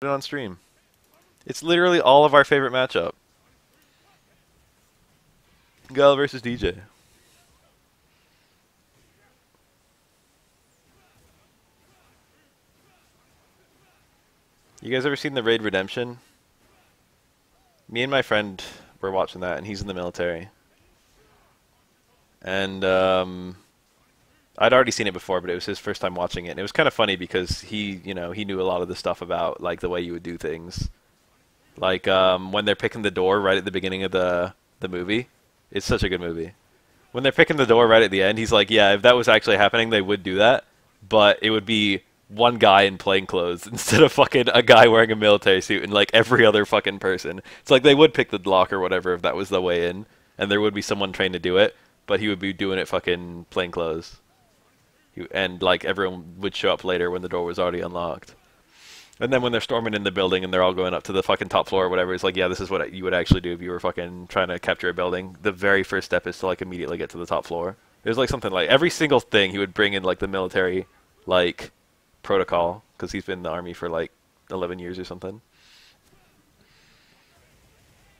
it on stream. It's literally all of our favorite matchup. Gal versus DJ. You guys ever seen the Raid Redemption? Me and my friend were watching that, and he's in the military. And I'd already seen it before, but it was his first time watching it. And it was kind of funny because he knew a lot of the stuff about like the way you would do things. Like when they're picking the door right at the beginning of the movie. It's such a good movie. When they're picking the door right at the end, he's like, yeah, if that was actually happening, they would do that, but it would be one guy in plain clothes instead of fucking a guy wearing a military suit and like every other fucking person. It's like they would pick the lock or whatever if that was the way in, and there would be someone trained to do it, but he would be doing it fucking plain clothes. And like everyone would show up later when the door was already unlocked. And then when they're storming in the building and they're all going up to the fucking top floor or whatever, it's like, yeah, this is what you would actually do if you were fucking trying to capture a building. The very first step is to like immediately get to the top floor. There's like something like every single thing he would bring in like the military like protocol because he's been in the army for like 11 years or something.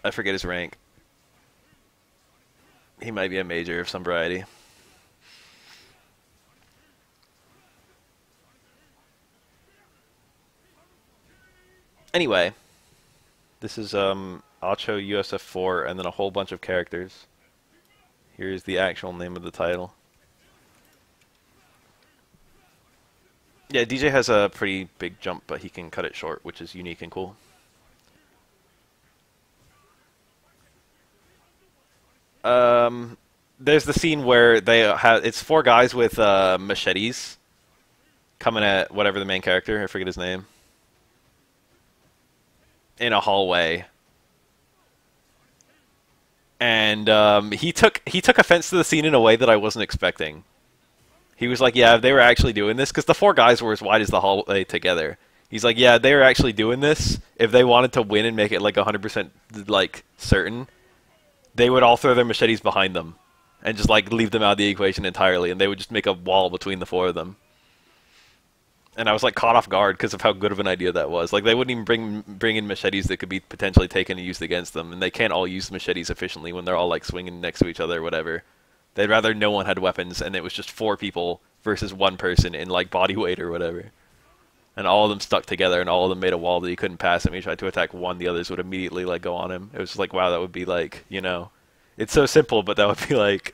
I forget his rank. He might be a major of some variety. Anyway, this is Acho USF4 and then a whole bunch of characters. Here's the actual name of the title. Yeah, DJ has a pretty big jump, but he can cut it short, which is unique and cool. There's the scene where they have it's four guys with machetes coming at whatever the main character, I forget his name, in a hallway. And he took offense to the scene in a way that I wasn't expecting. He was like, yeah, if they were actually doing this, because the four guys were as wide as the hallway together. He's like, yeah, they were actually doing this. If they wanted to win and make it like 100% like certain, they would all throw their machetes behind them and just like leave them out of the equation entirely, and they would just make a wall between the four of them. And I was like caught off guard because of how good of an idea that was. Like they wouldn't even bring in machetes that could be potentially taken and used against them, and they can't all use machetes efficiently when they're all like swinging next to each other or whatever. They'd rather no one had weapons, and it was just four people versus one person in like body weight or whatever. And all of them stuck together, and all of them made a wall that he couldn't pass him. He tried to attack one, the others would immediately like go on him. It was just like, wow, that would be like, it's so simple, but that would be like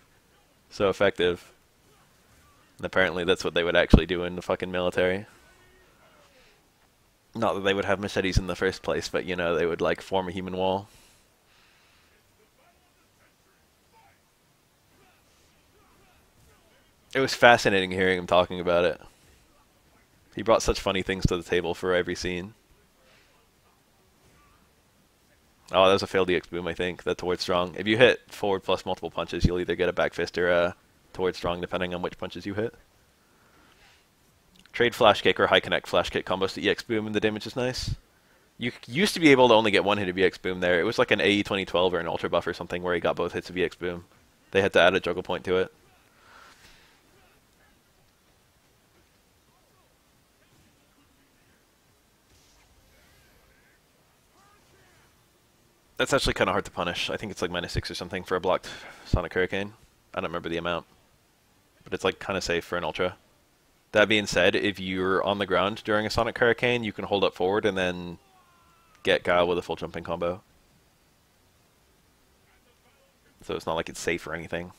so effective. And apparently that's what they would actually do in the fucking military. Not that they would have machetes in the first place, but they would like form a human wall. It was fascinating hearing him talking about it. He brought such funny things to the table for every scene. Oh, that was a failed EX boom, I think. That towards strong. If you hit forward plus multiple punches, you'll either get a back fist or a towards strong, depending on which punches you hit. Trade flash kick or high connect flash kick combos to EX boom, and the damage is nice. You used to be able to only get one hit of EX boom there. It was like an AE 2012 or an ultra buff or something where he got both hits of EX boom. They had to add a juggle point to it. That's actually kind of hard to punish. I think it's like -6 or something for a blocked Sonic Hurricane. I don't remember the amount. But it's like kind of safe for an Ultra. That being said, if you're on the ground during a Sonic Hurricane, you can hold up forward and then get Guile with a full jumping combo. So it's not like it's safe or anything.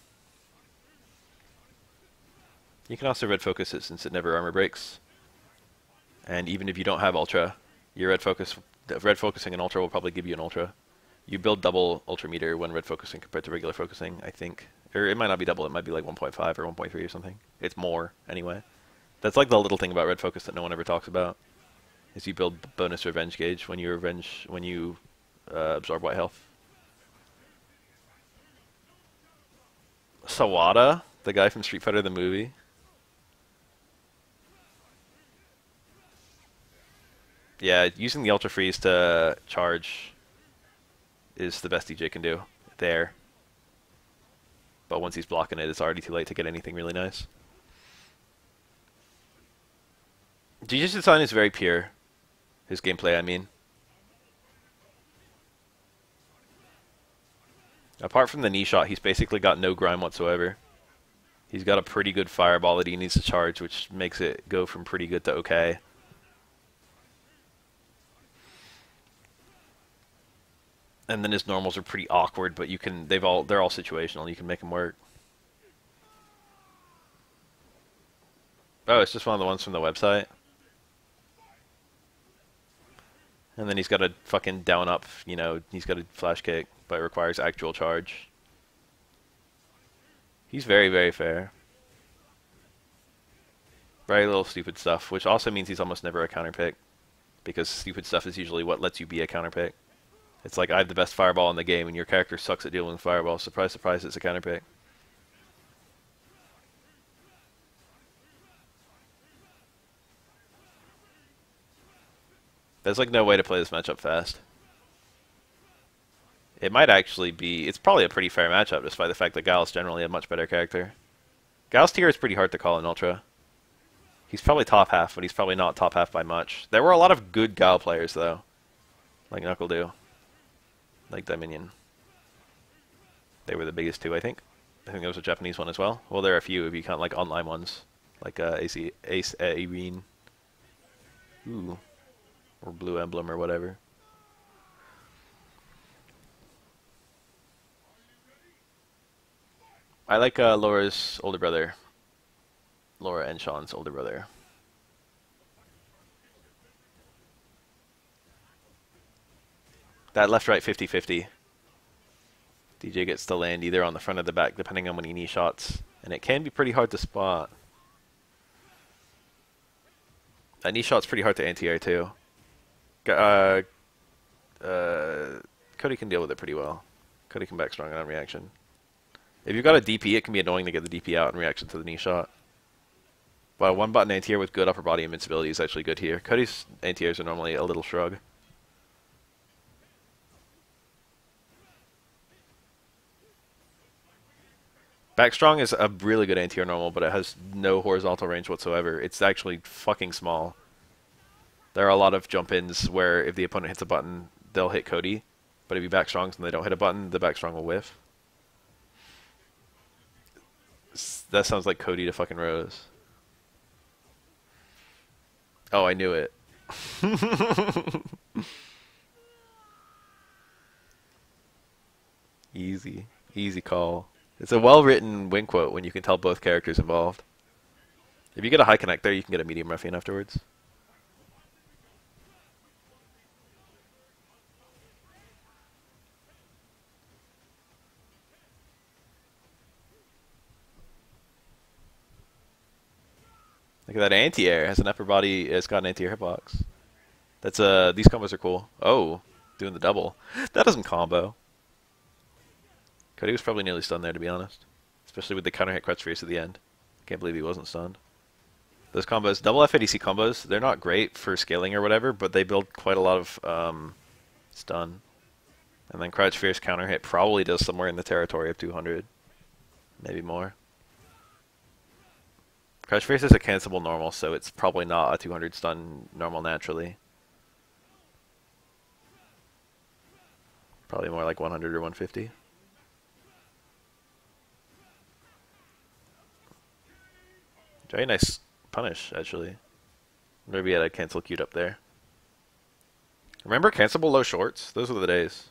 You can also red focus it since it never armor breaks. And even if you don't have Ultra, your red focusing an Ultra will probably give you an Ultra. You build double Ultra meter when red focusing compared to regular focusing, I think. Or it might not be double, it might be like 1.5 or 1.3 or something. It's more, anyway. That's like the little thing about red focus that no one ever talks about. Is you build bonus revenge gauge when you absorb white health. Sawada, the guy from Street Fighter the movie. Yeah, using the Ultra Freeze to charge is the best DJ can do there. But once he's blocking it, it's already too late to get anything really nice. DJ's design is very pure. His gameplay, I mean. Apart from the knee shot, he's basically got no grind whatsoever. He's got a pretty good fireball that he needs to charge, which makes it go from pretty good to okay. And then his normals are pretty awkward, but they're all situational. You can make them work. Oh, it's just one of the ones from the website. And then he's got a fucking down up, you know, he's got a flash kick, but it requires actual charge. He's very, very fair. Very little stupid stuff, which also means he's almost never a counter pick. Because stupid stuff is usually what lets you be a counter pick. It's like, I have the best fireball in the game, and your character sucks at dealing with fireball. Surprise, surprise, it's a counter pick. There's like no way to play this matchup fast. It might actually be... It's probably a pretty fair matchup, despite the fact that Gal's generally a much better character. Gal's tier is pretty hard to call in Ultra. He's probably top half, but he's probably not top half by much. There were a lot of good Gal players, though. Like NuckleDo. Like Dominion. They were the biggest two, I think. I think there was a Japanese one as well. Well, there are a few if you count like online ones. Like Ace Irene. Ooh. Or Blue Emblem or whatever. I like Laura's older brother. Laura and Sean's older brother. That left-right 50-50. DJ gets to land either on the front or the back, depending on when he knee shots. And it can be pretty hard to spot. A knee shot's pretty hard to anti-air, too. Cody can deal with it pretty well. Cody can back strong on reaction. If you've got a DP, it can be annoying to get the DP out in reaction to the knee shot. But one button anti-air with good upper body invincibility is actually good here. Cody's anti-airs are normally a little shrug. Back strong is a really good anti-air normal, but it has no horizontal range whatsoever. It's actually fucking small. There are a lot of jump-ins where if the opponent hits a button, they'll hit Cody. But if you back strongs and they don't hit a button, the back strong will whiff. That sounds like Cody to fucking Rose. Oh, I knew it. Easy. Easy call. It's a well-written win quote when you can tell both characters involved. If you get a high connect there, you can get a medium ruffian afterwards. Look at that anti-air. It has an upper body. It's got an anti-air hitbox. That's these combos are cool. Oh, doing the double. That doesn't combo. Cody was probably nearly stunned there, to be honest. Especially with the counter hit Crutch Fierce at the end. Can't believe he wasn't stunned. Those combos, double FADC combos, they're not great for scaling or whatever, but they build quite a lot of stun. And then Crouch Fierce counter hit probably does somewhere in the territory of 200. Maybe more. Crouch Fierce is a cancelable normal, so it's probably not a 200 stun normal naturally. Probably more like 100 or 150. Very nice punish, actually. Maybe he had a cancel queued up there. Remember cancelable low shorts? Those were the days.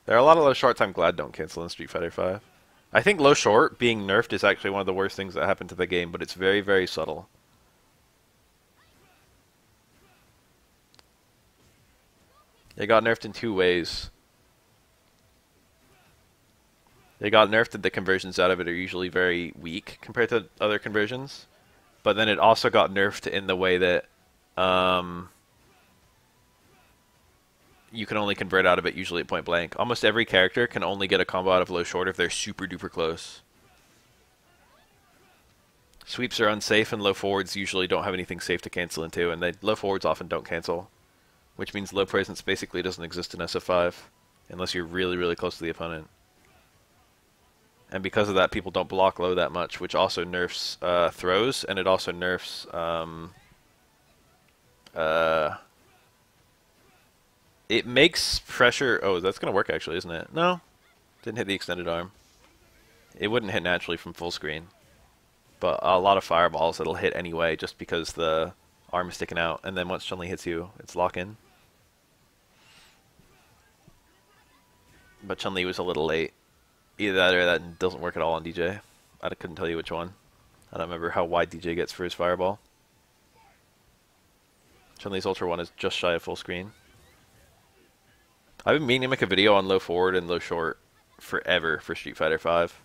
There are a lot of low shorts I'm glad don't cancel in Street Fighter V. I think low short being nerfed is actually one of the worst things that happened to the game, but it's very, very subtle. It got nerfed in two ways. They got nerfed that the conversions out of it are usually very weak compared to other conversions. But then it also got nerfed in the way that you can only convert out of it usually at point blank. Almost every character can only get a combo out of low short if they're super duper close. Sweeps are unsafe and low forwards usually don't have anything safe to cancel into, and low forwards often don't cancel. Which means low presence basically doesn't exist in SF5 unless you're really, really close to the opponent. And because of that, people don't block low that much, which also nerfs throws, and it also nerfs Uh, it makes pressure. Oh, that's gonna work actually, isn't it? No, didn't hit the extended arm. It wouldn't hit naturally from full screen, but a lot of fireballs it'll hit anyway, just because the arm is sticking out, and then once Chun-Li hits you, it's lock in. But Chun-Li was a little late. Either that or that doesn't work at all on DJ. I couldn't tell you which one. I don't remember how wide DJ gets for his fireball. Chun-Li's Ultra 1 is just shy of full screen. I've been meaning to make a video on low forward and low short forever for Street Fighter 5.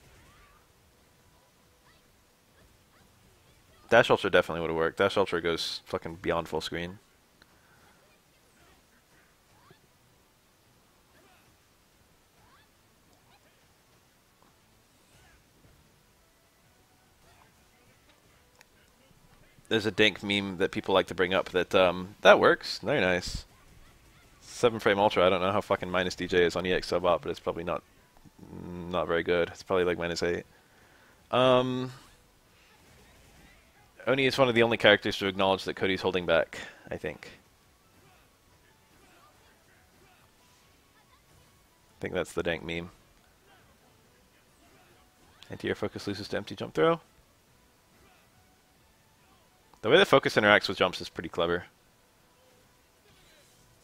Dash Ultra definitely would have worked. Dash Ultra goes fucking beyond full screen. There's a dank meme that people like to bring up that that works. Very nice. 7-frame Ultra. I don't know how fucking minus DJ is on EX Subop, but it's probably not very good. It's probably like -8. Oni is one of the only characters to acknowledge that Cody's holding back, I think. I think that's the dank meme. Anti-air focus loses to empty jump throw. The way that focus interacts with jumps is pretty clever.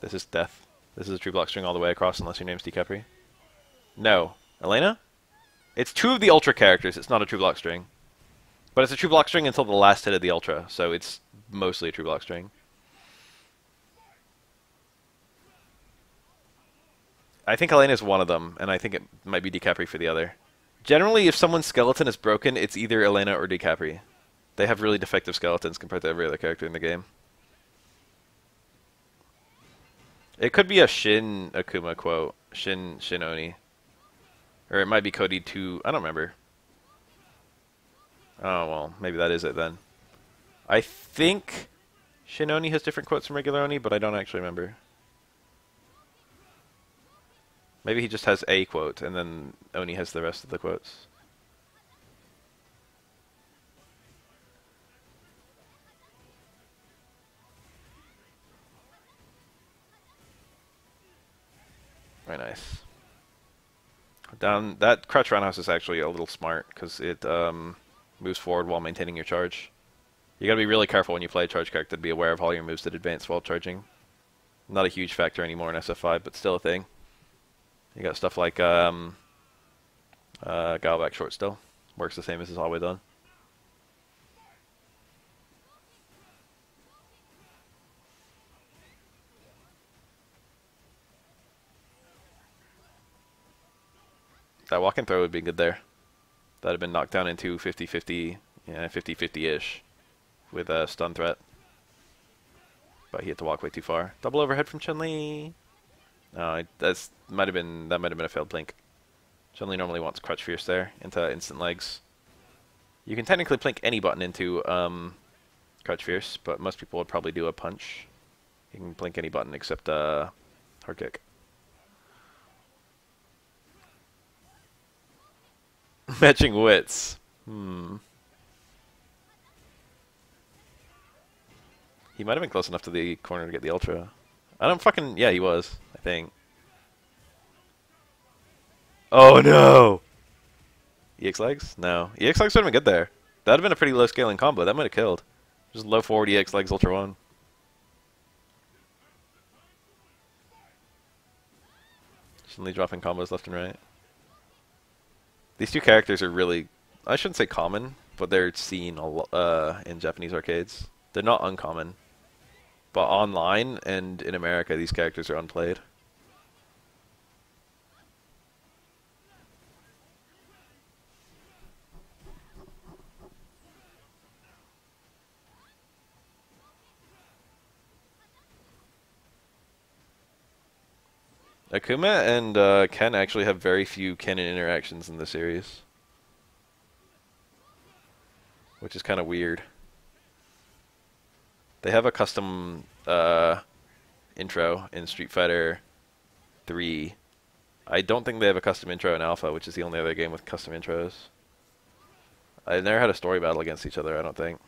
This is death. This is a true block string all the way across unless your name's DiCapri. No. Elena? It's two of the Ultra characters. It's not a true block string. But it's a true block string until the last hit of the Ultra, so it's mostly a true block string. I think Elena is one of them, and I think it might be DiCapri for the other. Generally, if someone's skeleton is broken, it's either Elena or DiCapri. They have really defective skeletons compared to every other character in the game. It could be a Shin Akuma quote. Shin Oni. Or it might be Cody 2. I don't remember. Oh, well, maybe that is it then. I think Shin Oni has different quotes from regular Oni, but I don't actually remember. Maybe he just has a quote, and then Oni has the rest of the quotes. Very nice. Down that crouch roundhouse is actually a little smart because it moves forward while maintaining your charge. You gotta be really careful when you play a charge character to be aware of all your moves that advance while charging. Not a huge factor anymore in SF5, but still a thing. You got stuff like Guile back short still. Works the same as it's always done. That walk and throw would be good there. That would have been knocked down into 50-50, yeah, 50-50-ish with a stun threat. But he had to walk way too far. Double overhead from Chun-Li. No, that might have been a failed blink. Chun-Li normally wants crutch fierce there into instant legs. You can technically blink any button into crutch fierce, but most people would probably do a punch. You can blink any button except hard kick. Matching wits. He might have been close enough to the corner to get the ultra. I don't fucking... Yeah, he was, I think. Oh, no! EX legs? No. EX legs would have been good there. That would have been a pretty low scaling combo. That might have killed. Just low forward EX legs, ultra 1. Suddenly dropping combos left and right. These two characters are really... I shouldn't say common, but they're seen in Japanese arcades. They're not uncommon. But online and in America, these characters are unplayed. Akuma and Ken actually have very few canon interactions in the series. Which is kind of weird. They have a custom intro in Street Fighter 3. I don't think they have a custom intro in Alpha, which is the only other game with custom intros. I've never had a story battle against each other, I don't think.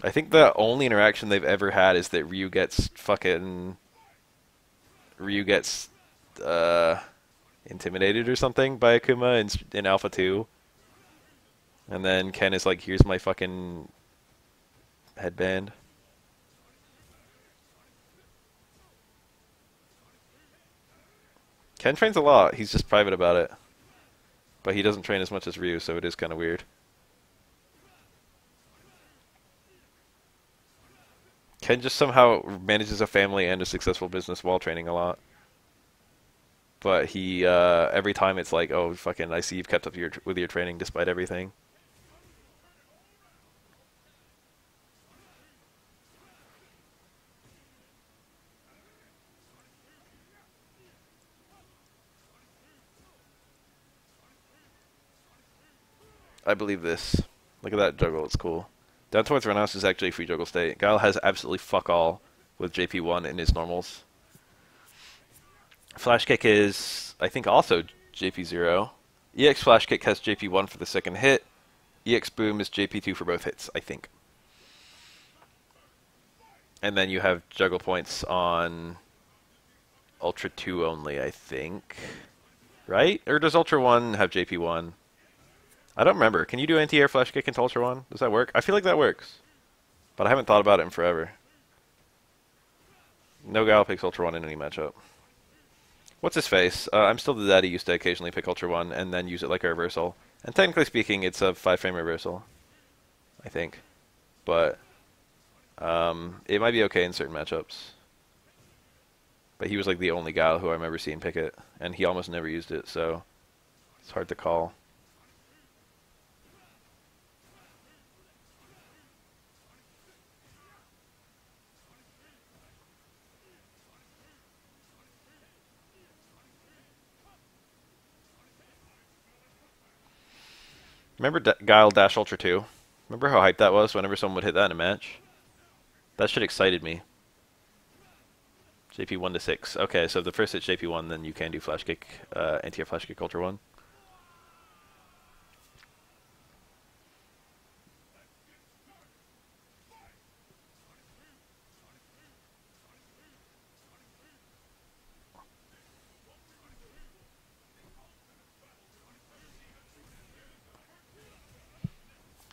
I think the only interaction they've ever had is that Ryu gets uh, intimidated or something by Akuma in Alpha 2. And then Ken is like, here's my fucking headband. Ken trains a lot. He's just private about it. But he doesn't train as much as Ryu, so it is kind of weird. Ken just somehow manages a family and a successful business while training a lot. But he, every time it's like, oh, fucking, I see you've kept up with your training despite everything. I believe this. Look at that juggle, it's cool. Down towards Runhouse is actually a free juggle state. Guile has absolutely fuck all with JP1 in his normals. Flash Kick is, I think, also JP0. EX Flash Kick has JP1 for the second hit. EX Boom is JP2 for both hits, I think. And then you have juggle points on Ultra 2 only, I think. Right? Or does Ultra 1 have JP1? I don't remember. Can you do anti-air Flash Kick into Ultra 1? Does that work? I feel like that works. But I haven't thought about it in forever. No Guile picks Ultra 1 in any matchup. What's his face? I'm still the dad who used to occasionally pick Ultra 1 and then use it like a reversal. And technically speaking, it's a 5-frame reversal. I think. But it might be okay in certain matchups. But he was like the only Guile who I remember seeing pick it. And he almost never used it, so it's hard to call. Remember Guile Dash Ultra 2? Remember how hyped that was whenever someone would hit that in a match? That shit excited me. JP 1 to 6. Okay, so if the first hit JP 1, then you can do Flash Kick, anti-air Flash Kick Ultra 1.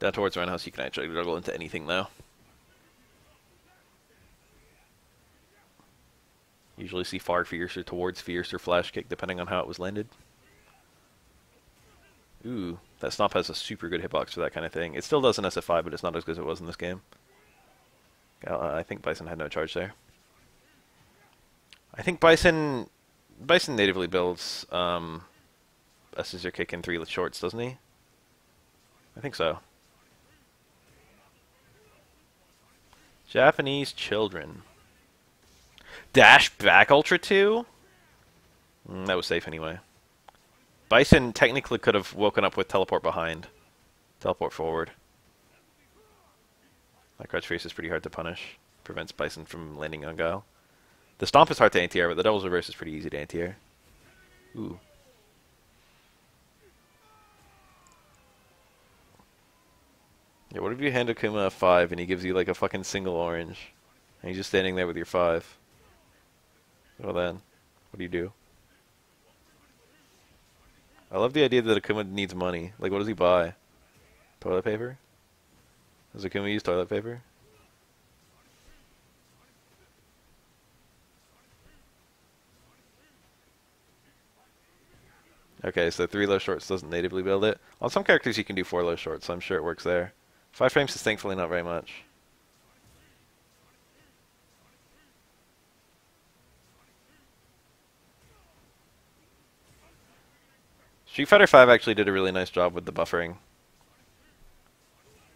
Down towards Roundhouse, you can actually juggle into anything though. Usually see far fierce or towards fierce or Flash Kick depending on how it was landed. Ooh, that Stomp has a super good hitbox for that kind of thing. It still does in SF5, but it's not as good as it was in this game. I think Bison had no charge there. I think Bison natively builds a scissor kick in 3 shorts, doesn't he? I think so. Japanese children. Dash back Ultra 2? That was safe anyway. Bison technically could have woken up with teleport behind. Teleport forward. That crouch face is pretty hard to punish. Prevents Bison from landing on Guile. The Stomp is hard to anti-air, but the Devil's Reverse is pretty easy to anti-air. Ooh. Yeah, what if you hand Akuma a 5 and he gives you like a fucking single orange? And you're just standing there with your 5. Well then, what do you do? I love the idea that Akuma needs money. Like, what does he buy? Toilet paper? Does Akuma use toilet paper? Okay, so 3 low shorts doesn't natively build it. On some characters you can do 4 low shorts, so I'm sure it works there. 5 frames is thankfully not very much. Street Fighter V actually did a really nice job with the buffering.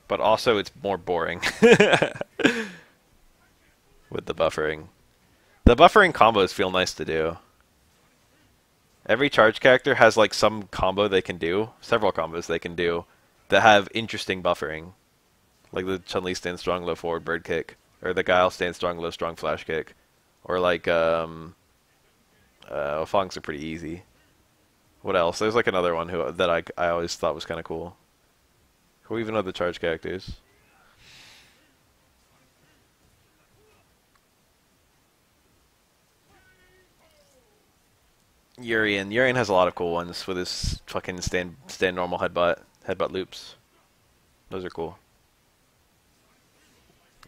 But also it's more boring. With the buffering. The buffering combos feel nice to do. Every charge character has like some combo they can do, several combos they can do, that have interesting buffering. Like the Chun-Li stand strong low forward bird kick, or the Guile stand strong low strong flash kick, or like Fong's are pretty easy. What else? There's like another one that I always thought was kind of cool. Who even know the charge characters? Urian has a lot of cool ones with his fucking stand normal headbutt loops. Those are cool.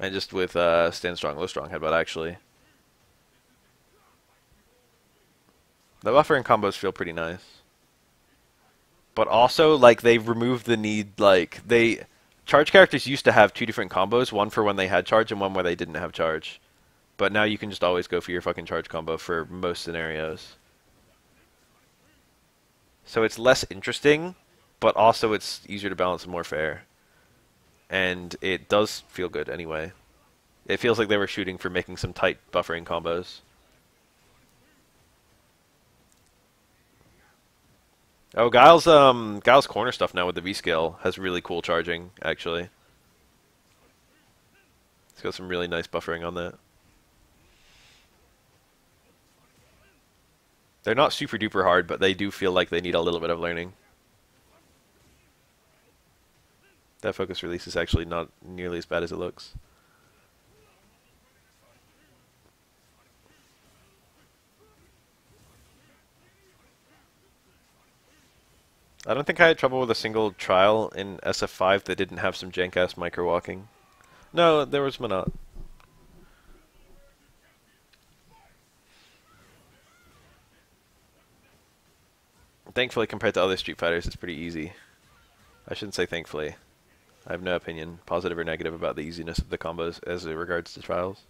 And just with stand strong, low strong headbutt actually. The buffering combos feel pretty nice. But also, like, they've removed the need, like, charge characters used to have two different combos, one for when they had charge and one where they didn't have charge. But now you can just always go for your fucking charge combo for most scenarios. So it's less interesting, but also it's easier to balance and more fair. And it does feel good anyway. It feels like they were shooting for making some tight buffering combos. Oh, Guile's corner stuff now with the V-scale has really cool charging, actually. It's got some really nice buffering on that. They're not super duper hard, but they do feel like they need a little bit of learning. That focus release is actually not nearly as bad as it looks. I don't think I had trouble with a single trial in SF5 that didn't have some jank-ass micro-walking. No, there was not. Thankfully, compared to other Street Fighters, it's pretty easy. I shouldn't say thankfully. I have no opinion, positive or negative, about the easiness of the combos as it regards to trials.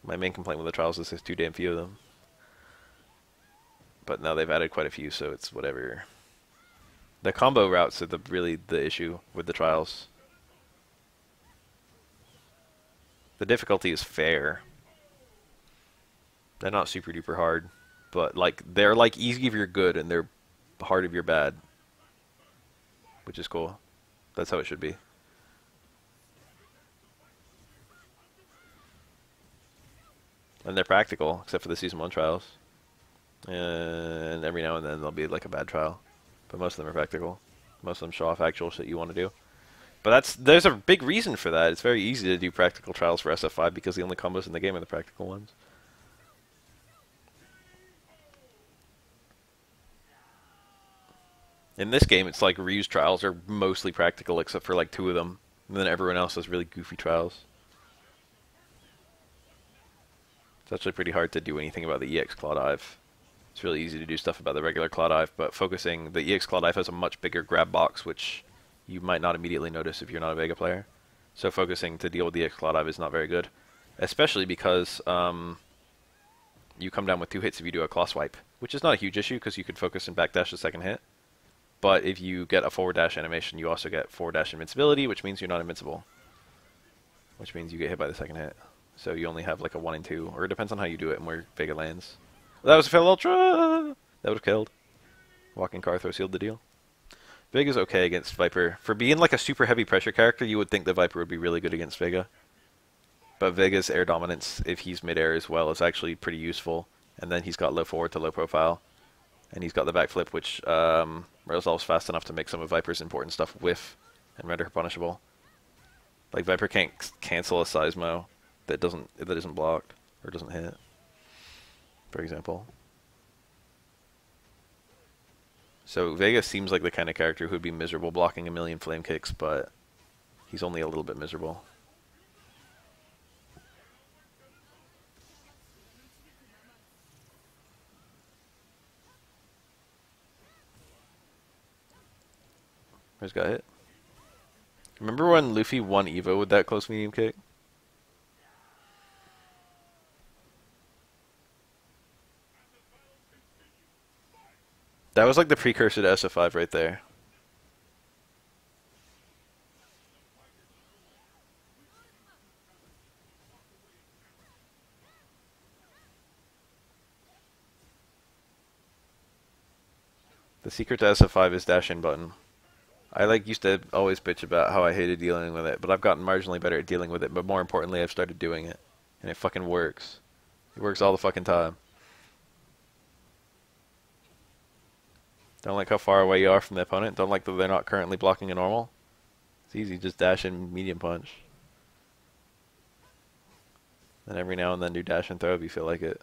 My main complaint with the trials is there's too damn few of them. But now they've added quite a few, so it's whatever. The combo routes are really the issue with the trials. The difficulty is fair. They're not super duper hard, but like they're like easy if you're good and they're hard if you're bad, which is cool. That's how it should be. And they're practical, except for the Season 1 trials. And every now and then there'll be like a bad trial. But most of them are practical. Most of them show off actual shit you want to do. But there's a big reason for that. It's very easy to do practical trials for SF5 because the only combos in the game are the practical ones. In this game, it's like Ryu's trials are mostly practical except for like 2 of them. And then everyone else has really goofy trials. It's actually pretty hard to do anything about the EX Claw Dive. It's really easy to do stuff about the regular Claw Dive, but focusing, the EX Claw Dive has a much bigger grab box, which you might not immediately notice if you're not a Vega player. So focusing to deal with the EX Claw Dive is not very good. Especially because you come down with 2 hits if you do a Claw Swipe, which is not a huge issue because you could focus and backdash the second hit. But if you get a forward dash animation, you also get forward dash invincibility, which means you're not invincible. Which means you get hit by the second hit. So you only have like a 1 and 2, or it depends on how you do it and where Vega lands. That was a fail ultra! That would have killed. Walking car throw sealed the deal. Vega's okay against Viper. For being like a super heavy pressure character, you would think that Viper would be really good against Vega. But Vega's air dominance, if he's mid-air as well, is actually pretty useful. And then he's got low forward to low profile. And he's got the backflip, which resolves fast enough to make some of Viper's important stuff whiff and render her punishable. Like Viper can't cancel a Seismo that isn't blocked or doesn't hit, for example. So Vega seems like the kind of character who would be miserable blocking a million flame kicks, but he's only a little bit miserable. Where's got hit? Remember when Luffy won Evo with that close medium kick? That was like the precursor to SF5 right there. The secret to SF5 is dash in button. I used to always bitch about how I hated dealing with it, but I've gotten marginally better at dealing with it, but more importantly, I've started doing it. And it fucking works. It works all the fucking time. Don't like how far away you are from the opponent. Don't like that they're not currently blocking a normal. It's easy, just dash in medium punch. Then every now and then do dash and throw if you feel like it.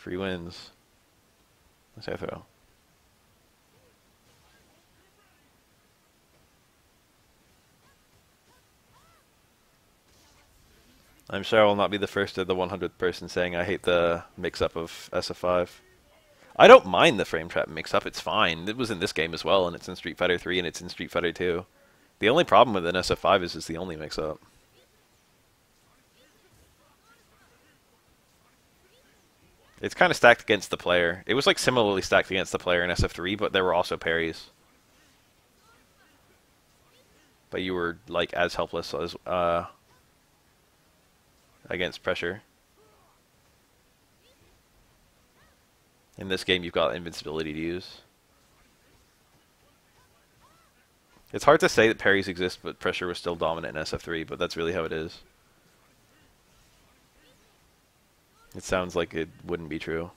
Free wins. Let's have throw. I'm sure I will not be the first or the 100th person saying I hate the mix-up of SF5. I don't mind the frame trap mix-up, it's fine. It was in this game as well, and it's in Street Fighter 3, and it's in Street Fighter 2. The only problem with an SF5 is it's the only mix-up. It's kind of stacked against the player. It was like similarly stacked against the player in SF3, but there were also parries. But you were like as helpless as against pressure. In this game, you've got invincibility to use. It's hard to say that parries exist, but pressure was still dominant in SF3, but that's really how it is. It sounds like it wouldn't be true.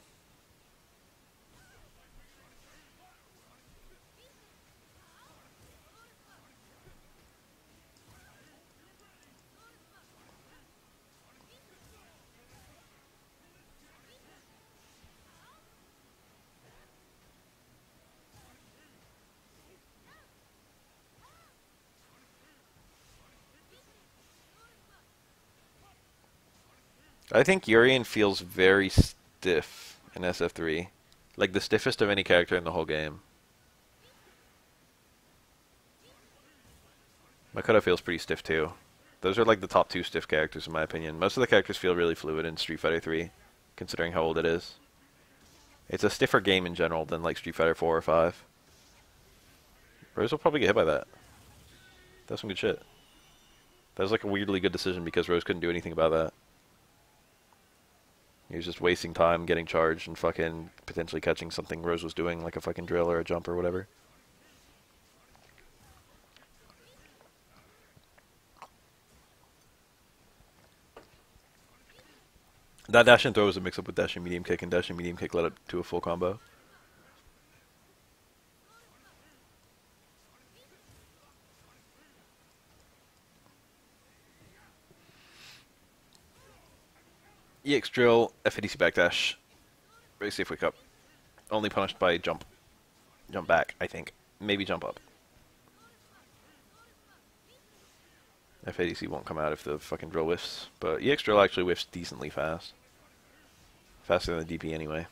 I think Urien feels very stiff in SF3. Like the stiffest of any character in the whole game. Makoto feels pretty stiff too. Those are like the top two stiff characters in my opinion. Most of the characters feel really fluid in Street Fighter 3, considering how old it is. It's a stiffer game in general than like Street Fighter 4 or 5. Rose will probably get hit by that. That's some good shit. That was like a weirdly good decision because Rose couldn't do anything about that. He was just wasting time getting charged and fucking potentially catching something Rose was doing, like a fucking drill or a jump or whatever. That dash and throw was a mix-up with dash and medium kick, and dash and medium kick led up to a full combo. EX drill, FADC backdash. Very safe wake up. Only punished by jump. Jump back, I think. Maybe jump up. FADC won't come out if the fucking drill whiffs, but EX drill actually whiffs decently fast. Faster than the DP anyway.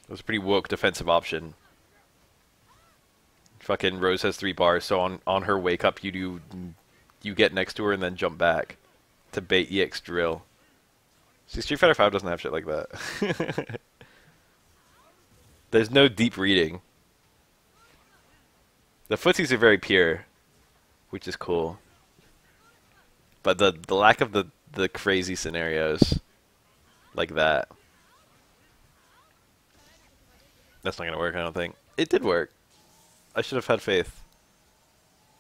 It was a pretty woke defensive option. Fucking Rose has 3 bars, so on her wake up you get next to her and then jump back to bait EX drill. See, Street Fighter 5 doesn't have shit like that. There's no deep reading. The footsies are very pure, which is cool. But the lack of the crazy scenarios like that, that's not gonna work, I don't think. It did work. I should have had faith.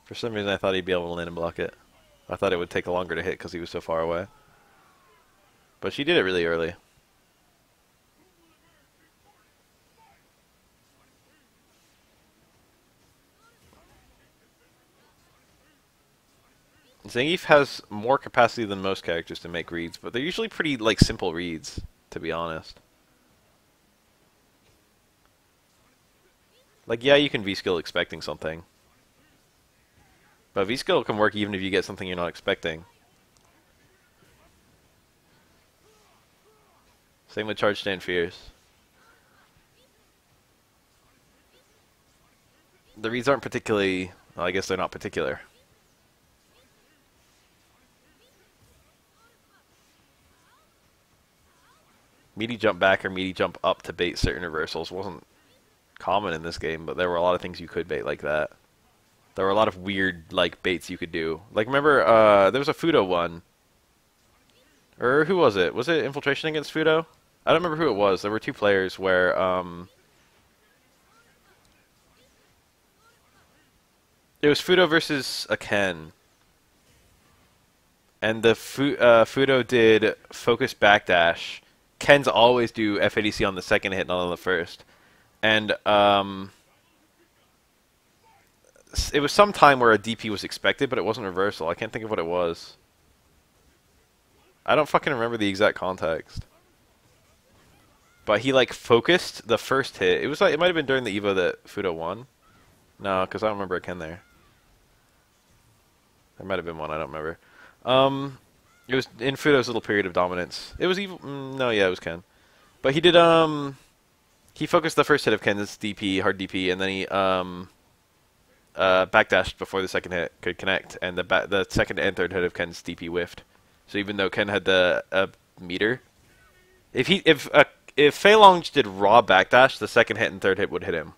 For some reason I thought he'd be able to land and block it. I thought it would take longer to hit because he was so far away. But she did it really early. Zangief has more capacity than most characters to make reads, but they're usually pretty like simple reads, to be honest. Like, yeah, you can V-skill expecting something. But V-skill can work even if you get something you're not expecting. Same with charge stand fierce. The reads aren't particularly... Well, I guess they're not particular. Meaty jump back or meaty jump up to bait certain reversals wasn't common in this game, but there were a lot of things you could bait like that. There were a lot of weird like baits you could do. Like remember, there was a Fudo one. Or who was it? Was it Infiltration against Fudo? I don't remember who it was. There were 2 players where it was Fudo versus a Ken. And the Fudo did focus backdash. Kens always do FADC on the second hit, not on the first. And it was some time where a DP was expected, but it wasn't reversal. I can't think of what it was. I don't fucking remember the exact context. But he like focused the first hit. It was like it might have been during the Evo that Fudo won. No, because I don't remember a Ken there. There might have been one. I don't remember. It was in Fudo's little period of dominance. It was even no, yeah, it was Ken. But he did he focused the first hit of Ken's DP, hard DP, and then he backdashed before the second hit could connect, and the second and third hit of Ken's DP whiffed. So even though Ken had the meter, if Fei Long did raw backdash, the second hit and third hit would hit him.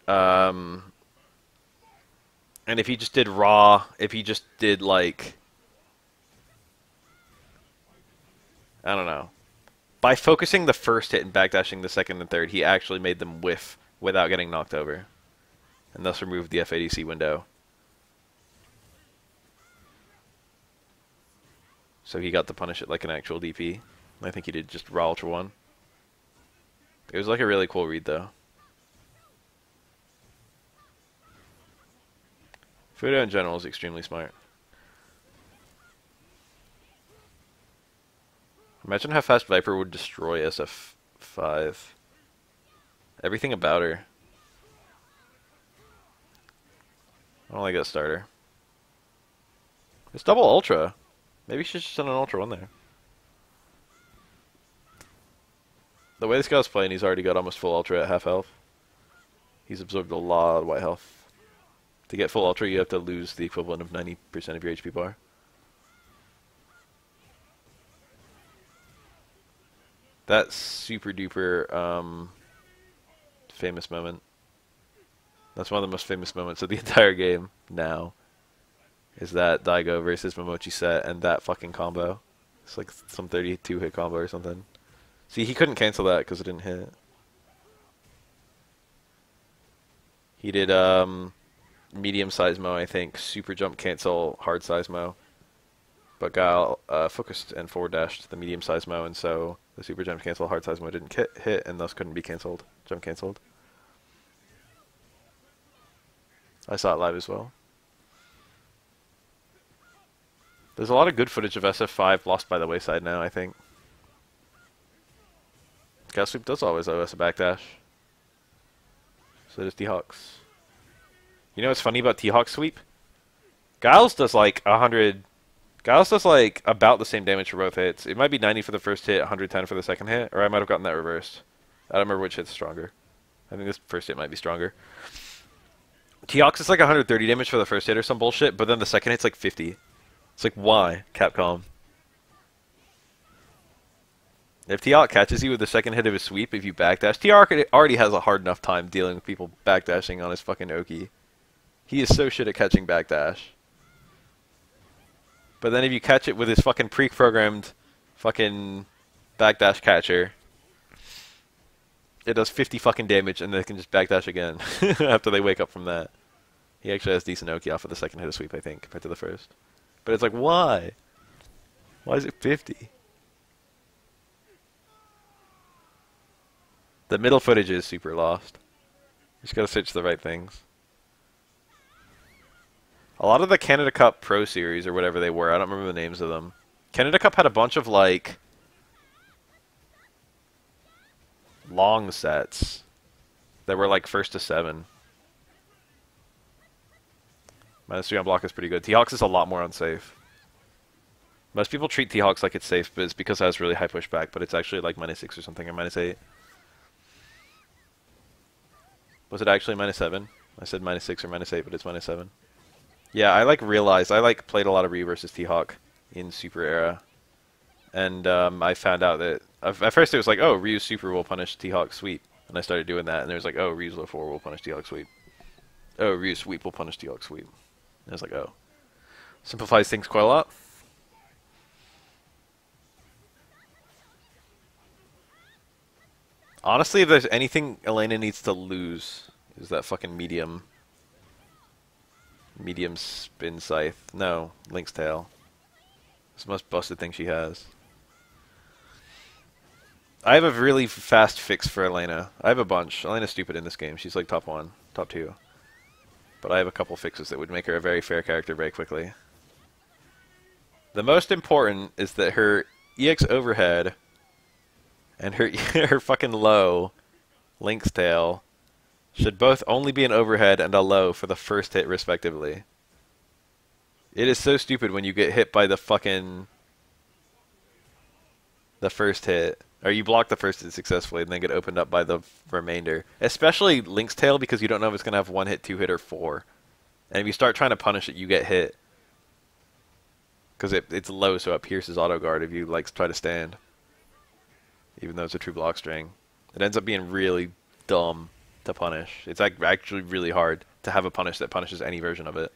And if he just did raw, if he just did like, I don't know, by focusing the first hit and backdashing the second and third, he actually made them whiff without getting knocked over, and thus removed the FADC window. So he got to punish it like an actual DP. I think he did just raw Ultra 1. It was like a really cool read though. Fudo in general is extremely smart. Imagine how fast Viper would destroy SF5. Everything about her. I don't like that starter. It's double Ultra. Maybe she's just done an Ultra 1 there. The way this guy's playing, he's already got almost full Ultra at half health. He's absorbed a lot of white health. To get full Ultra, you have to lose the equivalent of 90% of your HP bar. That's super duper famous moment. That's one of the most famous moments of the entire game now. Is that Daigo versus Momochi set and that fucking combo. It's like some 32 hit combo or something. See, he couldn't cancel that because it didn't hit. He did medium size Mo, I think, super jump cancel hard size Mo. But Guile focused and forward dashed the medium size Mo, and so the super jump cancel hard size Mo didn't hit and thus couldn't be cancelled. Jump cancelled. I saw it live as well. There's a lot of good footage of SF5 lost by the wayside now, I think. Gas Sweep does always owe us a backdash. So does T-Hawks. You know what's funny about T-Hawk Sweep? Giles does like 100... Giles does like about the same damage for both hits. It might be 90 for the first hit, 110 for the second hit, or I might have gotten that reversed. I don't remember which hit's stronger. I think this first hit might be stronger. T-Hawks is like 130 damage for the first hit or some bullshit, but then the second hit's like 50. It's like, why, Capcom? If T-Hawk catches you with the second hit of his sweep, if you backdash, T-Hawk already has a hard enough time dealing with people backdashing on his fucking Oki. He is so shit at catching backdash. But then if you catch it with his fucking pre-programmed fucking backdash catcher, it does 50 fucking damage and they can just backdash again after they wake up from that. He actually has decent Oki off of the second hit of sweep, I think, compared to the first. But it's like, why? Why is it 50? The middle footage is super lost. You just gotta search the right things. A lot of the Canada Cup Pro Series, or whatever they were, I don't remember the names of them. Canada Cup had a bunch of, like, long sets that were, like, first to 7. -3 on block is pretty good. T-Hawks is a lot more unsafe. Most people treat T-Hawks like it's safe, but it's because it has really high pushback, but it's actually like -6 or something, or -8. Was it actually -7? I said -6 or -8, but it's -7. Yeah, I like realized, I like played a lot of Ryu versus T-Hawk in Super Era. And I found out that, at first it was like, oh, Ryu's Super will punish T-Hawk Sweep. And I started doing that, and there was like, oh, Ryu's low 4 will punish T-Hawk Sweep. Oh, Ryu's Sweep will punish T-Hawk Sweep. And I was like, oh. Simplifies things quite a lot. Honestly, if there's anything Elena needs to lose, is that fucking medium spin scythe. No, Link's Tail. It's the most busted thing she has. I have a really fast fix for Elena. I have a bunch. Elena's stupid in this game. She's like top 1, top 2. but I have a couple fixes that would make her a very fair character very quickly. The most important is that her EX overhead and her her fucking low, Link's tail, should both only be an overhead and a low for the first hit respectively. It is so stupid when you get hit by the fucking the first hit, or you block the first hit successfully and then get opened up by the remainder. Especially Link's tail, because you don't know if it's going to have one hit, two hit, or four. And if you start trying to punish it, you get hit. Because it's low, so it pierces auto guard if you like try to stand. Even though it's a true block string. It ends up being really dumb to punish. It's like actually really hard to have a punish that punishes any version of it.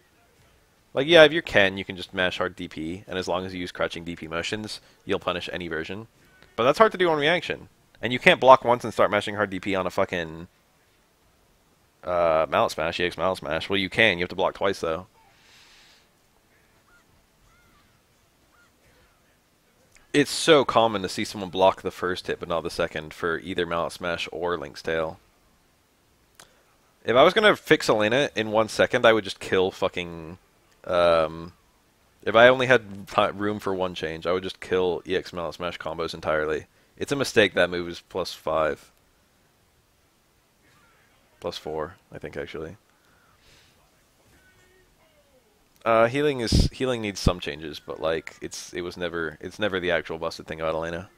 Like, yeah, if you're Ken, you can just mash hard DP, and as long as you use crouching DP motions, you'll punish any version. But that's hard to do on reaction. And you can't block once and start mashing hard DP on a fucking mallet smash, EX mallet smash. Well, you can. You have to block twice, though. It's so common to see someone block the first hit but not the second for either mallet smash or Link's tail. If I was going to fix Elena in 1 second, I would just kill fucking... if I only had room for one change, I would just kill EX mallet smash combos entirely. It's a mistake that move is +5. +4, I think, actually. Healing needs some changes, but like it's never the actual busted thing about Elena.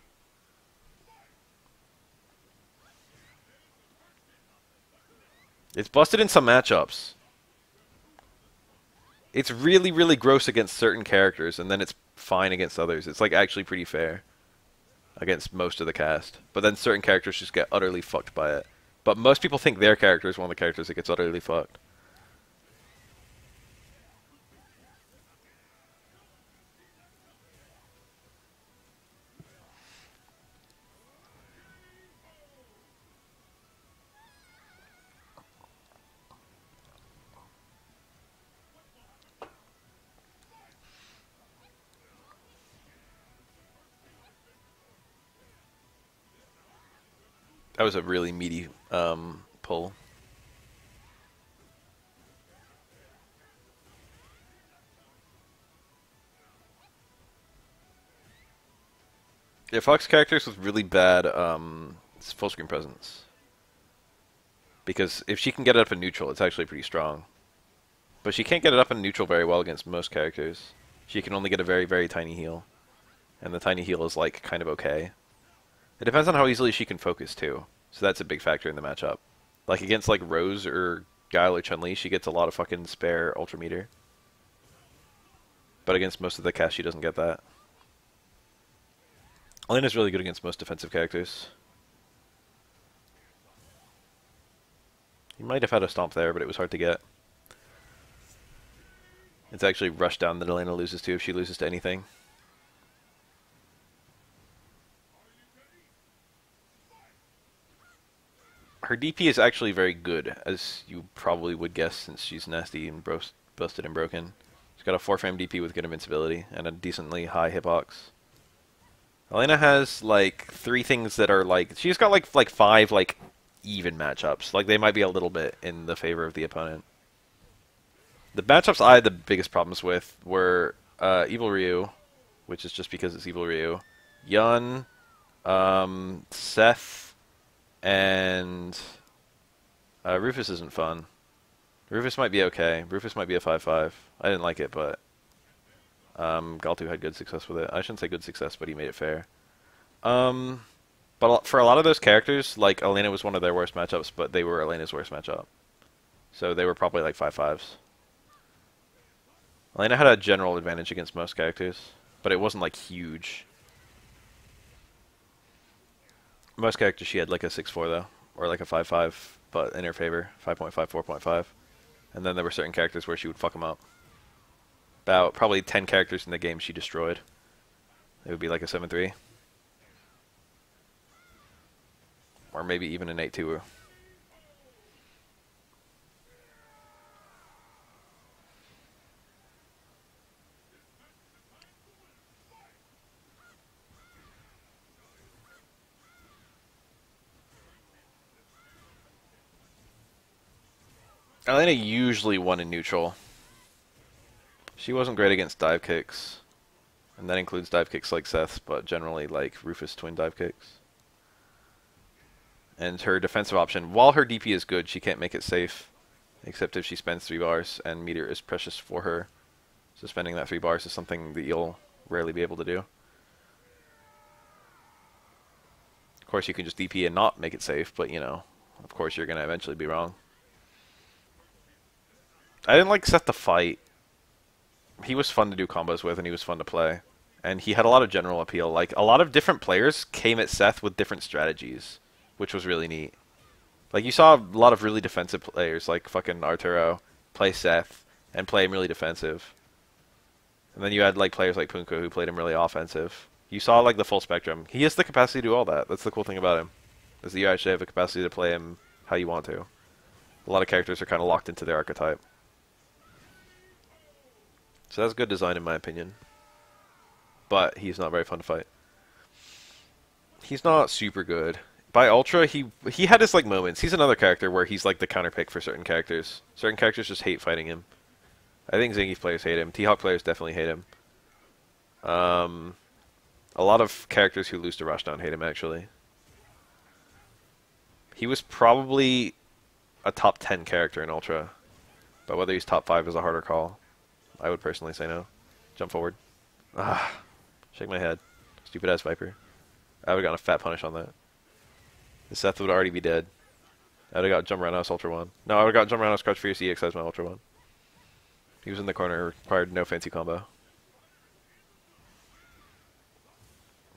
It's busted in some matchups. It's really, really gross against certain characters, and then it's fine against others. It's like actually pretty fair against most of the cast. But then certain characters just get utterly fucked by it. But most people think their character is one of the characters that gets utterly fucked. That was a really meaty pull. Yeah, Fox characters with really bad full screen presence. Because if she can get it up in neutral, it's actually pretty strong. But she can't get it up in neutral very well against most characters. She can only get a very, very tiny heal. And the tiny heal is like kind of okay. It depends on how easily she can focus too. So that's a big factor in the matchup. Like against like Rose or Guile or Chun-Li, she gets a lot of fucking spare ultra meter. But against most of the cast, she doesn't get that. Elena's really good against most defensive characters. You might have had a stomp there, but it was hard to get. It's actually rush down that Elena loses to if she loses to anything. Her DP is actually very good, as you probably would guess, since she's nasty and busted and broken. She's got a 4-frame DP with good invincibility and a decently high hitbox. Elena has like 3 things that are like she's got like 5 like even matchups. Like they might be a little bit in the favor of the opponent. The matchups I had the biggest problems with were Evil Ryu, which is just because it's Evil Ryu, Yun, Seth, and Rufus isn't fun. Rufus might be okay. Rufus might be a 5-5. I didn't like it, but Galtu had good success with it. I shouldn't say good success, but he made it fair. But for a lot of those characters, like Elena was one of their worst matchups, but they were Elena's worst matchup. So they were probably like 5-5s. Elena had a general advantage against most characters, but it wasn't like huge. Most characters she had like a 6-4 though, or like a 5-5, but in her favor, 5.5, 4.5. And then there were certain characters where she would fuck them up. About probably 10 characters in the game she destroyed. It would be like a 7-3. Or maybe even an 8-2. Elena usually won in neutral. She wasn't great against dive kicks. And that includes dive kicks like Seth's, but generally like Rufus twin dive kicks. And her defensive option, while her DP is good, she can't make it safe. Except if she spends 3 bars, and meteor is precious for her. So spending that 3 bars is something that you'll rarely be able to do. Of course, you can just DP and not make it safe, but you know, of course you're going to eventually be wrong. I didn't like Seth to fight. He was fun to do combos with, and he was fun to play. And he had a lot of general appeal. Like, a lot of different players came at Seth with different strategies, which was really neat. Like, you saw a lot of really defensive players, like fucking Arturo, play Seth, and play him really defensive. And then you had, like, players like Punko who played him really offensive. You saw, like, the full spectrum. He has the capacity to do all that. That's the cool thing about him, is that you actually have the capacity to play him how you want to. A lot of characters are kind of locked into their archetype. So that's good design in my opinion. But he's not very fun to fight. He's not super good. By Ultra, he had his like moments. He's another character where he's like the counter pick for certain characters. Certain characters just hate fighting him. I think Zangief players hate him. T-Hawk players definitely hate him. A lot of characters who lose to Rushdown hate him actually. He was probably a top 10 character in Ultra. But whether he's top 5 is a harder call. I would personally say no. Jump forward. Ah, shake my head. Stupid ass Viper. I would have gotten a fat punish on that. The Seth would already be dead. I would have got Jump Roundhouse Ultra 1. No, I would have got Jump Roundhouse Crouch Fierce EX as my Ultra 1. He was in the corner, required no fancy combo.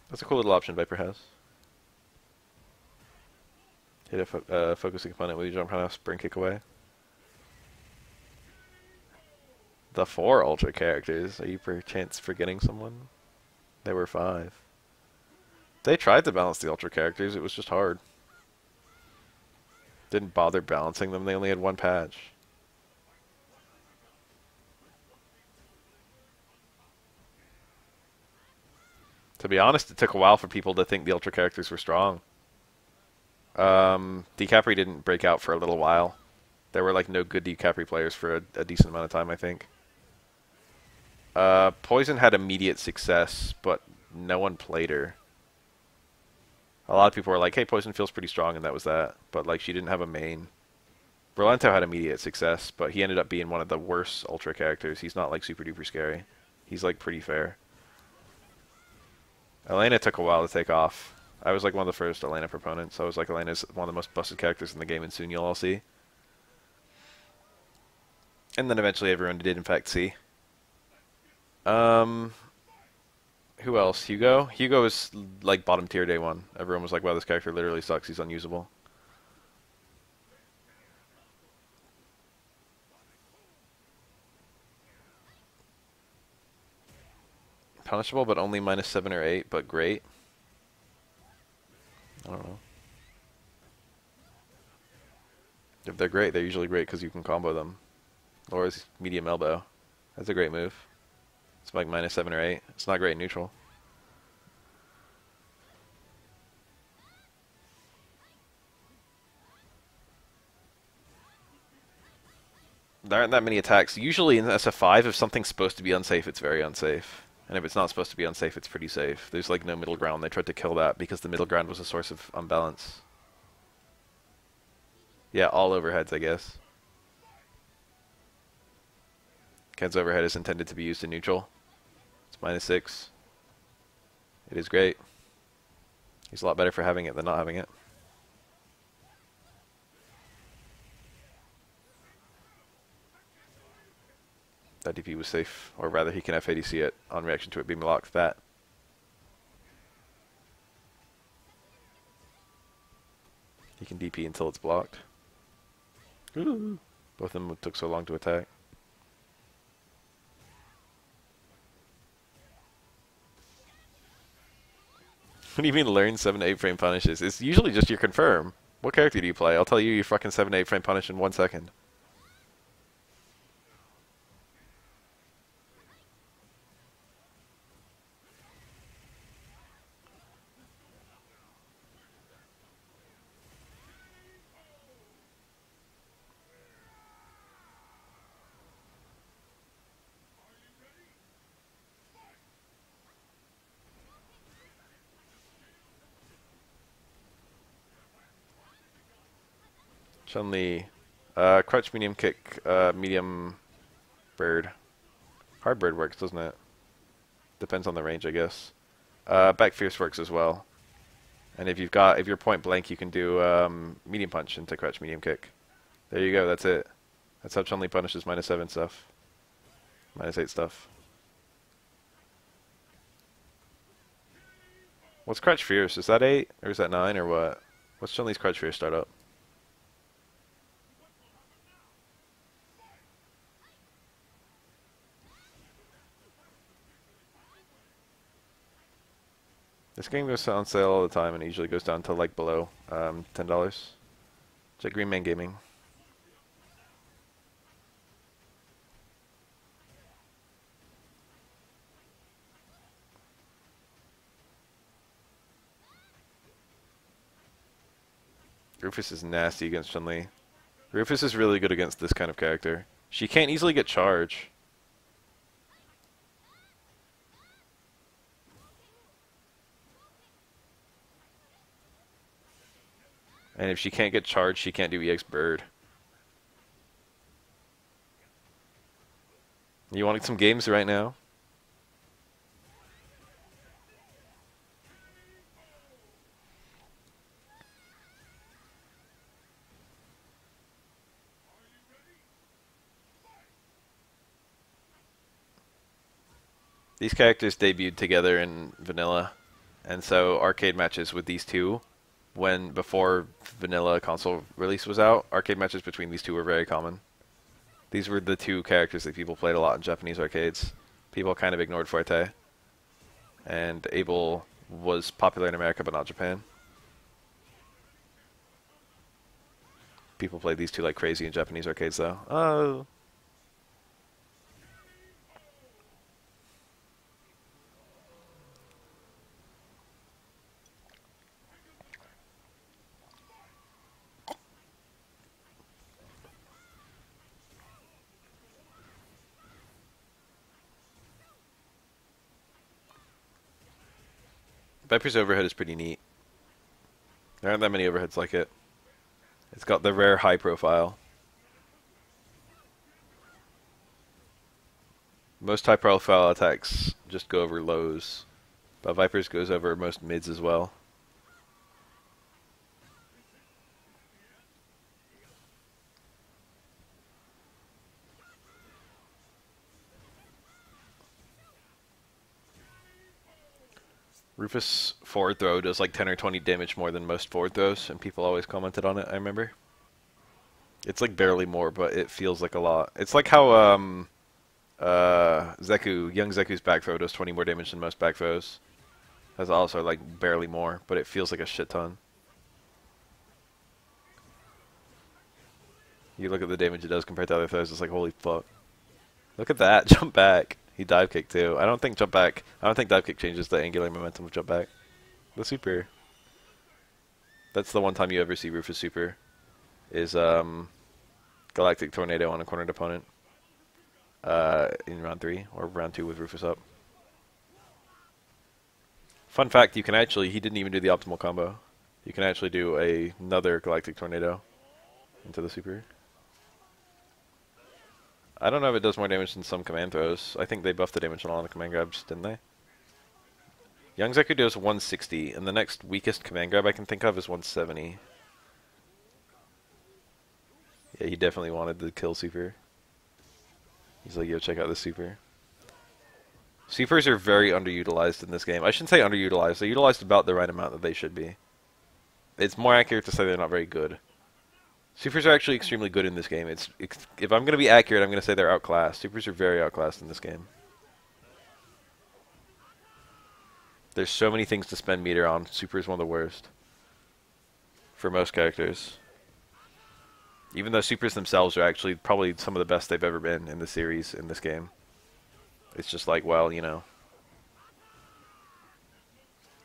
That's a cool little option Viper has. Hit a focusing opponent with your Jump Roundhouse, spring kick away. The 4 Ultra characters. Are you perchance forgetting someone? There were 5. They tried to balance the Ultra characters, it was just hard. Didn't bother balancing them, they only had 1 patch. To be honest, it took a while for people to think the Ultra characters were strong. DiCapri didn't break out for a little while. There were like no good DiCapri players for a decent amount of time, I think. Poison had immediate success, but no one played her. A lot of people were like, hey, Poison feels pretty strong, and that was that. But like, she didn't have a main. Berlento had immediate success, but he ended up being one of the worst Ultra characters. He's not like super duper scary. He's like pretty fair. Elena took a while to take off. I was like one of the first Elena proponents. I was like, Elena's one of the most busted characters in the game, and soon you'll all see. And then eventually everyone did in fact see. Who else? Hugo? Hugo is like bottom tier day 1. Everyone was like, wow, this character literally sucks. He's unusable. Punishable, but only -7 or 8, but great. I don't know. If they're great, they're usually great because you can combo them. Laura's medium elbow. That's a great move. It's like -7 or 8. It's not great in neutral. There aren't that many attacks. Usually in SF5, if something's supposed to be unsafe, it's very unsafe. And if it's not supposed to be unsafe, it's pretty safe. There's like no middle ground. They tried to kill that because the middle ground was a source of unbalance. Yeah, all overheads, I guess. Ken's overhead is intended to be used in neutral. It's -6. It is great. He's a lot better for having it than not having it. That DP was safe, or rather he can FADC it on reaction to it being locked. That. He can DP until it's blocked. Ooh. Both of them took so long to attack. What do you mean learn 7 to 8 frame punishes? It's usually just your confirm. What character do you play? I'll tell you your fucking 7 to 8 frame punish in 1 second. Chun-Li. Crutch, medium kick, medium bird. Hard bird works, doesn't it? Depends on the range, I guess. Back fierce works as well. And if you're point blank, you can do medium punch into crutch, medium kick. There you go. That's it. That's how Chun-Li punishes -7 stuff. -8 stuff. What's crutch fierce? Is that 8 or is that 9 or what? What's Chun-Li's crutch fierce startup? This game goes on sale all the time and it usually goes down to like below $10. Check Green Man Gaming. Rufus is nasty against Chun-Li. Rufus is really good against this kind of character. She can't easily get charge. And if she can't get charged, she can't do EX Bird. You wanting some games right now? These characters debuted together in Vanilla, and so arcade matches with these two, before Vanilla console release was out, arcade matches between these two were very common. These were the two characters that people played a lot in Japanese arcades. People kind of ignored Forte, and Abel was popular in America but not Japan. People played these two like crazy in Japanese arcades though. Oh. Viper's overhead is pretty neat. There aren't that many overheads like it. It's got the rare high profile. Most high profile attacks just go over lows, but Viper's goes over most mids as well. Rufus forward throw does like 10 or 20 damage more than most forward throws, and people always commented on it, I remember. It's like barely more, but it feels like a lot. It's like how young Zeku's back throw does 20 more damage than most back throws. That's also like barely more, but it feels like a shit ton. You look at the damage it does compared to other throws, it's like holy fuck. Look at that, jump back. He dive kick too. I don't think dive kick changes the angular momentum of jump back. The super. That's the one time you ever see Rufus super. Is Galactic Tornado on a cornered opponent. In round 3 or round 2 with Rufus up. Fun fact, he didn't even do the optimal combo. You can actually do another Galactic Tornado into the super. I don't know if it does more damage than some command throws. I think they buffed the damage on all the command grabs, didn't they? Young Zeku does 160, and the next weakest command grab I can think of is 170. Yeah, he definitely wanted the kill super. He's like, yo, check out this super. Supers are very underutilized in this game. I shouldn't say underutilized. They're utilized about the right amount that they should be. It's more accurate to say they're not very good. Supers are actually extremely good in this game. If I'm going to be accurate, I'm going to say they're outclassed. Supers are very outclassed in this game. There's so many things to spend meter on. Super is one of the worst. For most characters. Even though supers themselves are actually probably some of the best they've ever been in the series in this game. It's just like, well, you know.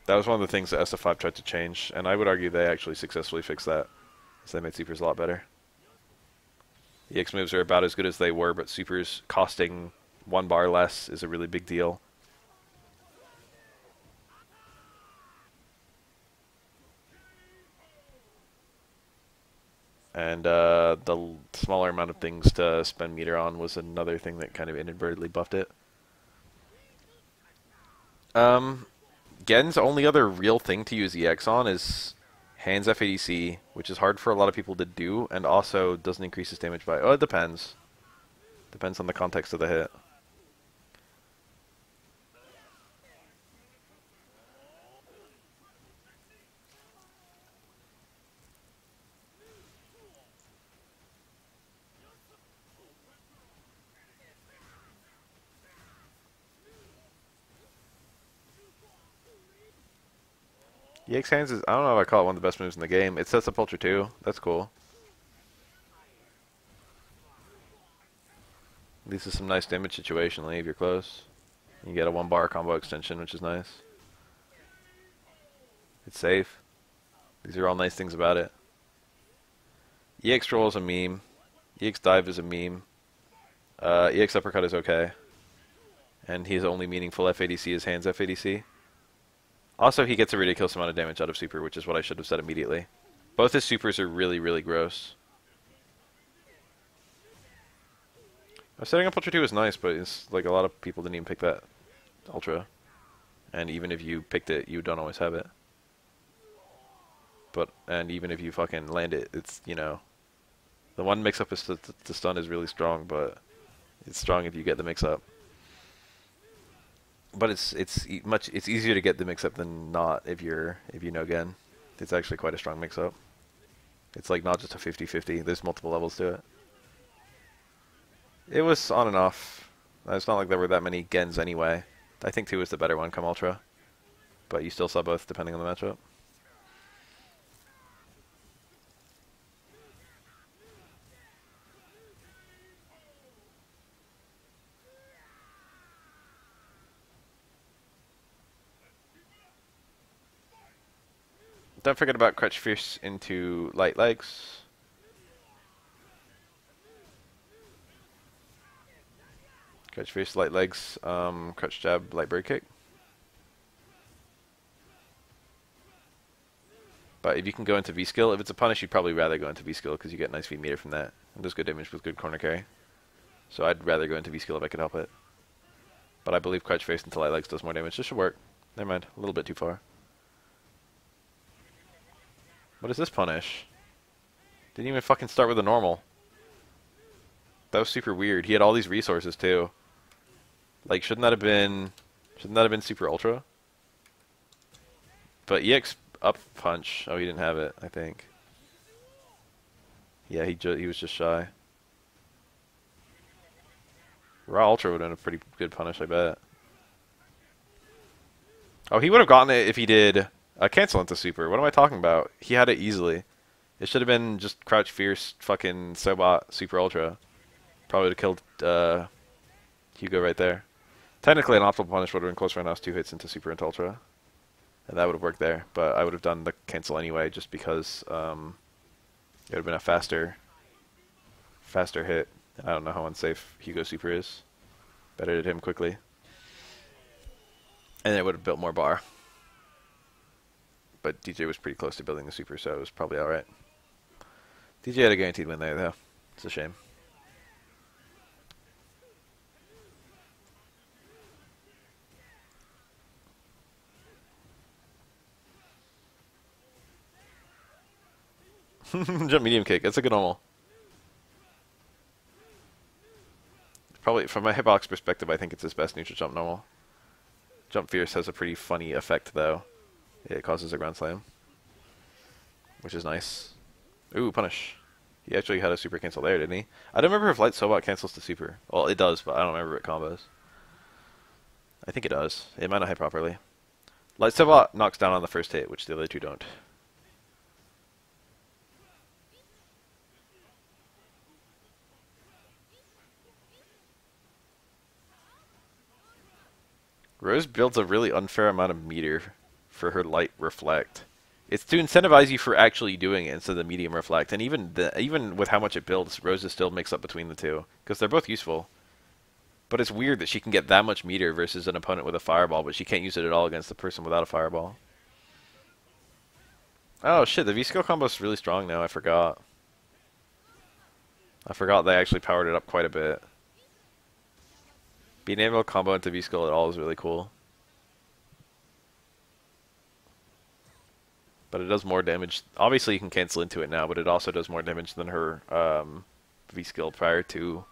That was one of the things that SF5 tried to change, and I would argue they actually successfully fixed that. So they made supers a lot better. EX moves are about as good as they were, but supers costing 1 bar less is a really big deal. And the smaller amount of things to spend meter on was another thing that kind of inadvertently buffed it. Um, Gen's only other real thing to use EX on is Hands FADC, which is hard for a lot of people to do, and also doesn't increase his damage by... Oh, it depends. Depends on the context of the hit. EX Hands is... I don't know if I call it one of the best moves in the game. It sets up Ultra 2. That's cool. Leads to some nice damage situationally if you're close. You get a 1-bar combo extension, which is nice. It's safe. These are all nice things about it. EX Troll is a meme. EX Dive is a meme. EX Uppercut is okay. And his only meaningful FADC is Hands FADC. Also, he gets a ridiculous amount of damage out of Super, which is what I should have said immediately. Both his Supers are really, really gross. Setting up Ultra 2 is nice, but it's like a lot of people didn't even pick that Ultra. And even if you picked it, you don't always have it. And even if you fucking land it, it's, you know... The one mix-up is the stun is really strong, but it's strong if you get the mix-up. But it's easier to get the mix-up than not if you know Gen. It's actually quite a strong mix-up. It's like not just a 50-50. There's multiple levels to it. It was on and off. It's not like there were that many Gens anyway. I think 2 is the better one come Ultra. But you still saw both depending on the matchup. Don't forget about Crutch Fierce into Light Legs. Crutch Fierce, Light Legs, Crutch Jab, Light Bird Kick. But if you can go into V-Skill, if it's a punish, you'd probably rather go into V-Skill because you get nice feed meter from that. And does good damage with good corner carry. So I'd rather go into V-Skill if I could help it. But I believe Crutch Fierce into Light Legs does more damage. This should work. Never mind, a little bit too far. What is this punish? Didn't even fucking start with a normal. That was super weird. He had all these resources too. Like, shouldn't that have been Super Ultra? But EX up punch. Oh, he didn't have it, I think. Yeah, he was just shy. Raw Ultra would have been a pretty good punish, I bet. Oh, he would have gotten it if he did cancel into Super. What am I talking about? He had it easily. It should have been just Crouch Fierce fucking Sobot Super Ultra. Probably would have killed Hugo right there. Technically, an optimal punish would have been close roundhouse 2 hits into Super into Ultra. And that would have worked there. But I would have done the cancel anyway just because it would have been a faster hit. I don't know how unsafe Hugo Super is. Better hit him quickly. And it would have built more bar. But DJ was pretty close to building the Super, so it was probably alright. DJ had a guaranteed win there, though. It's a shame. Jump medium kick. That's a good normal. Probably, from a hitbox perspective, I think it's his best neutral jump normal. Jump Fierce has a pretty funny effect, though. It causes a ground slam, which is nice. Ooh, punish. He actually had a super cancel there, didn't he? I don't remember if Light Sobot cancels to super. Well, it does, but I don't remember what combos. I think it does. It might not hit properly. Light Sobot knocks down on the first hit, which the other two don't. Rose builds a really unfair amount of meter for her Light Reflect. It's to incentivize you for actually doing it instead of the medium reflect. And even with how much it builds, Rose is still mixed up between the two. Because they're both useful. But it's weird that she can get that much meter versus an opponent with a fireball, but she can't use it at all against the person without a fireball. Oh shit, the V-Skill combo is really strong now, I forgot. I forgot they actually powered it up quite a bit. Being able to combo into V-Skill at all is really cool. But it does more damage. Obviously, you can cancel into it now, but it also does more damage than her V-Skill prior to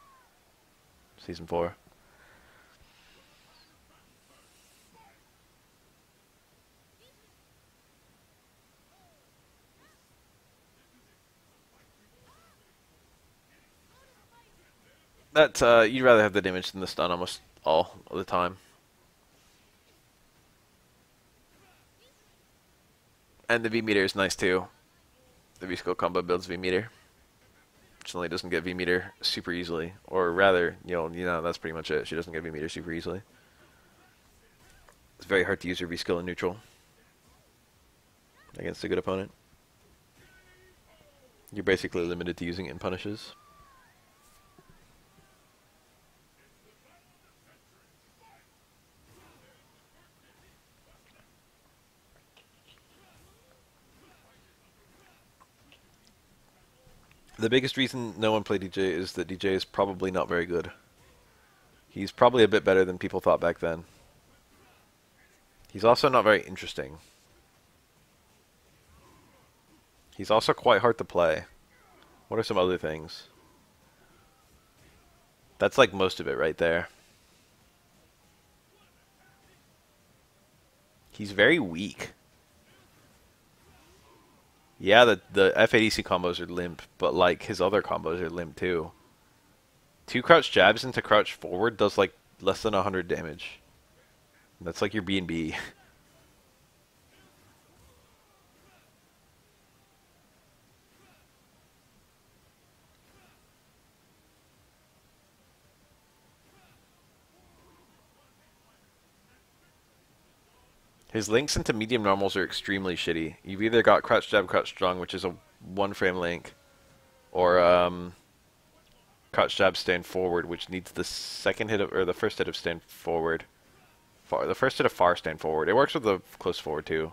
Season 4. That you'd rather have the damage than the stun almost all the time. And the V-meter is nice too. The V-Skill combo builds V-meter. Which only doesn't get V-meter super easily. Or rather, that's pretty much it. She doesn't get V-meter super easily. It's very hard to use her V-Skill in neutral against a good opponent. You're basically limited to using it in punishes. The biggest reason no one played DJ is that DJ is probably not very good. He's probably a bit better than people thought back then. He's also not very interesting. He's also quite hard to play. What are some other things? That's like most of it right there. He's very weak. Yeah, the FADC combos are limp, but like his other combos are limp too. 2 crouch jabs into crouch forward does like less than 100 damage. That's like your B&B. His links into medium normals are extremely shitty. You've either got crouch jab, crouch strong, which is a 1-frame link, or crouch jab stand forward, which needs the second hit of, or the first hit of stand forward. The first hit of far stand forward. It works with the close forward too.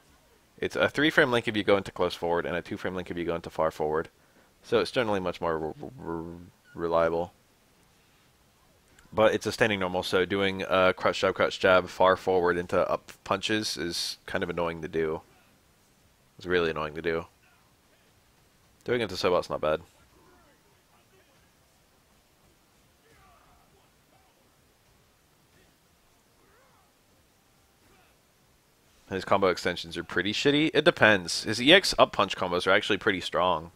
It's a 3-frame link if you go into close forward, and a 2-frame link if you go into far forward. So it's generally much more reliable. But it's a standing normal, so doing crouch jab, far forward into up punches is kind of annoying to do. It's really annoying to do. Doing it to Sobot's not bad. His combo extensions are pretty shitty. It depends. His EX up punch combos are actually pretty strong.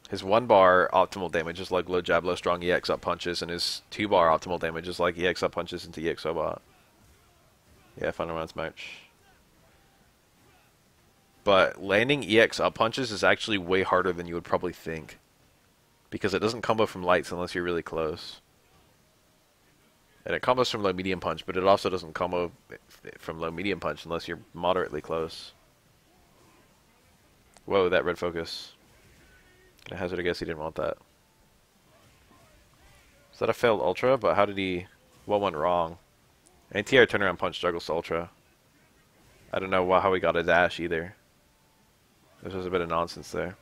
His 1-bar optimal damage is like low jab, low strong EX up punches, and his 2-bar optimal damage is like EX up punches into EX Sobot. Yeah, final rounds match. But landing EX up punches is actually way harder than you would probably think. Because it doesn't combo from lights unless you're really close. And it combos from low medium punch, but it also doesn't combo from low medium punch unless you're moderately close. Whoa, that red focus. Gonna hazard a guess he didn't want that. Is that a failed ultra? But how did he... What went wrong? Anti-air turnaround punch juggles to ultra. I don't know how he got a dash either. This was a bit of nonsense there.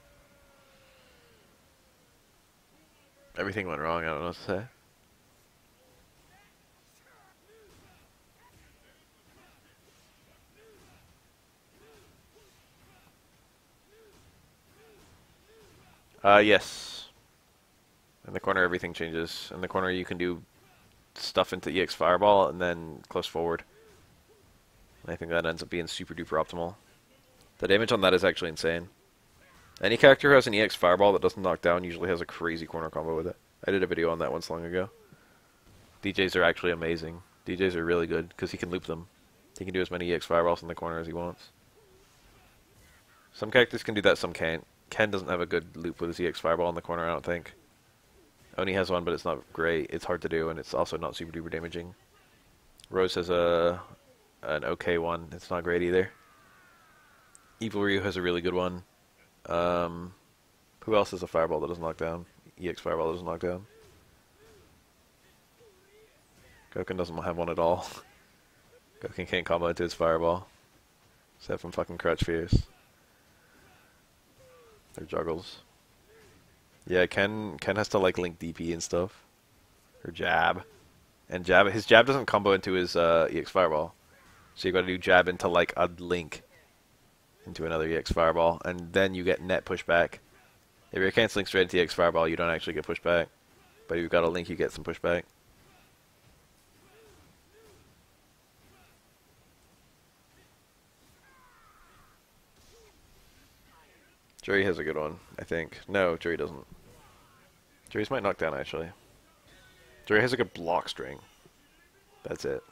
Everything went wrong, I don't know what to say. Yes. In the corner, everything changes. In the corner, you can do stuff into EX Fireball and then close forward. And I think that ends up being super duper optimal. The damage on that is actually insane. Any character who has an EX Fireball that doesn't knock down usually has a crazy corner combo with it. I did a video on that once long ago. DJs are actually amazing. DJs are really good because he can loop them. He can do as many EX Fireballs in the corner as he wants. Some characters can do that, some can't. Ken doesn't have a good loop with his EX Fireball in the corner, I don't think. Oni has one, but it's not great. It's hard to do, and it's also not super duper damaging. Rose has an okay one. It's not great either. Evil Ryu has a really good one. Who else has a Fireball that doesn't knock down? EX Fireball that doesn't knock down. Gouken doesn't have one at all. Gouken can't combo into his Fireball. Except from fucking Crouch Fierce. Or Juggles. Yeah, Ken has to like link DP and stuff. Or jab. And jab his jab doesn't combo into his EX Fireball. So you gotta do jab into like a link into another EX Fireball, and then you get net pushback. If you're canceling straight into EX Fireball, you don't actually get pushback. But if you've got a link, you get some pushback. Jerry has a good one, I think. No, Jerry doesn't. Jerry's might knock down, actually. Jerry has a good block string. That's it.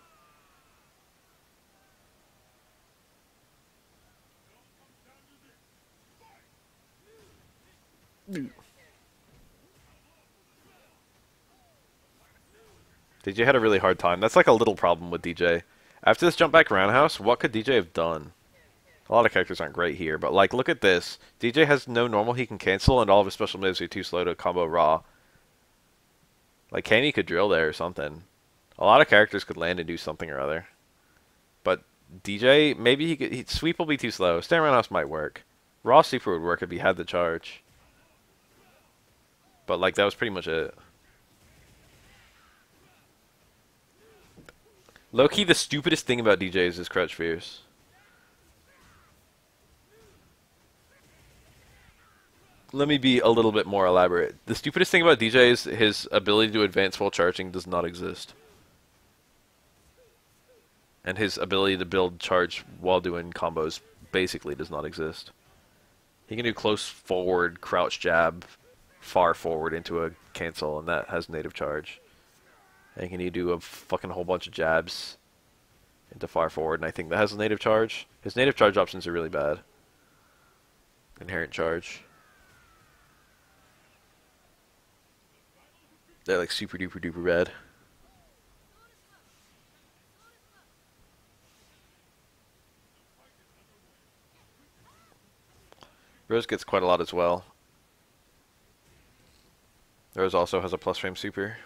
DJ had a really hard time. That's like a little problem with DJ. After this jump back roundhouse, what could DJ have done? A lot of characters aren't great here, but like, look at this. DJ has no normal he can cancel, and all of his special moves are too slow to combo raw. Like, Kenny could drill there or something. A lot of characters could land and do something or other. But DJ, maybe he could. Sweep will be too slow. Stand roundhouse might work. Raw super would work if he had the charge. But like, that was pretty much it. Low-key, the stupidest thing about DJ is his crouch fears. Let me be a little bit more elaborate. The stupidest thing about DJ is his ability to advance while charging does not exist. And his ability to build charge while doing combos basically does not exist. He can do close forward, crouch jab, far forward into a cancel, and that has native charge. And can he do a fucking whole bunch of jabs into far forward, and I think that has a native charge. His native charge options are really bad. Inherent charge. They're like super duper duper bad. Rose gets quite a lot as well. Rose also has a plus frame super.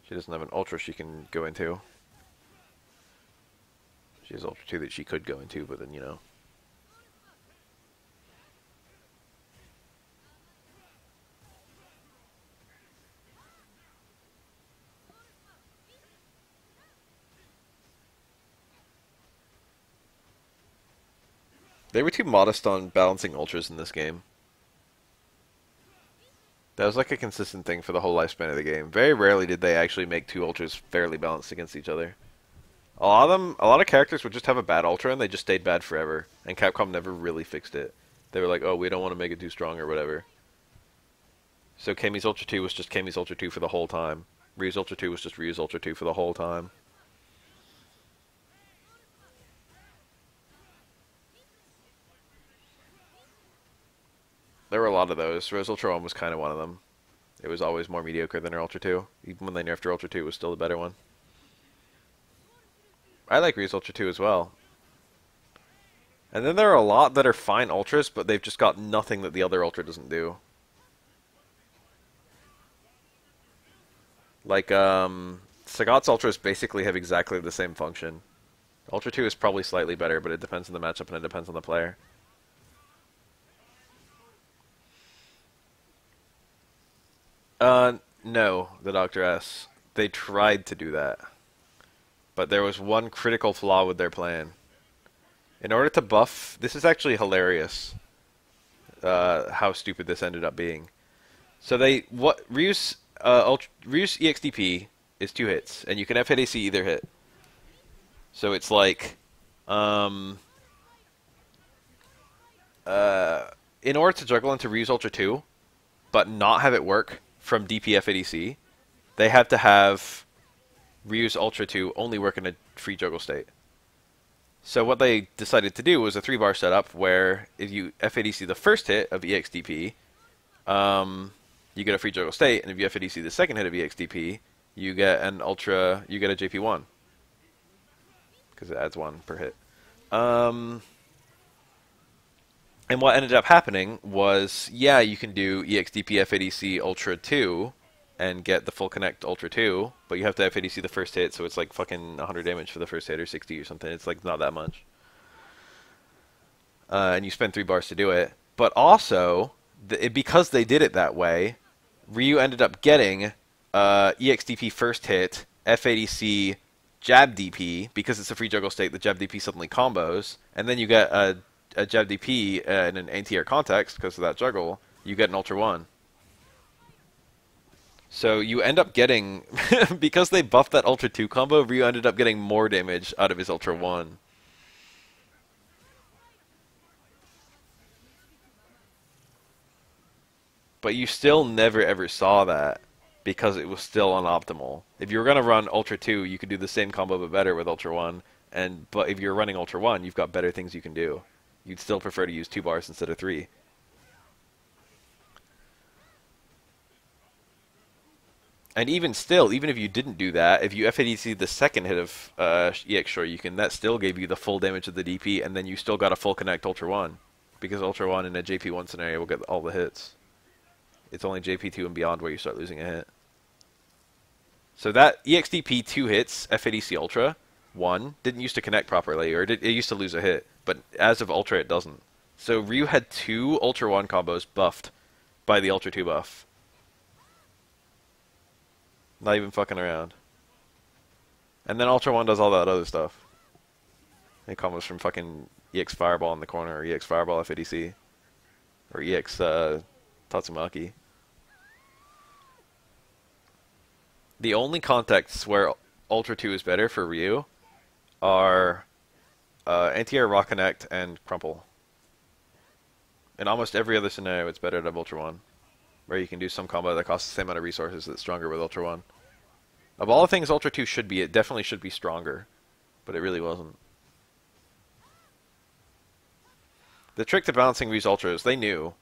She doesn't have an ultra she can go into. She has ultra 2 that she could go into, but then, you know. They were too modest on balancing ultras in this game. That was like a consistent thing for the whole lifespan of the game. Very rarely did they actually make two ultras fairly balanced against each other. A lot of characters would just have a bad ultra and they just stayed bad forever. And Capcom never really fixed it. They were like, oh, we don't want to make it too strong or whatever. So Kami's Ultra 2 was just Kami's Ultra 2 for the whole time. Ryu's Ultra 2 was just Ryu's Ultra 2 for the whole time. There were a lot of those. Rose Ultra 1 was kind of one of them. It was always more mediocre than her Ultra 2. Even when they nerfed her Ultra 2, it was still the better one. I like Ryu's Ultra 2 as well. And then there are a lot that are fine Ultras, but they've just got nothing that the other Ultra doesn't do. Like, Sagat's Ultras basically have exactly the same function. Ultra 2 is probably slightly better, but it depends on the matchup and it depends on the player. No, the Doctor asks. They tried to do that. But there was one critical flaw with their plan. In order to buff... This is actually hilarious. How stupid this ended up being. So Ryu's EXDP is 2 hits, and you can F-hit AC either hit. So it's like... in order to juggle into Ryu's Ultra 2, but not have it work from DPF ADC, they had to have Ryu's Ultra 2 only work in a free juggle state. So what they decided to do was a 3-bar setup where if you FADC the first hit of EXDP, you get a free juggle state, and if you FADC the second hit of EXDP, you get a JP1. Because it adds 1 per hit. And what ended up happening was, yeah, you can do EXDP FADC Ultra 2 and get the full connect Ultra 2, but you have to FADC the first hit, so it's like fucking 100 damage for the first hit or 60 or something. It's like not that much. And you spend 3 bars to do it. But also, because they did it that way, Ryu ended up getting EXDP first hit, FADC, jab DP, because it's a free juggle state, the jab DP suddenly combos, and then you get a jab DP in an anti-air context, because of that juggle, you get an Ultra 1. So you end up getting, because they buffed that Ultra 2 combo, Ryu ended up getting more damage out of his Ultra 1. But you still never ever saw that because it was still unoptimal. If you were going to run Ultra 2, you could do the same combo but better with Ultra 1. But if you're running Ultra 1, you've got better things you can do. You'd still prefer to use 2 bars instead of 3. And even still, even if you didn't do that, if you FADC the second hit of EX Shoryuken, that still gave you the full damage of the DP, and then you still got a full connect Ultra 1. Because Ultra 1 in a JP1 scenario will get all the hits. It's only JP2 and beyond where you start losing a hit. So that EXDP 2 hits, FADC Ultra 1, didn't used to connect properly, or it used to lose a hit, but as of Ultra it doesn't. So Ryu had 2 Ultra 1 combos buffed by the Ultra 2 buff. Not even fucking around. And then Ultra 1 does all that other stuff. It combos from fucking EX Fireball in the corner, or EX Fireball FADC, or EX Tatsumaki. The only contexts where Ultra 2 is better for Ryu are Anti-Air Rock Connect and Crumple. In almost every other scenario, it's better to have Ultra 1, where you can do some combo that costs the same amount of resources that's stronger with Ultra 1. Of all the things Ultra 2 should be, it definitely should be stronger, but it really wasn't. The trick to balancing Ryu's Ultras, they knew.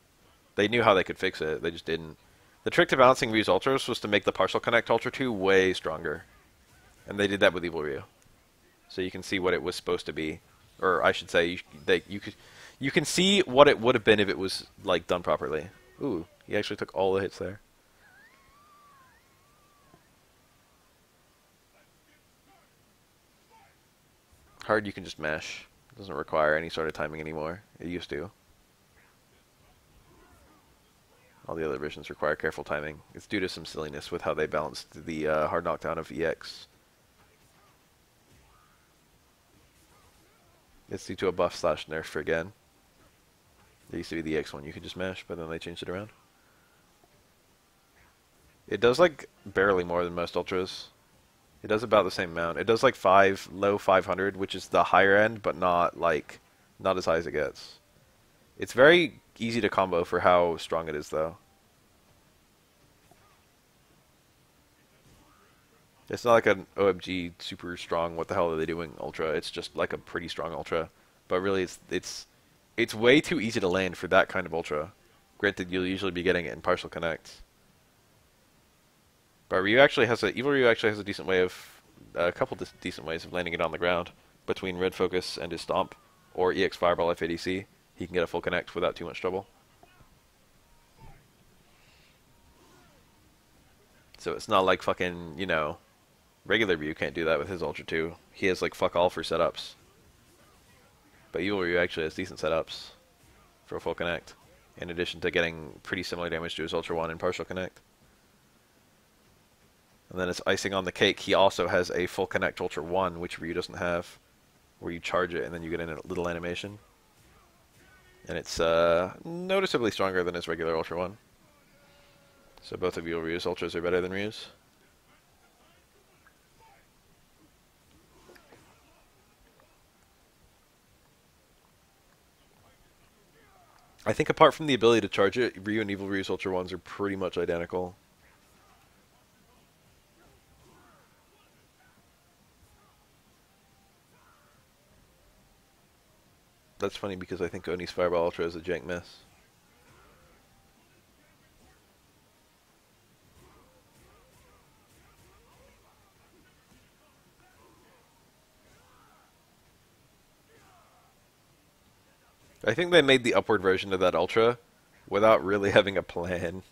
They knew how they could fix it, they just didn't. The trick to balancing Ryu's Ultras was to make the partial connect Ultra 2 way stronger. And they did that with Evil Ryu. So you can see what it was supposed to be. Or I should say, you can see what it would have been if it was like done properly. Ooh, he actually took all the hits there. Hard you can just mash. It doesn't require any sort of timing anymore. It used to. All the other versions require careful timing. It's due to some silliness with how they balanced the hard knockdown of EX. It's due to a buff slash nerf for again. There used to be the EX one you could just mash, but then they changed it around. It does like barely more than most ultras. It does about the same amount. It does like low 500, which is the higher end, but not as high as it gets. It's very easy to combo for how strong it is, though. It's not like an OMG super strong, what the hell are they doing ultra. It's just like a pretty strong ultra. But really, it's way too easy to land for that kind of ultra. Granted, you'll usually be getting it in partial connects. But Evil Ryu actually has a decent way of, a couple decent ways of landing it on the ground. Between Red Focus and his Stomp, or EX Fireball FADC. He can get a full connect without too much trouble. So it's not like fucking, you know, regular Ryu can't do that with his Ultra 2. He has like fuck all for setups. But Evil Ryu actually has decent setups for a full connect. In addition to getting pretty similar damage to his Ultra 1 in partial connect. And then as icing on the cake, he also has a full connect Ultra 1, which Ryu doesn't have. Where you charge it and then you get in a little animation. And it's noticeably stronger than his regular Ultra 1. So both of Evil Ryu's Ultras are better than Ryu's. I think apart from the ability to charge it, Ryu and Evil Ryu's Ultra 1s are pretty much identical. That's funny because I think Oni's Fireball Ultra is a jank mess. I think they made the upward version of that Ultra without really having a plan.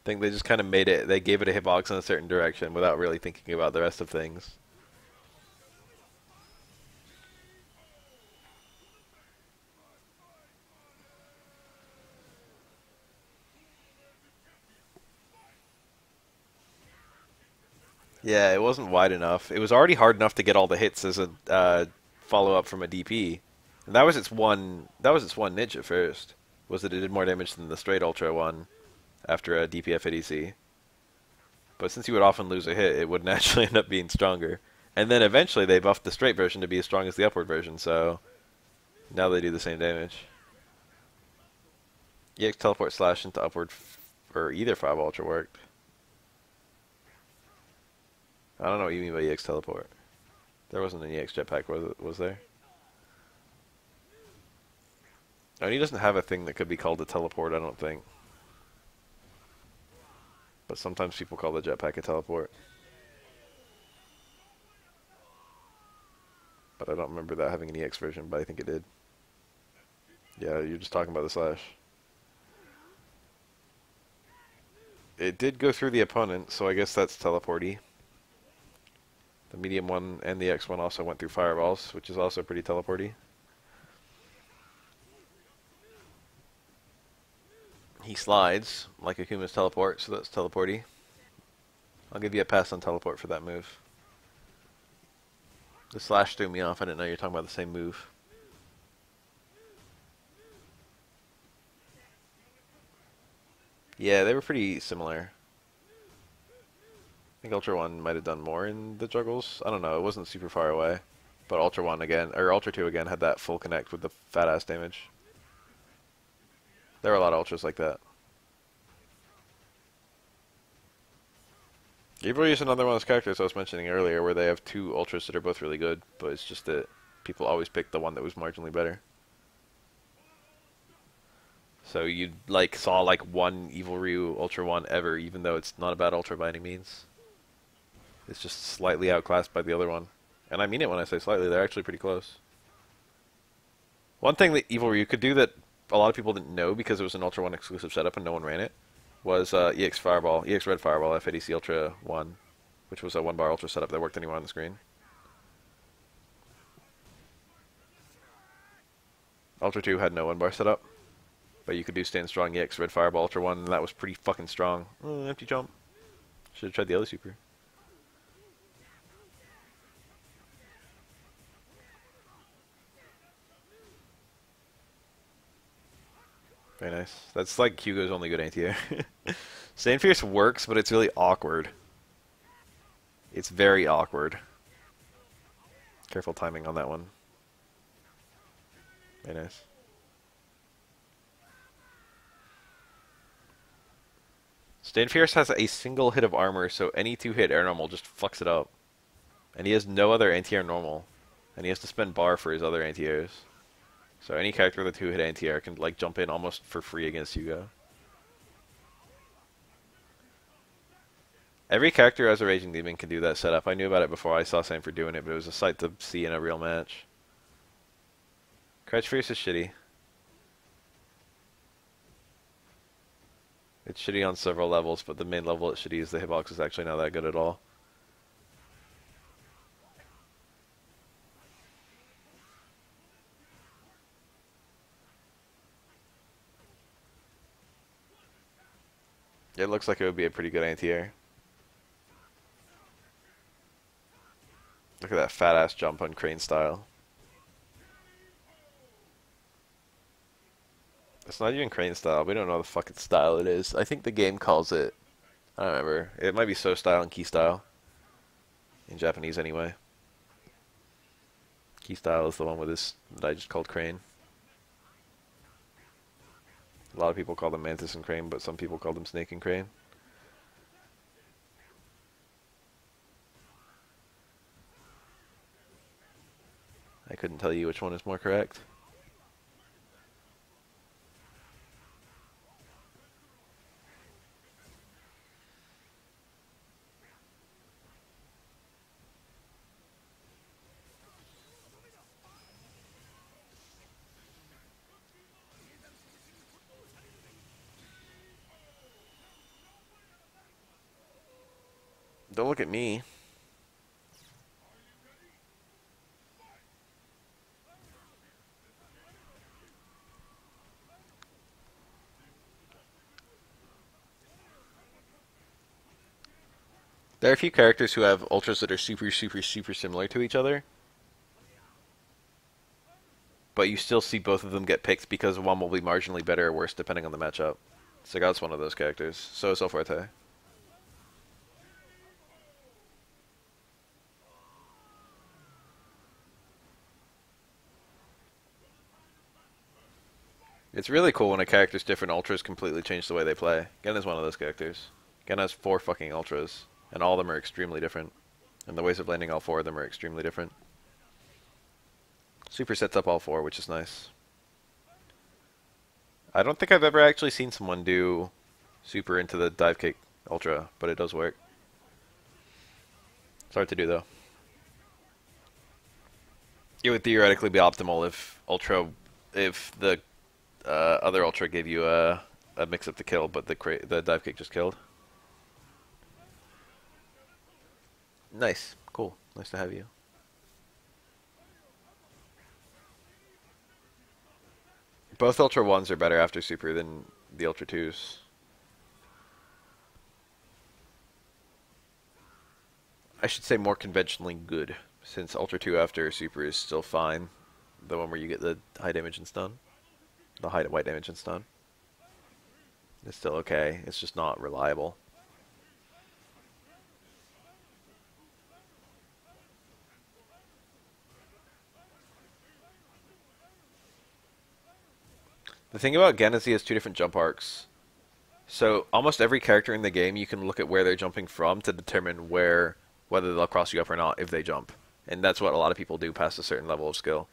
I think they just kind of made it, they gave it a hitbox in a certain direction without really thinking about the rest of things. Yeah, it wasn't wide enough. It was already hard enough to get all the hits as a follow up from a DP, and that was its one. That was its one niche at first. Was that it did more damage than the straight ultra one after a DPF ADC. But since you would often lose a hit, it would naturally end up being stronger. And then eventually they buffed the straight version to be as strong as the upward version, so now they do the same damage. EX teleport slash into upward or either 5 ultra worked. I don't know what you mean by EX teleport. There wasn't an EX jetpack, was there? Oh, he doesn't have a thing that could be called a teleport, I don't think. But sometimes people call the jetpack a teleport. But I don't remember that having an EX version, but I think it did. Yeah, you're just talking about the slash. It did go through the opponent, so I guess that's teleporty. The medium one and the X one also went through fireballs, which is also pretty teleporty. He slides like Akuma's teleport, so that's teleporty. I'll give you a pass on teleport for that move. The slash threw me off. I didn't know you were talking about the same move. Yeah, they were pretty similar. I think Ultra 1 might have done more in the juggles. I don't know. It wasn't super far away. But Ultra 1 again, or Ultra 2 again, had that full connect with the fat ass damage. There were a lot of Ultras like that. Gabriel is another one of those characters I was mentioning earlier where they have two Ultras that are both really good, but it's just that people always pick the one that was marginally better. So you like saw like one Evil Ryu Ultra 1 ever, even though it's not a bad Ultra by any means. It's just slightly outclassed by the other one. And I mean it when I say slightly, they're actually pretty close. One thing that Evil Ryu could do that a lot of people didn't know because it was an Ultra 1 exclusive setup and no one ran it was EX Fireball, EX Red Fireball, FADC Ultra 1, which was a 1-bar Ultra setup that worked anywhere on the screen. Ultra 2 had no 1-bar setup, but you could do Stand Strong EX Red Fireball Ultra 1, and that was pretty fucking strong. Empty jump. Should have tried the other super. Very nice. That's like Hugo's only good anti-air. Stand Fierce works, but it's really awkward. It's very awkward. Careful timing on that one. Very nice. Stand Fierce has a single hit of armor, so any 2-hit air normal just fucks it up. And he has no other anti-air normal. And he has to spend bar for his other anti-airs. So any character with a 2-hit anti-air can like jump in almost for free against Hugo. Every character as a Raging Demon can do that setup. I knew about it before I saw Sanford doing it, but it was a sight to see in a real match. Crouch Fierce is shitty. It's shitty on several levels, but the main level it's shitty is the hitbox is actually not that good at all. It looks like it would be a pretty good anti-air. Look at that fat ass jump on Crane style. It's not even Crane style. We don't know the fucking style it is. I think the game calls it. I don't remember. It might be So style and Key style. In Japanese, anyway. Key style is the one with this that I just called Crane. A lot of people call them Mantis and Crane, but some people call them Snake and Crane. I couldn't tell you which one is more correct. Don't look at me. There are a few characters who have ultras that are super, super, super similar to each other, but you still see both of them get picked because one will be marginally better or worse depending on the matchup. Sagat's one of those characters. So is El Fuerte. It's really cool when a character's different ultras completely change the way they play. Gen is one of those characters. Gen has 4 fucking ultras, and all of them are extremely different. And the ways of landing all 4 of them are extremely different. Super sets up all 4, which is nice. I don't think I've ever actually seen someone do super into the dive kick ultra, but it does work. It's hard to do though. It would theoretically be optimal if the other ultra gave you a mix up to kill, but the dive kick just killed. Nice, cool, nice to have you. Both Ultra 1s are better after Super than the Ultra 2s. I should say more conventionally good, since Ultra 2 after Super is still fine. The one where you get the high damage and stun. The high white damage and stun. It's still okay, it's just not reliable. The thing about Gen is he has 2 different jump arcs. So almost every character in the game, you can look at where they're jumping from to determine whether they'll cross you up or not if they jump. And that's what a lot of people do past a certain level of skill.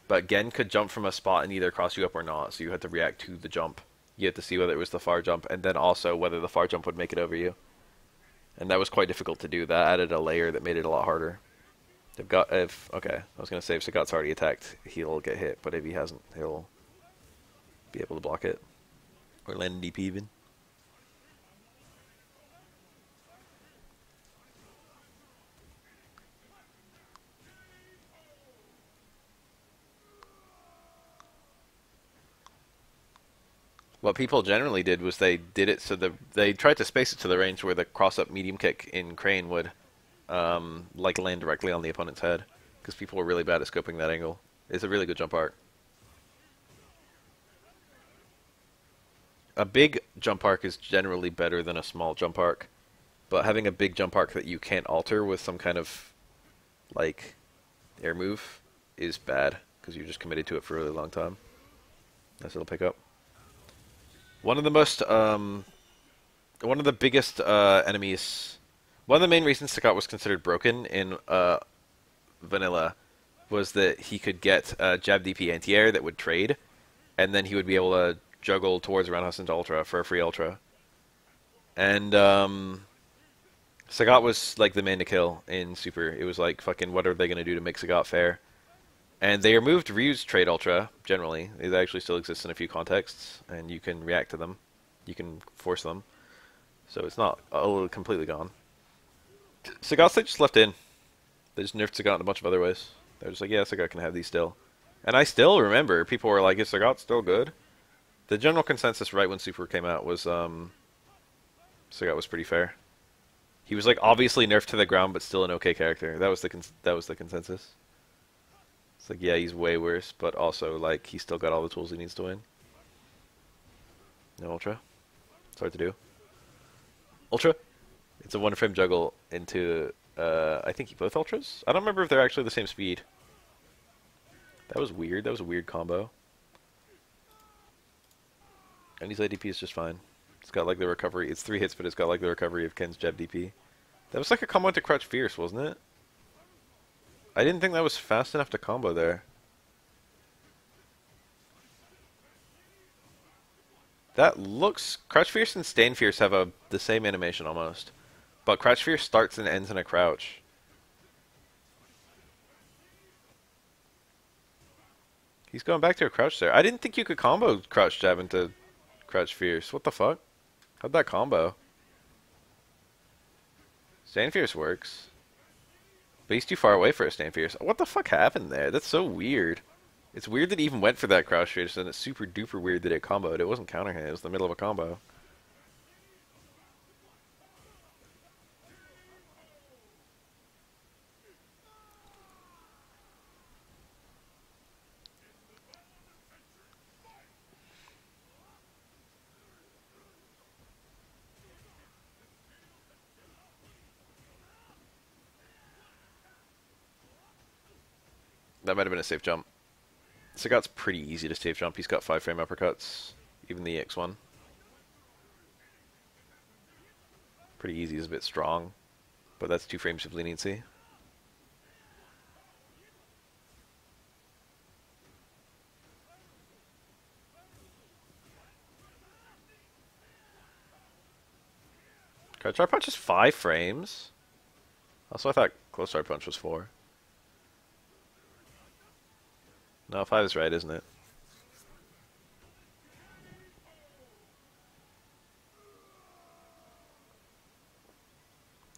But Gen could jump from a spot and either cross you up or not, so you had to react to the jump. You had to see whether it was the far jump, and then also whether the far jump would make it over you. And that was quite difficult to do. That added a layer that made it a lot harder. Okay, I was going to say if Sagat's already attacked, he'll get hit, but if he hasn't, he'll be able to block it. Or land in DP even. What people generally did was they did it so they tried to space it to the range where the cross-up medium kick in Crane would like land directly on the opponent's head, because people were really bad at scoping that angle. It's a really good jump arc. A big jump arc is generally better than a small jump arc, but having a big jump arc that you can't alter with some kind of like air move is bad, because you're just committed to it for a really long time. Nice little pickup. One of the most, one of the biggest enemies, one of the main reasons Sagat was considered broken in vanilla was that he could get jab DP anti-air that would trade, and then he would be able to juggle towards Roundhouse into Ultra for a free Ultra. And Sagat was like the man to kill in Super. It was like, fucking, what are they going to do to make Sagat fair? And they removed Ryu's trade Ultra, generally. It actually still exists in a few contexts, and you can react to them. You can force them. So it's not completely gone. Sagat they just left in. They just nerfed Sagat in a bunch of other ways. They're just like, yeah, Sagat can have these still. And I still remember, people were like, is Sagat still good? The general consensus right when Super came out was Sagat was pretty fair. He was like obviously nerfed to the ground, but still an okay character. That was the consensus. It's like, yeah, he's way worse, but also like he's still got all the tools he needs to win. No Ultra. It's hard to do. Ultra. It's a one-frame juggle into I think both Ultras. I don't remember if they're actually the same speed. That was weird. That was a weird combo. And his ADP is just fine. It's got like the recovery. It's 3 hits, but it's got like the recovery of Ken's jab DP. That was like a combo into Crouch Fierce, wasn't it? I didn't think that was fast enough to combo there. That looks... Crouch Fierce and Stain Fierce have the same animation almost. But Crouch Fierce starts and ends in a crouch. He's going back to a crouch there. I didn't think you could combo Crouch Jab into Crouch Fierce. What the fuck? How'd that combo? Stain Fierce works. But he's too far away for a Stain Fierce. What the fuck happened there? That's so weird. It's weird that he even went for that Crouch Fierce, and it's super duper weird that it comboed. It wasn't counter hit, it was the middle of a combo. That might have been a safe jump. Sagat's pretty easy to safe jump. He's got 5-frame uppercuts. Even the EX one. Pretty easy. He's a bit strong. But that's 2 frames of leniency. Crouch Star Punch is 5 frames. Also, I thought Close Star Punch was 4. No, 5 is right, isn't it?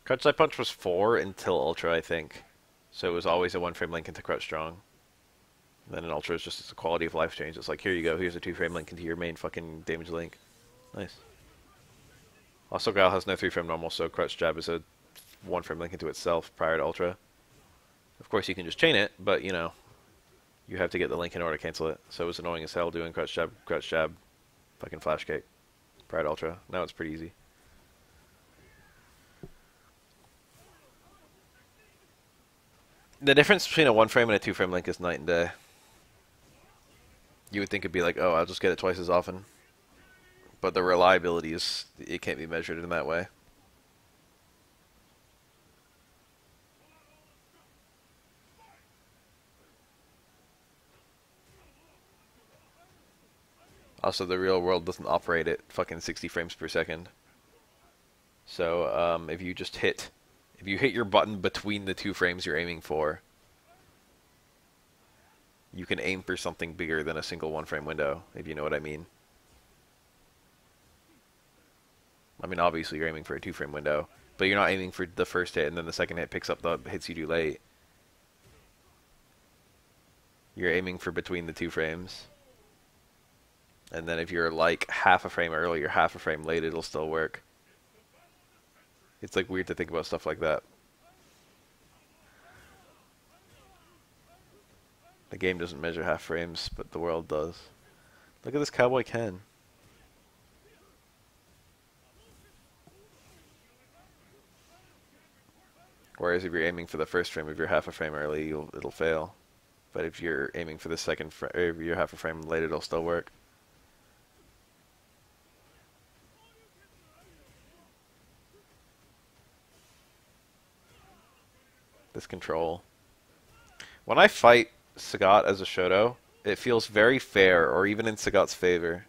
Crouch Side Punch was 4 until Ultra, I think. So it was always a 1-frame link into Crouch Strong. And then in Ultra, it's just a quality of life change. It's like, here you go, here's a 2-frame link into your main fucking damage link. Nice. Also, Guile has no 3-frame normal, so Crouch Jab is a 1-frame link into itself prior to Ultra. Of course, you can just chain it, but, you know, you have to get the link in order to cancel it. So it was annoying as hell doing Crouch Jab, fucking Flash Kick prior to Ultra. Now it's pretty easy. The difference between a 1-frame and a 2-frame link is night and day. You would think it'd be like, oh, I'll just get it twice as often. But the reliability is, it can't be measured in that way. Also, the real world doesn't operate at fucking 60 frames per second. So, if you hit your button between the 2 frames you're aiming for, you can aim for something bigger than a single 1-frame window, if you know what I mean. I mean, obviously you're aiming for a 2-frame window, but you're not aiming for the first hit and then the second hit picks up the hits you do late. You're aiming for between the 2 frames. And then if you're like half a frame early or half a frame late, it'll still work. It's like weird to think about stuff like that. The game doesn't measure half frames, but the world does. Look at this Cowboy Ken. Whereas if you're aiming for the first frame, if you're half a frame early, it'll fail. But if you're aiming for the second frame, if you're half a frame late, it'll still work. This control. When I fight Sagat as a Shoto, it feels very fair, or even in Sagat's favor.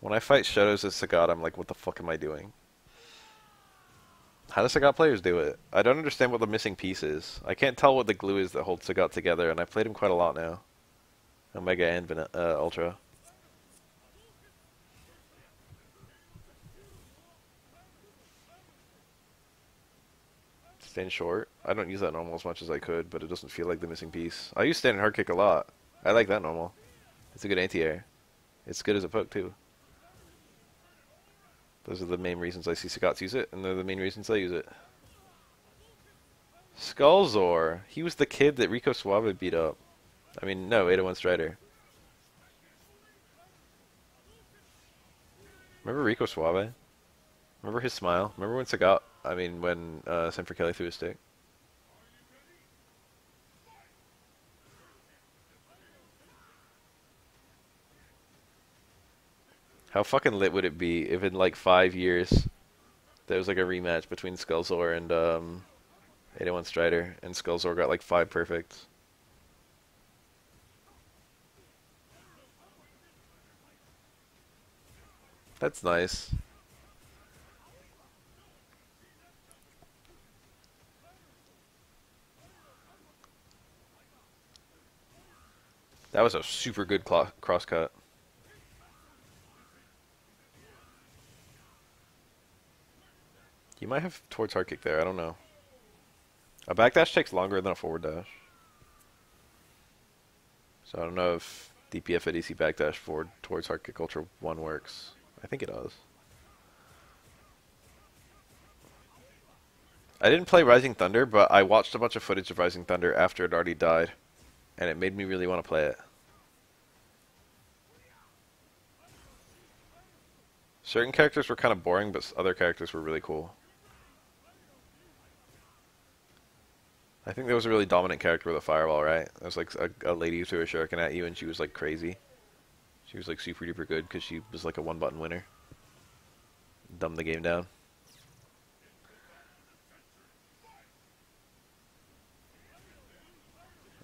When I fight Shotos as Sagat, I'm like, what the fuck am I doing? How do Sagat players do it? I don't understand what the missing piece is. I can't tell what the glue is that holds Sagat together, and I've played him quite a lot now. Omega and Ultra. Stand short. I don't use that normal as much as I could, but it doesn't feel like the missing piece. I use stand and hard kick a lot. I like that normal. It's a good anti-air. It's good as a poke, too. Those are the main reasons I see Sagats use it, and they're the main reasons I use it. Skullzor. He was the kid that Rico Suave beat up. I mean, no, 801 Strider. Remember Rico Suave? Remember his smile? Remember when Sagat... I mean, when Sanford Kelly threw his stick? How fucking lit would it be if in like 5 years there was like a rematch between Skullzor and 801 Strider, and Skullzor got like 5 perfects? That's nice. That was a super good crosscut. He might have towards hard kick there, I don't know. A backdash takes longer than a forward dash. So I don't know if DPF at EC backdash forward towards hard kick Ultra 1 works. I think it does. I didn't play Rising Thunder, but I watched a bunch of footage of Rising Thunder after it already died, and it made me really want to play it. Certain characters were kind of boring, but other characters were really cool. I think there was a really dominant character with a fireball, right? There was like a lady who threw a shuriken at you and she was like crazy. She was like super duper good because she was like a one button winner. Dumbed the game down.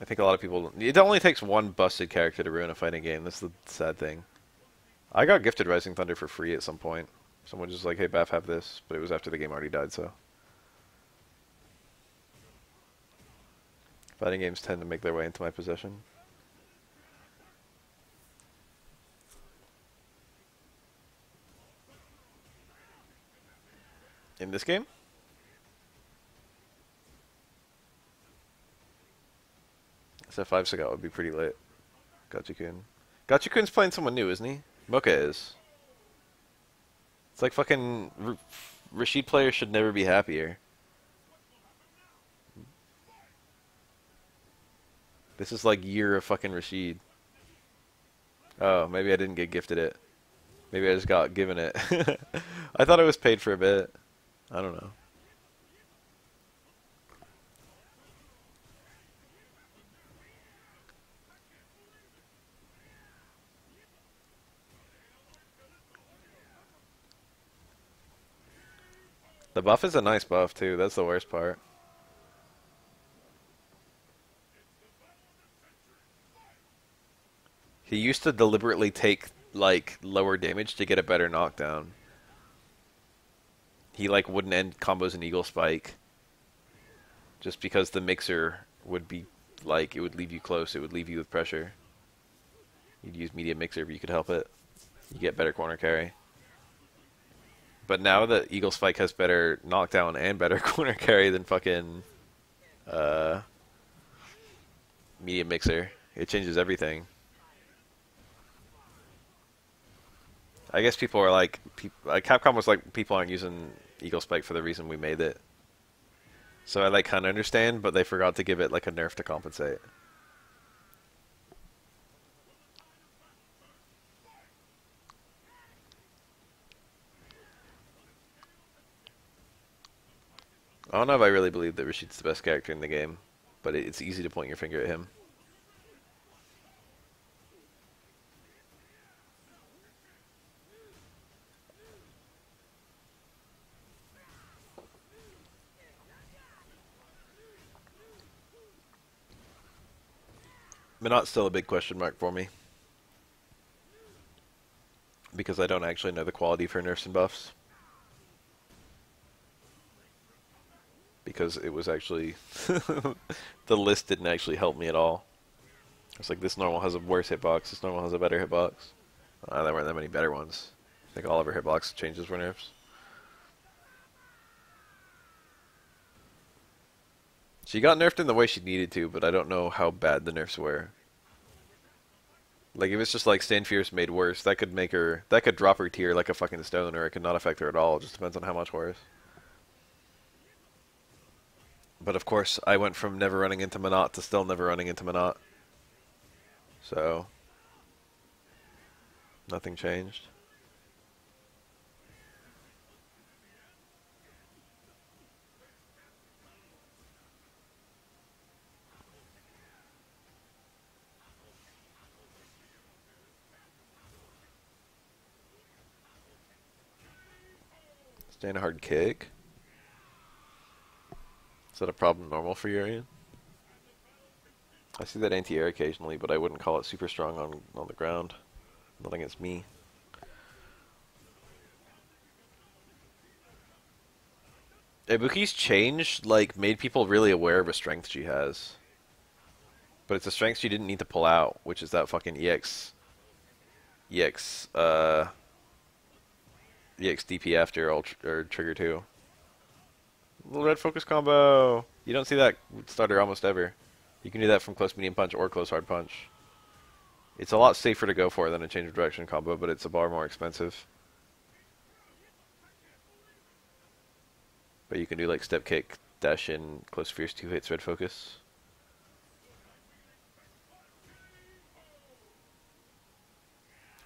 I think a lot of people... It only takes one busted character to ruin a fighting game. That's the sad thing. I got gifted Rising Thunder for free at some point. Someone just like, hey, Baf, have this. But it was after the game already died, so... Fighting games tend to make their way into my possession. In this game? SF5 Sagat would be pretty lit. Gotcha-kun. Gotcha-kun's playing someone new, isn't he? Mocha is. It's like fucking... Rashid players should never be happier. This is like year of fucking Rashid. Oh, maybe I didn't get gifted it. Maybe I just got given it. I thought it was paid for a bit. I don't know. The buff is a nice buff too. That's the worst part. He used to deliberately take like lower damage to get a better knockdown. He like wouldn't end combos in Eagle Spike just because the mixer would be like it would leave you close, it would leave you with pressure. You'd use medium mixer if you could help it. You get better corner carry. But now that Eagle Spike has better knockdown and better corner carry than fucking medium mixer, it changes everything. I guess people are like Capcom was like, people aren't using Eagle Spike for the reason we made it. So I like kind of understand, but they forgot to give it like a nerf to compensate. I don't know if I really believe that Rashid's the best character in the game, but it's easy to point your finger at him. Minot's still a big question mark for me. Because I don't actually know the quality for nerfs and buffs. Because it was actually... the list didn't actually help me at all. It's like, this normal has a worse hitbox, this normal has a better hitbox. There weren't that many better ones. I think all of her hitbox changes were nerfs. She got nerfed in the way she needed to, but I don't know how bad the nerfs were. Like, if it's just like Stand Fierce made worse, that could make her... That could drop her tier like a fucking stone, or it could not affect her at all. It just depends on how much worse. But of course, I went from never running into Minot to still never running into Minot. So... nothing changed. Stand a hard kick? Is that a problem normal for Urian? I see that anti-air occasionally, but I wouldn't call it super strong on the ground. Not against me. Ibuki's change, like, made people really aware of a strength she has. But it's a strength she didn't need to pull out, which is that fucking EX DP after or trigger 2. Little red focus combo. You don't see that starter almost ever. You can do that from close medium punch or close hard punch. It's a lot safer to go for than a change of direction combo, but it's a bar more expensive. But you can do like step kick, dash in, close fierce 2 hits, red focus.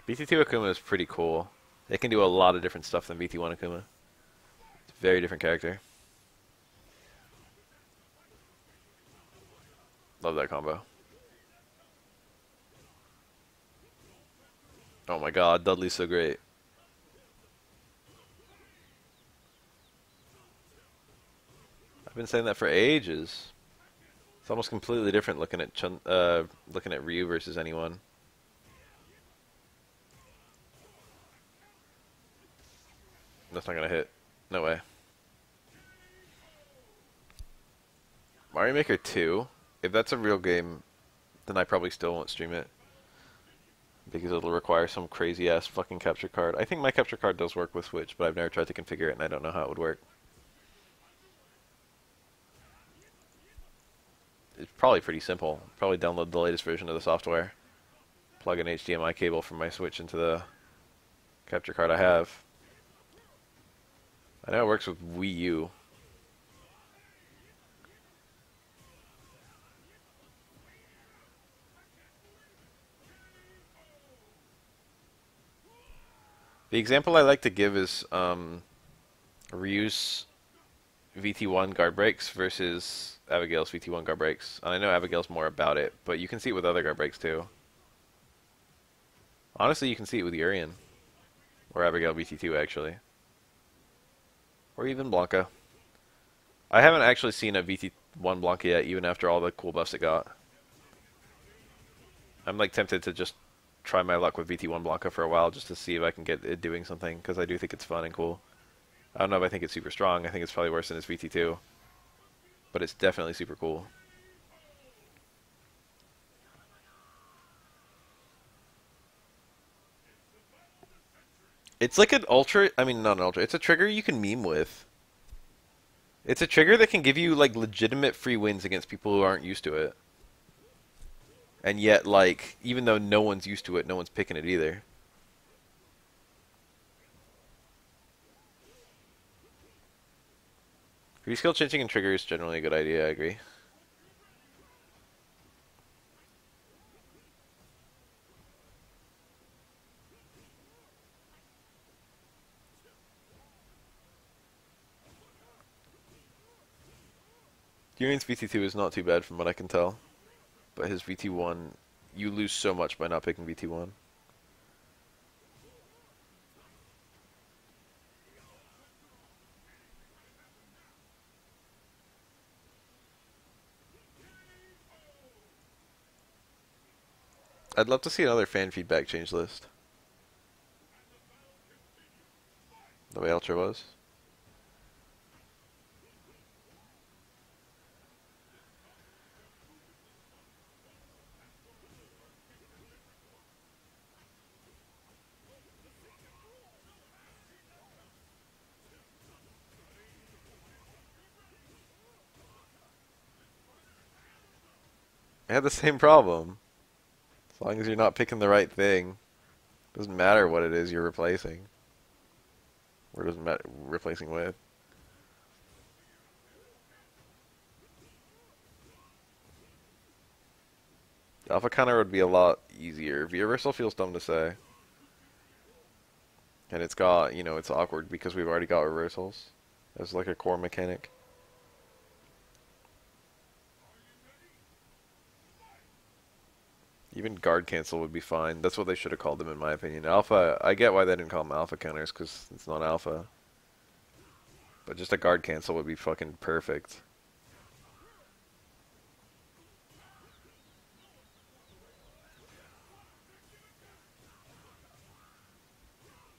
BT2 Akuma is pretty cool. It can do a lot of different stuff than BT1 Akuma. It's a very different character. Love that combo. Oh my god, Dudley's so great. I've been saying that for ages. It's almost completely different looking at Ryu versus anyone. That's not gonna hit. No way. Mario Maker 2, if that's a real game, then I probably still won't stream it. Because it'll require some crazy ass fucking capture card. I think my capture card does work with Switch, but I've never tried to configure it and I don't know how it would work. It's probably pretty simple. Probably download the latest version of the software. Plug an HDMI cable from my Switch into the capture card I have. I know it works with Wii U. The example I like to give is Ryu's VT1 guard breaks versus Abigail's VT1 guard breaks. And I know Abigail's more about it, but you can see it with other guard breaks too. Honestly, you can see it with Urian. Or Abigail VT2 actually. Or even Blanca. I haven't actually seen a VT1 Blanca yet, even after all the cool buffs it got. I'm like tempted to just try my luck with VT1 Blanca for a while just to see if I can get it doing something, because I do think it's fun and cool. I don't know if I think it's super strong. I think it's probably worse than its VT2. But it's definitely super cool. It's like an ultra, I mean not an ultra, it's a trigger you can meme with. It's a trigger that can give you like legitimate free wins against people who aren't used to it. And yet, like, even though no one's used to it, no one's picking it either. Reskill changing and trigger is generally a good idea, I agree. Urian's VT2 is not too bad from what I can tell. But his VT1, you lose so much by not picking VT1. I'd love to see another fan feedback change list. The way Ultra was. I had the same problem. As long as you're not picking the right thing. Doesn't matter what it is you're replacing. Or doesn't matter replacing with. Alpha counter would be a lot easier. V-reversal feels dumb to say. And it's got, you know, it's awkward because we've already got reversals as like a core mechanic. Even guard cancel would be fine. That's what they should have called them in my opinion. Alpha, I get why they didn't call them alpha counters because it's not alpha. But just a guard cancel would be fucking perfect.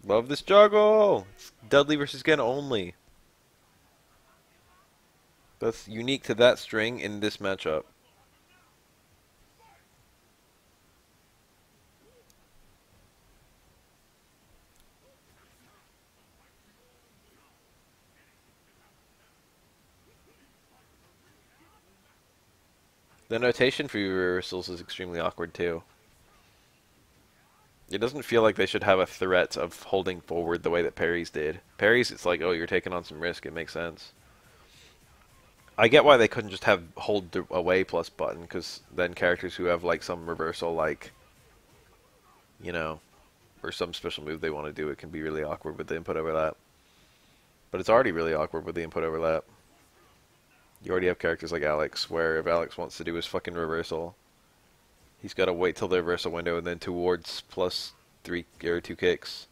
Love this juggle! It's Dudley versus Gen only. That's unique to that string in this matchup. The notation for reversals is extremely awkward too. It doesn't feel like they should have a threat of holding forward the way that Parry's did. Parry's, it's like, oh, you're taking on some risk. It makes sense. I get why they couldn't just have hold away plus button, because then characters who have like some reversal, like, you know, or some special move they want to do, it can be really awkward with the input overlap. But it's already really awkward with the input overlap. You already have characters like Alex, where if Alex wants to do his fucking reversal, he's got to wait till the reversal window and then towards plus 3 or 2 kicks.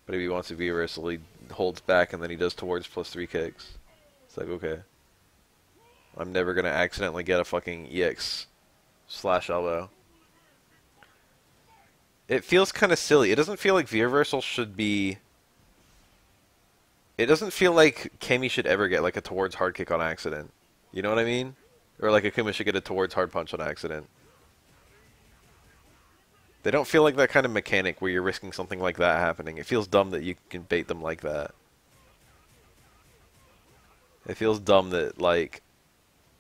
But if he wants to V reversal, he holds back and then he does towards plus 3 kicks. It's like, okay. I'm never going to accidentally get a fucking EX slash elbow. It feels kind of silly. It doesn't feel like V reversal should be... It doesn't feel like Kami should ever get like a towards hard kick on accident. You know what I mean? Or like Akuma should get a towards hard punch on accident. They don't feel like that kind of mechanic where you're risking something like that happening. It feels dumb that you can bait them like that. It feels dumb that like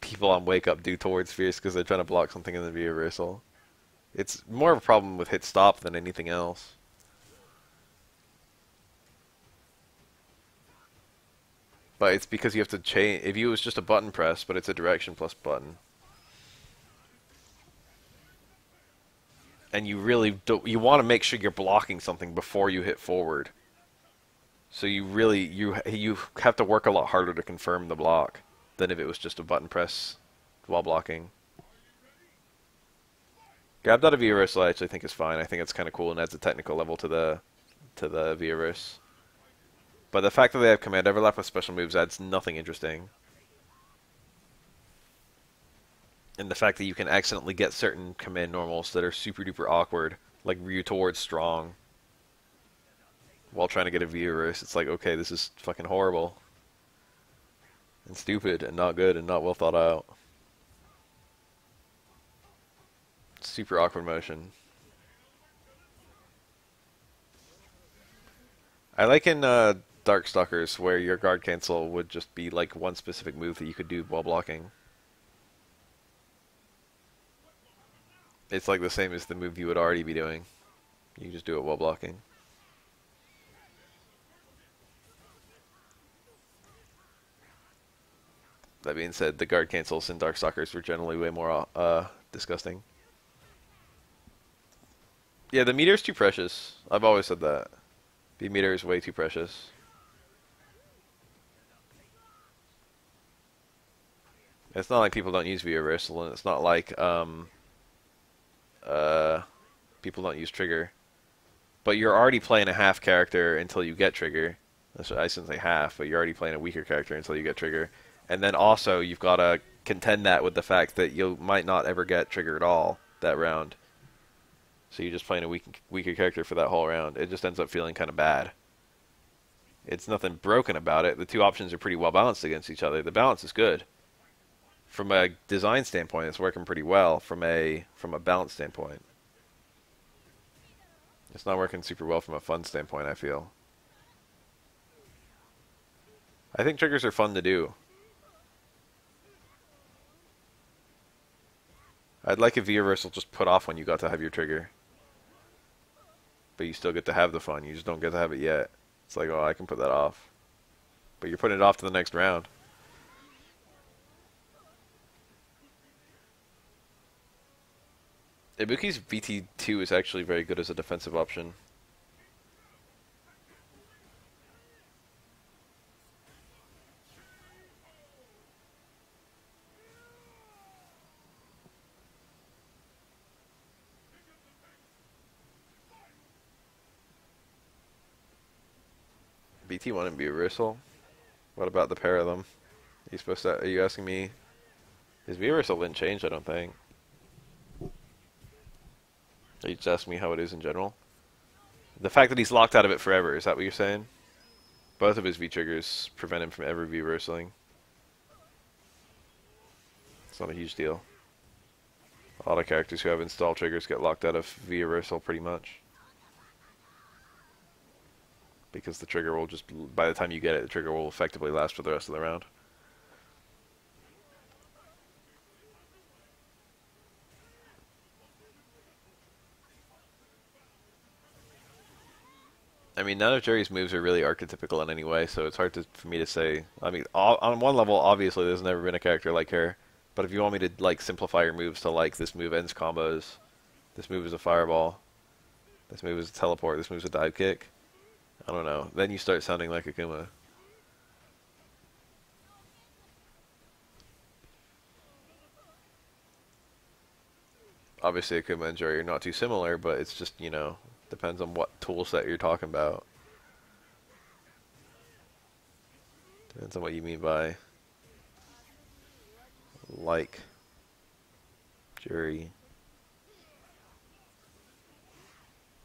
people on Wake Up do towards Fierce because they're trying to block something in the V reversal. It's more of a problem with hit stop than anything else. But it's because you have to change. If it was just a button press, but it's a direction plus button. And you really don't, you want to make sure you're blocking something before you hit forward. So you really, you have to work a lot harder to confirm the block than if it was just a button press while blocking. Grab out of V-Reverse I actually think is fine. I think it's kind of cool and adds a technical level to the V-Reverse. But the fact that they have command overlap with special moves adds nothing interesting. And the fact that you can accidentally get certain command normals that are super duper awkward, like Ryu towards strong, while trying to get a V-Reverse, it's like, okay, this is fucking horrible. And stupid, and not good, and not well thought out. Super awkward motion. I like in Darkstalkers where your guard cancel would just be like one specific move that you could do while blocking. It's like the same as the move you would already be doing. You just do it while blocking. That being said, the guard cancels in Darkstalkers were generally way more disgusting. Yeah, the meter's too precious. I've always said that. The meter is way too precious. It's not like people don't use V-Reversal, and it's not like people don't use Trigger. But you're already playing a half character until you get Trigger. That's what I shouldn't say half, but you're already playing a weaker character until you get Trigger. And then also, you've got to contend that with the fact that you might not ever get Trigger at all that round. So you're just playing a weaker character for that whole round. It just ends up feeling kind of bad. It's nothing broken about it. The two options are pretty well balanced against each other. The balance is good. From a design standpoint, it's working pretty well. From a balance standpoint, it's not working super well from a fun standpoint, I feel. I think triggers are fun to do. I'd like a V-Reversal just put off when you got to have your trigger. But you still get to have the fun. You just don't get to have it yet. It's like, oh, I can put that off. But you're putting it off to the next round. Ibuki's VT2 is actually very good as a defensive option. BT1 and V-Reversal? What about the pair of them? Are you asking me? His V-Reversal didn't change, I don't think. Are you just asking me how it is in general? The fact that he's locked out of it forever, is that what you're saying? Both of his V-triggers prevent him from ever V-reversaling. It's not a huge deal. A lot of characters who have installed triggers get locked out of V-reversal pretty much. Because the trigger will just, by the time you get it, the trigger will effectively last for the rest of the round. I mean, none of Jerry's moves are really archetypical in any way, so it's hard for me to say. I mean, on one level, obviously, there's never been a character like her. But if you want me to like simplify your moves to like this move ends combos, this move is a fireball, this move is a teleport, this move is a dive kick, I don't know. Then you start sounding like Akuma. Obviously, Akuma and Jury are not too similar, but it's just, you know, depends on what tool set you're talking about. Depends on what you mean by like Jury.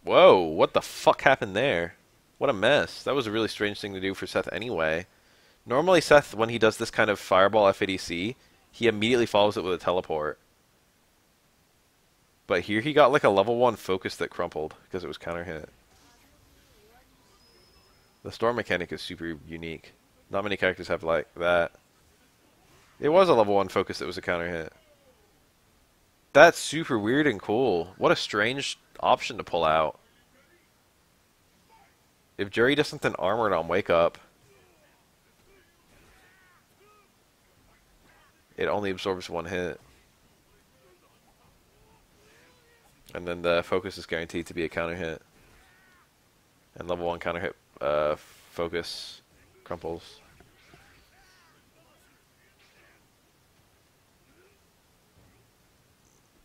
Whoa, what the fuck happened there? What a mess. That was a really strange thing to do for Seth anyway. Normally Seth, when he does this kind of fireball FADC, he immediately follows it with a teleport. But here he got like a level 1 focus that crumpled because it was counter hit. The storm mechanic is super unique. Not many characters have like that. It was a level 1 focus that was a counter hit. That's super weird and cool. What a strange option to pull out. If Jury does something armored on Wake Up, it only absorbs 1 hit. And then the focus is guaranteed to be a counter hit. And level 1 counter hit focus crumples.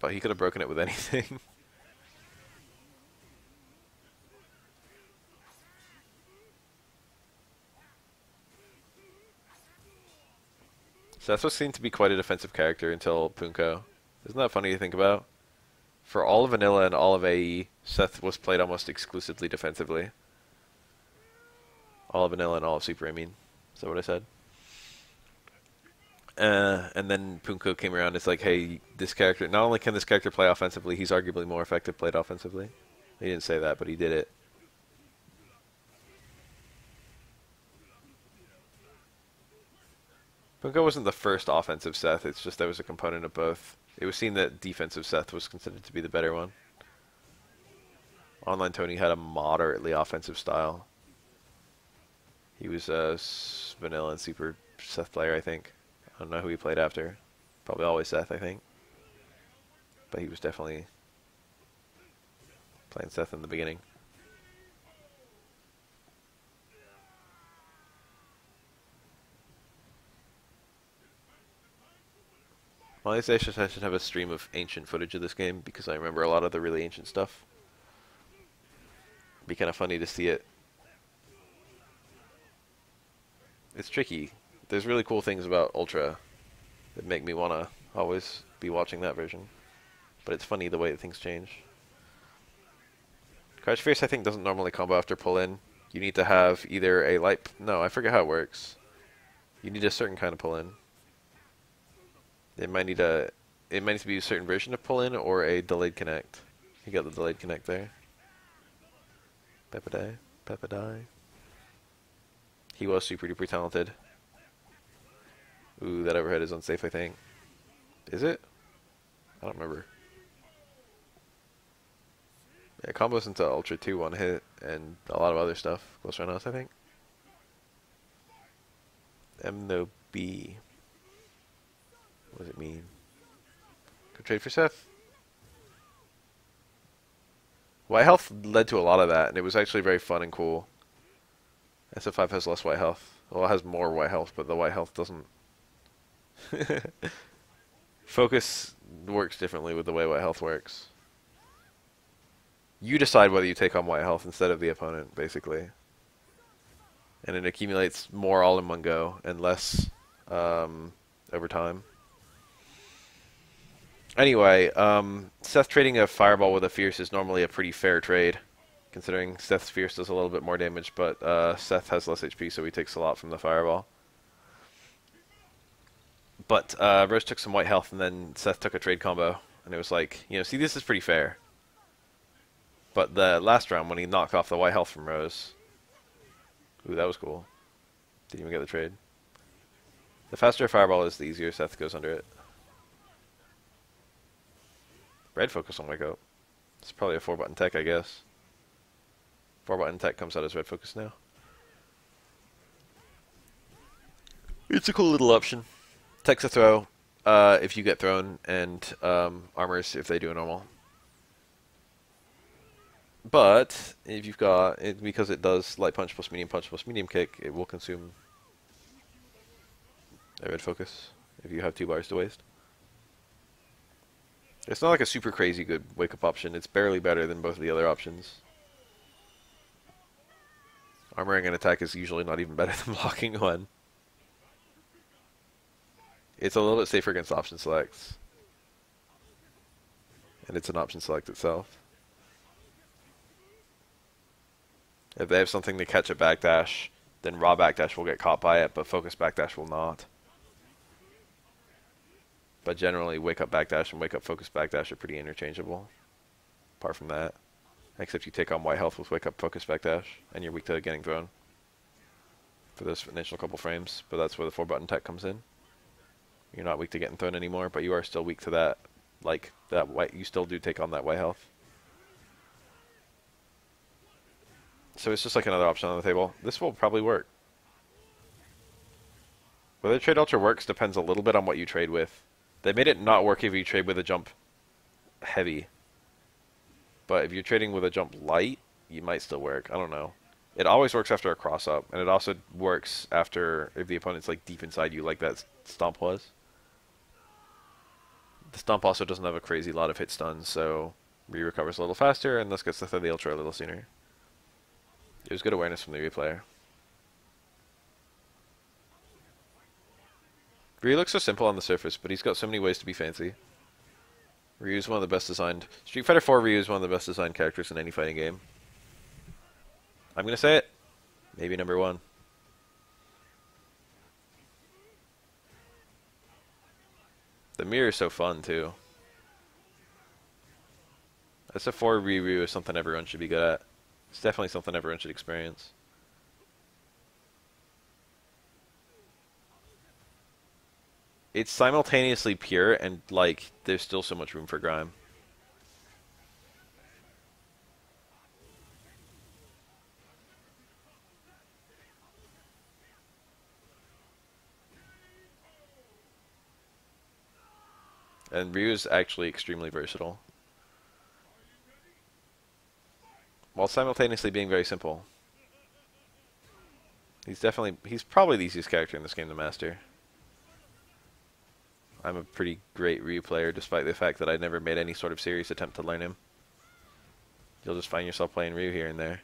But he could have broken it with anything. Seth was seen to be quite a defensive character until Punko. Isn't that funny to think about? For all of Vanilla and all of AE, Seth was played almost exclusively defensively. All of Vanilla and all of Super, I mean. Is that what I said? And then Punko came around. It's like, hey, this character, not only can this character play offensively, he's arguably more effective played offensively. He didn't say that, but he did it. Punko wasn't the first offensive Seth, it's just there was a component of both. It was seen that defensive Seth was considered to be the better one. Online Tony had a moderately offensive style. He was a vanilla and super Seth player, I think. I don't know who he played after. Probably always Seth, I think. But he was definitely playing Seth in the beginning. Well, I should have a stream of ancient footage of this game because I remember a lot of the really ancient stuff. It'd be kind of funny to see it. It's tricky. There's really cool things about Ultra that make me want to always be watching that version. But it's funny the way that things change. Crouch Fierce, I think, doesn't normally combo after pull-in. You need to have either a light... No, I forget how it works. You need a certain kind of pull-in. It might need to be a certain version of pull-in or a delayed connect. You got the delayed connect there. Peppadai. He was super duper talented. Ooh, that overhead is unsafe, I think. Is it? I don't remember. Yeah, combos into Ultra 2 1 hit and a lot of other stuff. Close run outs, I think. M no B. What does it mean? Go trade for Seth? White health led to a lot of that, and it was actually very fun and cool. SF5 has less white health. Well, it has more white health, but the white health doesn't. Focus works differently with the way white health works. You decide whether you take on white health instead of the opponent, basically. And it accumulates more all in one go and less over time. Anyway, Seth trading a fireball with a Fierce is normally a pretty fair trade, considering Seth's Fierce does a little bit more damage, but Seth has less HP, so he takes a lot from the fireball. But Rose took some white health, and then Seth took a trade combo, and it was like, you know, see, this is pretty fair. But the last round, when he knocked off the white health from Rose, ooh, that was cool. Didn't even get the trade. The faster a fireball is, the easier Seth goes under it. Red focus on Wake Up. It's probably a 4-button tech, I guess. 4-button tech comes out as red focus now. It's a cool little option. Tech's a throw if you get thrown, and armors if they do a normal. But if you've got it, because it does light punch plus medium kick, it will consume a red focus if you have 2 bars to waste. It's not like a super crazy good wake up option. It's barely better than both of the other options. Armoring and attack is usually not even better than blocking one. It's a little bit safer against option selects. And it's an option select itself. If they have something to catch a backdash, then raw backdash will get caught by it, but focus backdash will not. But generally, wake up backdash and wake up focus backdash are pretty interchangeable. Apart from that. Except you take on white health with wake up focus backdash, and you're weak to getting thrown. For those initial couple frames, but that's where the 4-button tech comes in. You're not weak to getting thrown anymore, but you are still weak to that, like, that white, you still do take on that white health. So it's just like another option on the table. This will probably work. Whether Trade Ultra works depends a little bit on what you trade with. They made it not work if you trade with a jump heavy. But if you're trading with a jump light, you might still work. I don't know. It always works after a cross-up, and it also works after if the opponent's like deep inside you like that Stomp was. The Stomp also doesn't have a crazy lot of hit stuns, so Ryu recovers a little faster, and this gets to the Ultra a little sooner. It was good awareness from the Ryu player. Ryu looks so simple on the surface, but he's got so many ways to be fancy. Ryu's one of the best designed... Street Fighter 4 Ryu is one of the best designed characters in any fighting game. I'm gonna say it. Maybe number 1. The mirror is so fun, too. USF4 Ryu is something everyone should be good at. It's definitely something everyone should experience. It's simultaneously pure and, like, there's still so much room for grime. And Ryu is actually extremely versatile, while simultaneously being very simple. He's probably the easiest character in this game to master. I'm a pretty great Ryu player, despite the fact that I never made any sort of serious attempt to learn him. You'll just find yourself playing Ryu here and there.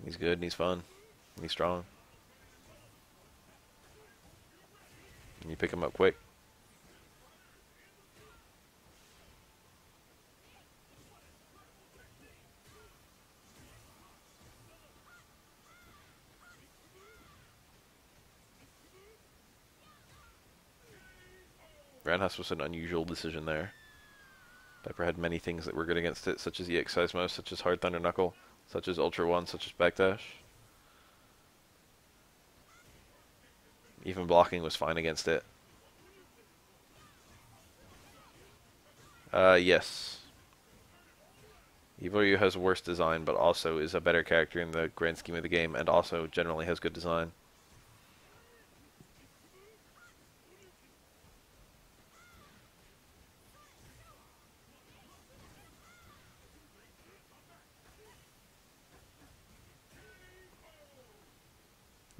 He's good and he's fun. And he's strong. And you pick him up quick. Roundhouse was an unusual decision there. Piper had many things that were good against it, such as EX Seismo, such as Hard Thunder Knuckle, such as Ultra 1, such as Backdash. Even blocking was fine against it. Yes. Evil Ryu has worse design, but also is a better character in the grand scheme of the game, and also generally has good design.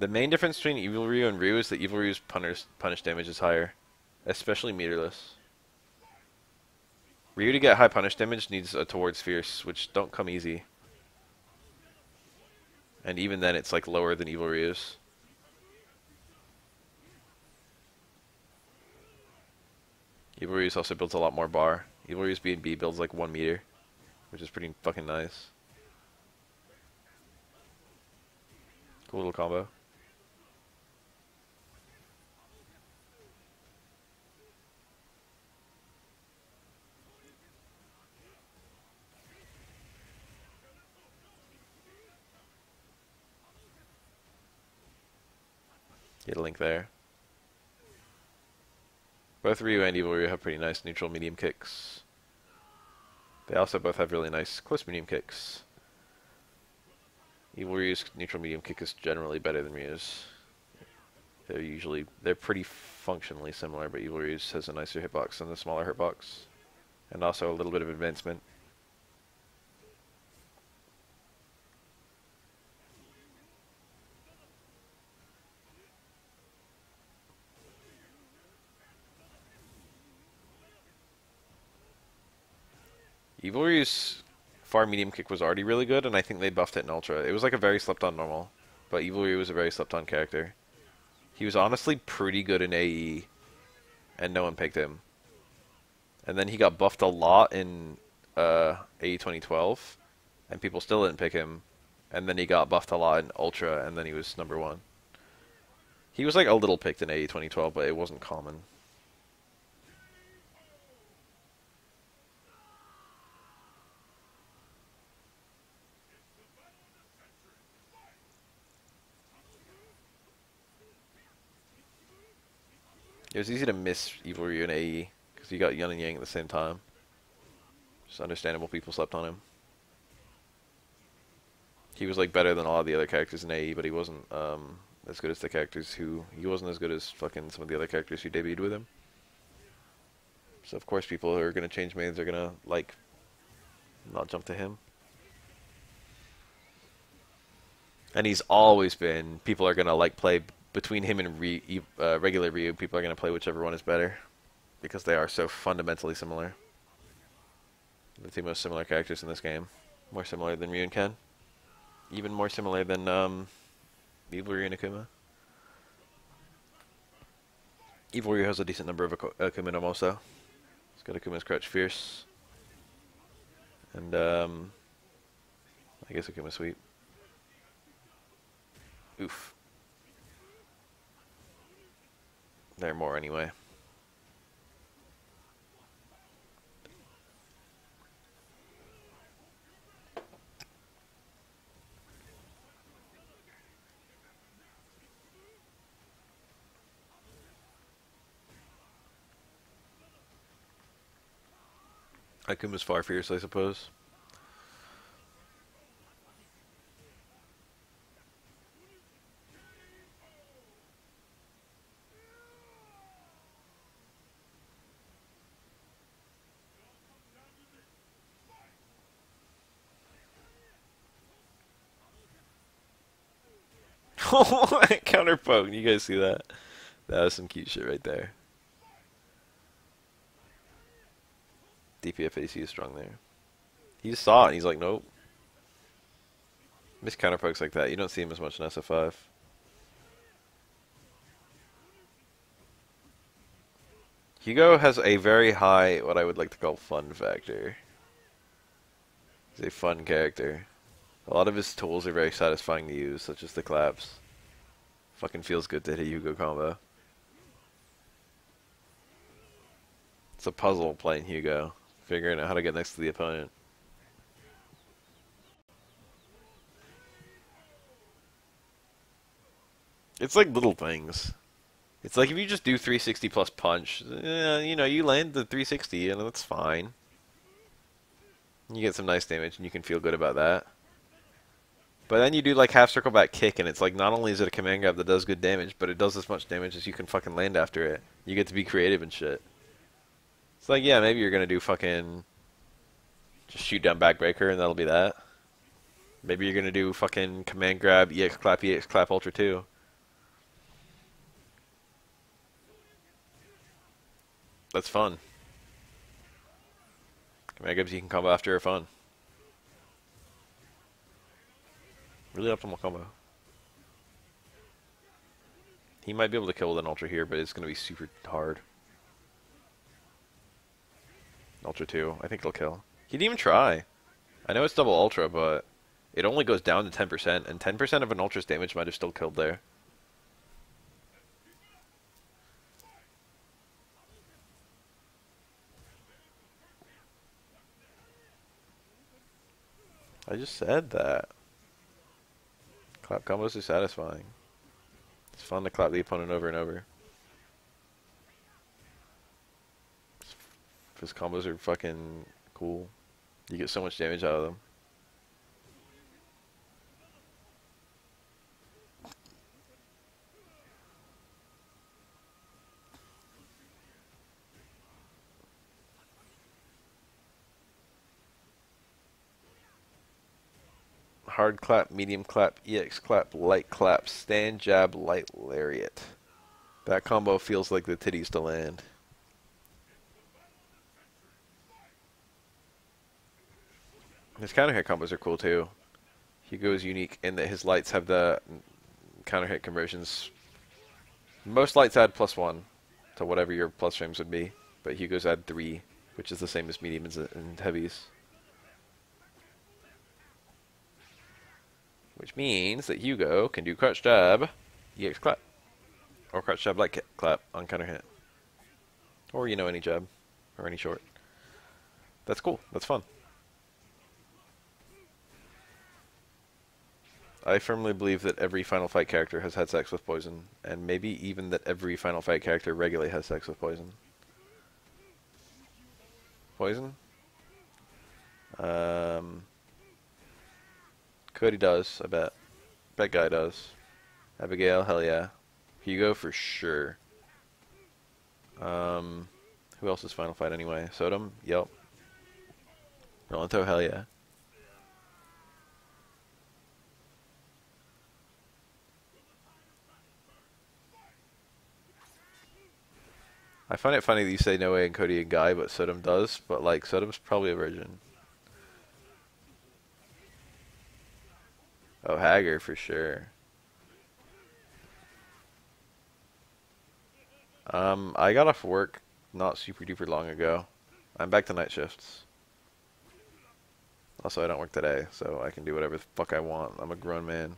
The main difference between Evil Ryu and Ryu is that Evil Ryu's punish damage is higher, especially meterless. Ryu to get high punish damage needs a towards fierce, which don't come easy. And even then it's like lower than Evil Ryu's. Evil Ryu's also builds a lot more bar. Evil Ryu's B&B builds like 1 meter, which is pretty fucking nice. Cool little combo. Get a link there. Both Ryu and Evil Ryu have pretty nice neutral medium kicks. They also both have really nice close medium kicks. Evil Ryu's neutral medium kick is generally better than Ryu's. They're pretty functionally similar, but Evil Ryu's has a nicer hitbox and a smaller hitbox. And also a little bit of advancement. Evil Ryu's far medium kick was already really good, and I think they buffed it in Ultra. It was like a very slept on normal, but Evil Ryu was a very slept on character. He was honestly pretty good in AE, and no one picked him. And then he got buffed a lot in AE 2012, and people still didn't pick him. And then he got buffed a lot in Ultra, and then he was number one. He was like a little picked in AE 2012, but it wasn't common. It was easy to miss Evil Ryu in AE, because he got Yin and Yang at the same time. It's understandable people slept on him. He was like better than a lot of the other characters in AE, but he wasn't as good as the characters who... He wasn't as good as fucking some of the other characters who debuted with him. So of course people who are going to change mains are going to, like, not jump to him. And he's always been... People are going to, like, play between him and regular Ryu. People are going to play whichever one is better. Because they are so fundamentally similar. The two most similar characters in this game. More similar than Ryu and Ken. Even more similar than Evil Ryu and Akuma. Evil Ryu has a decent number of Akuma no Moso. He's got Akuma's Crouch Fierce. And I guess Akuma Sweep. Oof. There are more anyway. Akuma's far fierce, I suppose. Counter poke. You guys see that? That was some cute shit right there. DPFAC is strong there. He just saw it and he's like, nope. Miss counter pokes like that. You don't see him as much in SF5. Hugo has a very high, what I would like to call fun factor. He's a fun character. A lot of his tools are very satisfying to use, such as the claps. Fucking feels good to hit a Hugo combo. It's a puzzle playing Hugo, figuring out how to get next to the opponent. It's like little things. It's like if you just do 360 plus punch, you know, you land the 360 and that's fine. You get some nice damage and you can feel good about that. But then you do like half circle back kick and it's like not only is it a command grab that does good damage, but it does as much damage as you can fucking land after it. You get to be creative and shit. It's like, yeah, maybe you're gonna do fucking just shoot down backbreaker and that'll be that. Maybe you're gonna do fucking command grab, EX clap ultra too. That's fun. Command grabs you can combo after are fun. Really optimal combo. He might be able to kill with an ultra here, but it's going to be super hard. Ultra 2. I think he'll kill. He didn't even try. I know it's double ultra, but it only goes down to 10%, and 10% of an ultra's damage might have still killed there. I just said that. Clap combos are satisfying. It's fun to clap the opponent over and over. His combos are fucking cool. You get so much damage out of them. Hard clap, medium clap, EX clap, light clap, stand jab, light lariat. That combo feels like the titties to land. His counter hit combos are cool too. Hugo is unique in that his lights have the counter hit conversions. Most lights add +1 to whatever your plus frames would be, but Hugo's add 3, which is the same as mediums and heavies. Which means that Hugo can do crouch jab, EX clap, or crouch jab light clap on counter hit. Or, you know, any jab, or any short. That's cool, that's fun. I firmly believe that every Final Fight character has had sex with Poison, and maybe even that every Final Fight character regularly has sex with Poison. Poison? Cody does, I bet. Bet Guy does. Abigail, hell yeah. Hugo for sure. Who else is Final Fight anyway? Sodom? Yep. Rolento, hell yeah. I find it funny that you say No Way and Cody and Guy, but Sodom does, but like, Sodom's probably a virgin. Oh, Hager for sure. I got off work not super duper long ago. I'm back to night shifts. Also, I don't work today, so I can do whatever the fuck I want. I'm a grown man.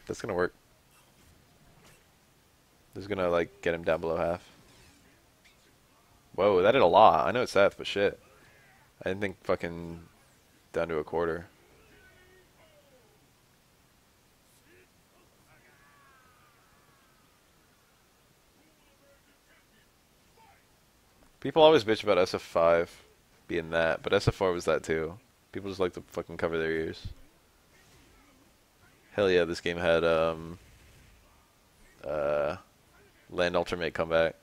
That's gonna work. This is gonna, like, get him down below half. Whoa, that did a lot. I know it's Seth, but shit. I didn't think fucking down to a quarter. People always bitch about SF5 being that, but SF4 was that too. People just like to fucking cover their ears. Hell yeah, this game had Land Ultimate come back.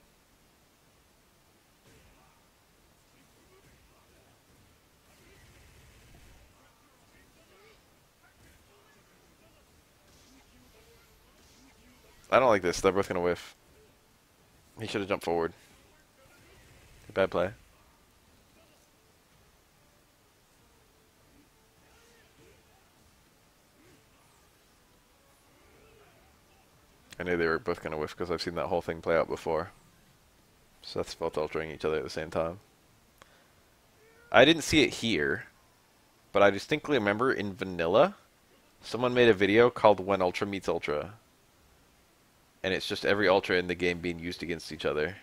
I don't like this. They're both gonna whiff. He should have jumped forward. Bad play. I knew they were both gonna whiff because I've seen that whole thing play out before. Seth's both ultering each other at the same time. I didn't see it here, but I distinctly remember in vanilla, someone made a video called When Ultra Meets Ultra. And it's just every ultra in the game being used against each other.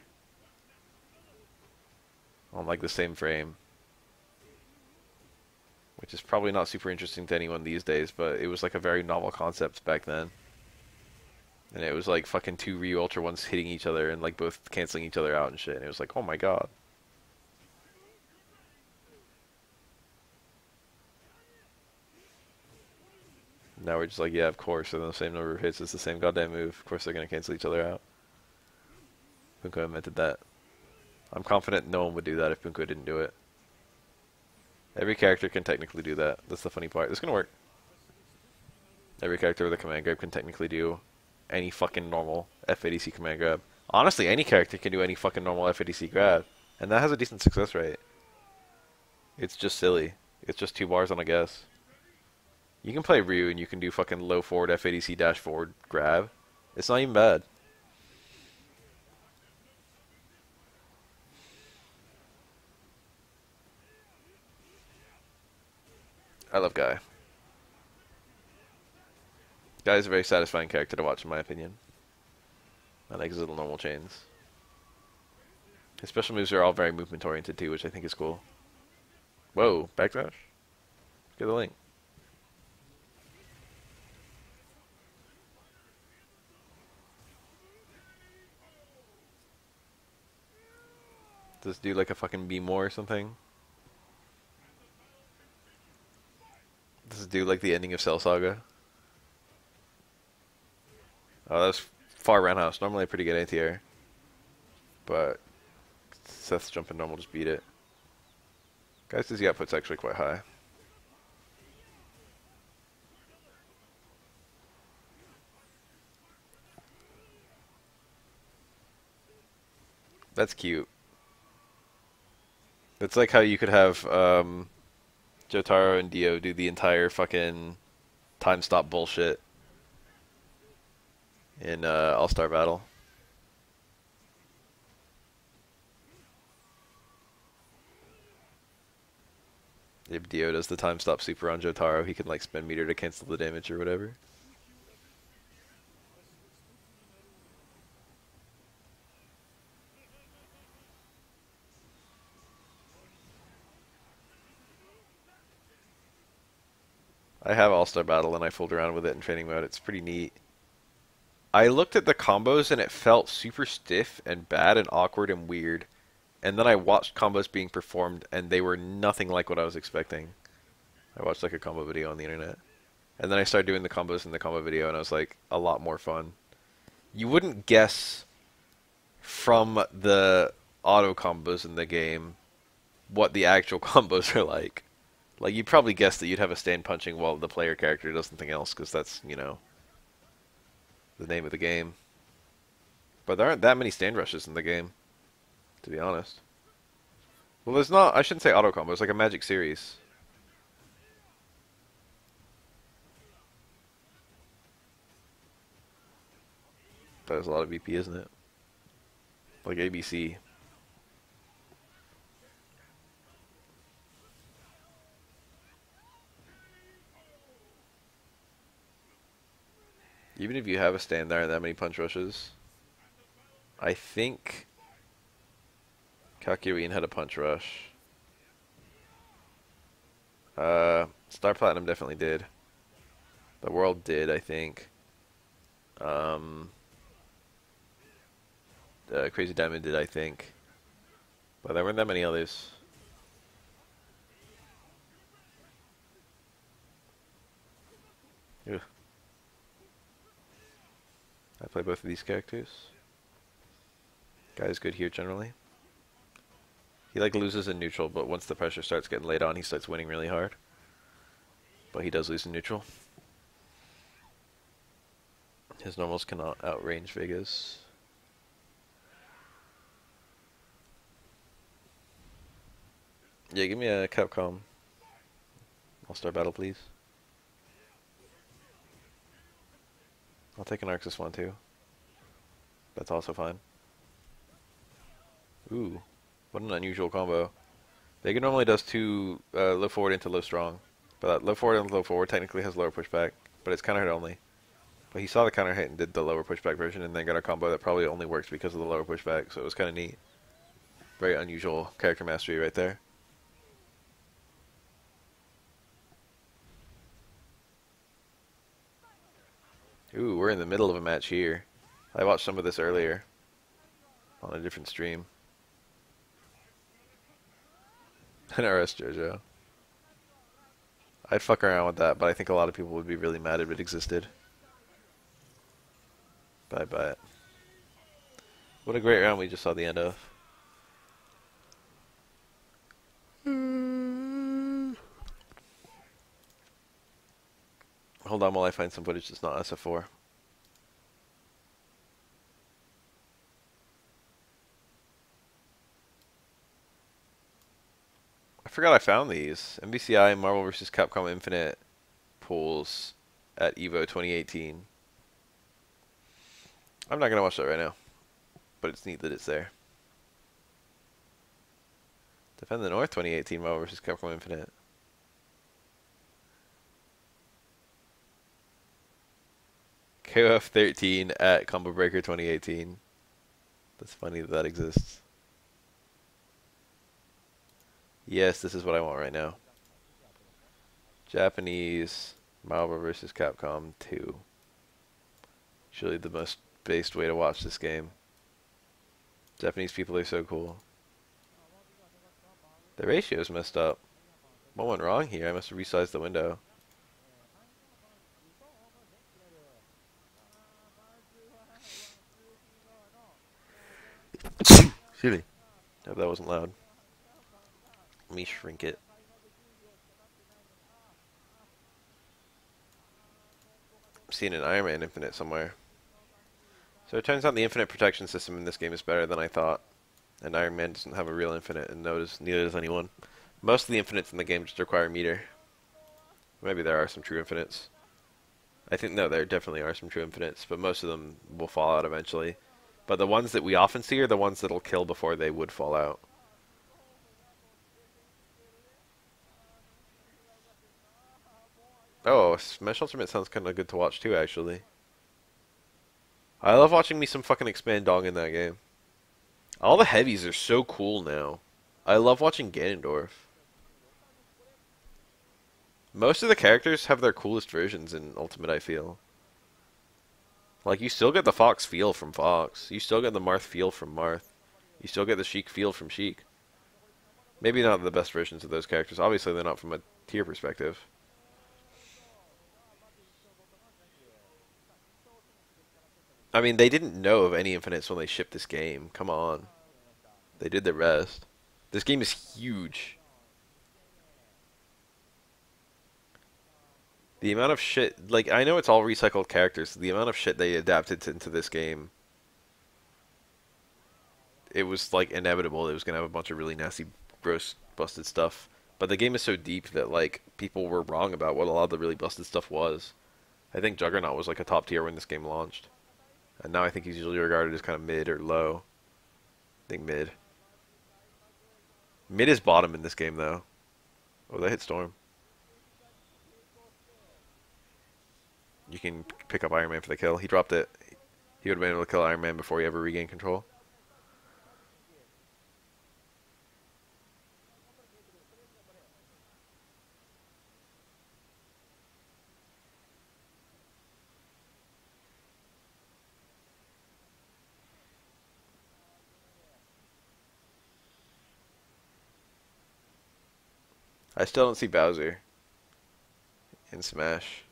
On like the same frame. Which is probably not super interesting to anyone these days, but it was like a very novel concept back then. And it was like fucking two Ryu Ultra ones hitting each other and like both canceling each other out and shit. And it was like, oh my god. Now we're just like, yeah, of course. And the same number of hits is the same goddamn move. Of course they're going to cancel each other out. Punko invented that. I'm confident no one would do that if Punko didn't do it. Every character can technically do that. That's the funny part. This is going to work. Every character with a command grab can technically do any fucking normal FADC command grab. Honestly, any character can do any fucking normal FADC grab. And that has a decent success rate. It's just silly. It's just 2 bars on a guess. You can play Ryu and you can do fucking low forward FADC dash forward grab. It's not even bad. I love Guy. Guy is a very satisfying character to watch in my opinion. I like his little normal chains. His special moves are all very movement oriented too, which I think is cool. Whoa, backdash? Get the link. Does this do like a fucking beam war or something? Does this do like the ending of Cell Saga? Oh, that was far roundhouse. Normally a pretty good anti-air. But Seth's jumping normal just beat it. Guy's dizzy output's actually quite high. That's cute. It's like how you could have Jotaro and Dio do the entire fucking time stop bullshit in All Star Battle. If Dio does the time stop super on Jotaro, he can like spend meter to cancel the damage or whatever. I have All Star Battle and I fooled around with it in training mode. It's pretty neat. I looked at the combos and it felt super stiff and bad and awkward and weird. And then I watched combos being performed and they were nothing like what I was expecting. I watched like a combo video on the internet. And then I started doing the combos in the combo video and I was like, a lot more fun. You wouldn't guess from the auto combos in the game what the actual combos are like. Like, you'd probably guess that you'd have a stand punching while the player character does something else, because that's, you know, the name of the game. But there aren't that many stand rushes in the game, to be honest. Well, there's not, I shouldn't say auto combo, it's like a magic series. That is a lot of BP, isn't it? Like ABC. Even if you have a stand, there aren't that many punch rushes. I think Kakyoin had a punch rush. Star Platinum definitely did. The World did, I think. Crazy Diamond did, I think. But there weren't that many others. Ugh. I play both of these characters. Guy's good here generally. He like loses in neutral, but once the pressure starts getting laid on, he starts winning really hard. But he does lose in neutral. His normals cannot outrange Vegas. Yeah, give me a Capcom All-Star Battle, please. I'll take an Arxis one, too. That's also fine. Ooh, what an unusual combo. Vega normally does two low forward into low strong. But that low forward and low forward technically has lower pushback, but it's counter hit only. But he saw the counter hit and did the lower pushback version and then got a combo that probably only works because of the lower pushback, so it was kind of neat. Very unusual character mastery right there. Ooh, we're in the middle of a match here. I watched some of this earlier on a different stream. An RS JoJo. I'd fuck around with that, but I think a lot of people would be really mad if it existed. Bye bye. What a great round we just saw the end of. Hold on while I find some footage that's not SF4. I forgot I found these. MVCI Marvel vs. Capcom Infinite pools at EVO 2018. I'm not going to watch that right now, but it's neat that it's there. Defend the North 2018 Marvel vs. Capcom Infinite. KOF 13 at Combo Breaker 2018. That's funny that that exists. Yes, this is what I want right now. Japanese Marvel vs. Capcom 2. Surely the most based way to watch this game. Japanese people are so cool. The ratio's messed up. What went wrong here? I must have resized the window. Excuse me. Hope that wasn't loud. Let me shrink it. I'm seeing an Iron Man Infinite somewhere. So it turns out the infinite protection system in this game is better than I thought. And Iron Man doesn't have a real infinite, and neither does anyone. Most of the infinites in the game just require meter. Maybe there are some true infinites. I think, no, there definitely are some true infinites, but most of them will fall out eventually. But the ones that we often see are the ones that'll kill before they would fall out. Oh, Smash Ultimate sounds kind of good to watch too, actually. I love watching me some fucking Expand Dong in that game. All the heavies are so cool now. I love watching Ganondorf. Most of the characters have their coolest versions in Ultimate, I feel. Like, you still get the Fox feel from Fox. You still get the Marth feel from Marth. You still get the Sheik feel from Sheik. Maybe not the best versions of those characters. Obviously, they're not from a tier perspective. I mean, they didn't know of any infinites when they shipped this game. Come on. They did the rest. This game is huge. The amount of shit, like, I know it's all recycled characters. The amount of shit they adapted into this game, it was, like, inevitable. It was going to have a bunch of really nasty, gross, busted stuff. But the game is so deep that, like, people were wrong about what a lot of the really busted stuff was. I think Juggernaut was, like, a top tier when this game launched. And now I think he's usually regarded as kind of mid or low. I think mid. Mid is bottom in this game, though. Oh, they hit Storm. You can pick up Iron Man for the kill. He dropped it. He would have been able to kill Iron Man before he ever regained control. I still don't see Bowser in Smash.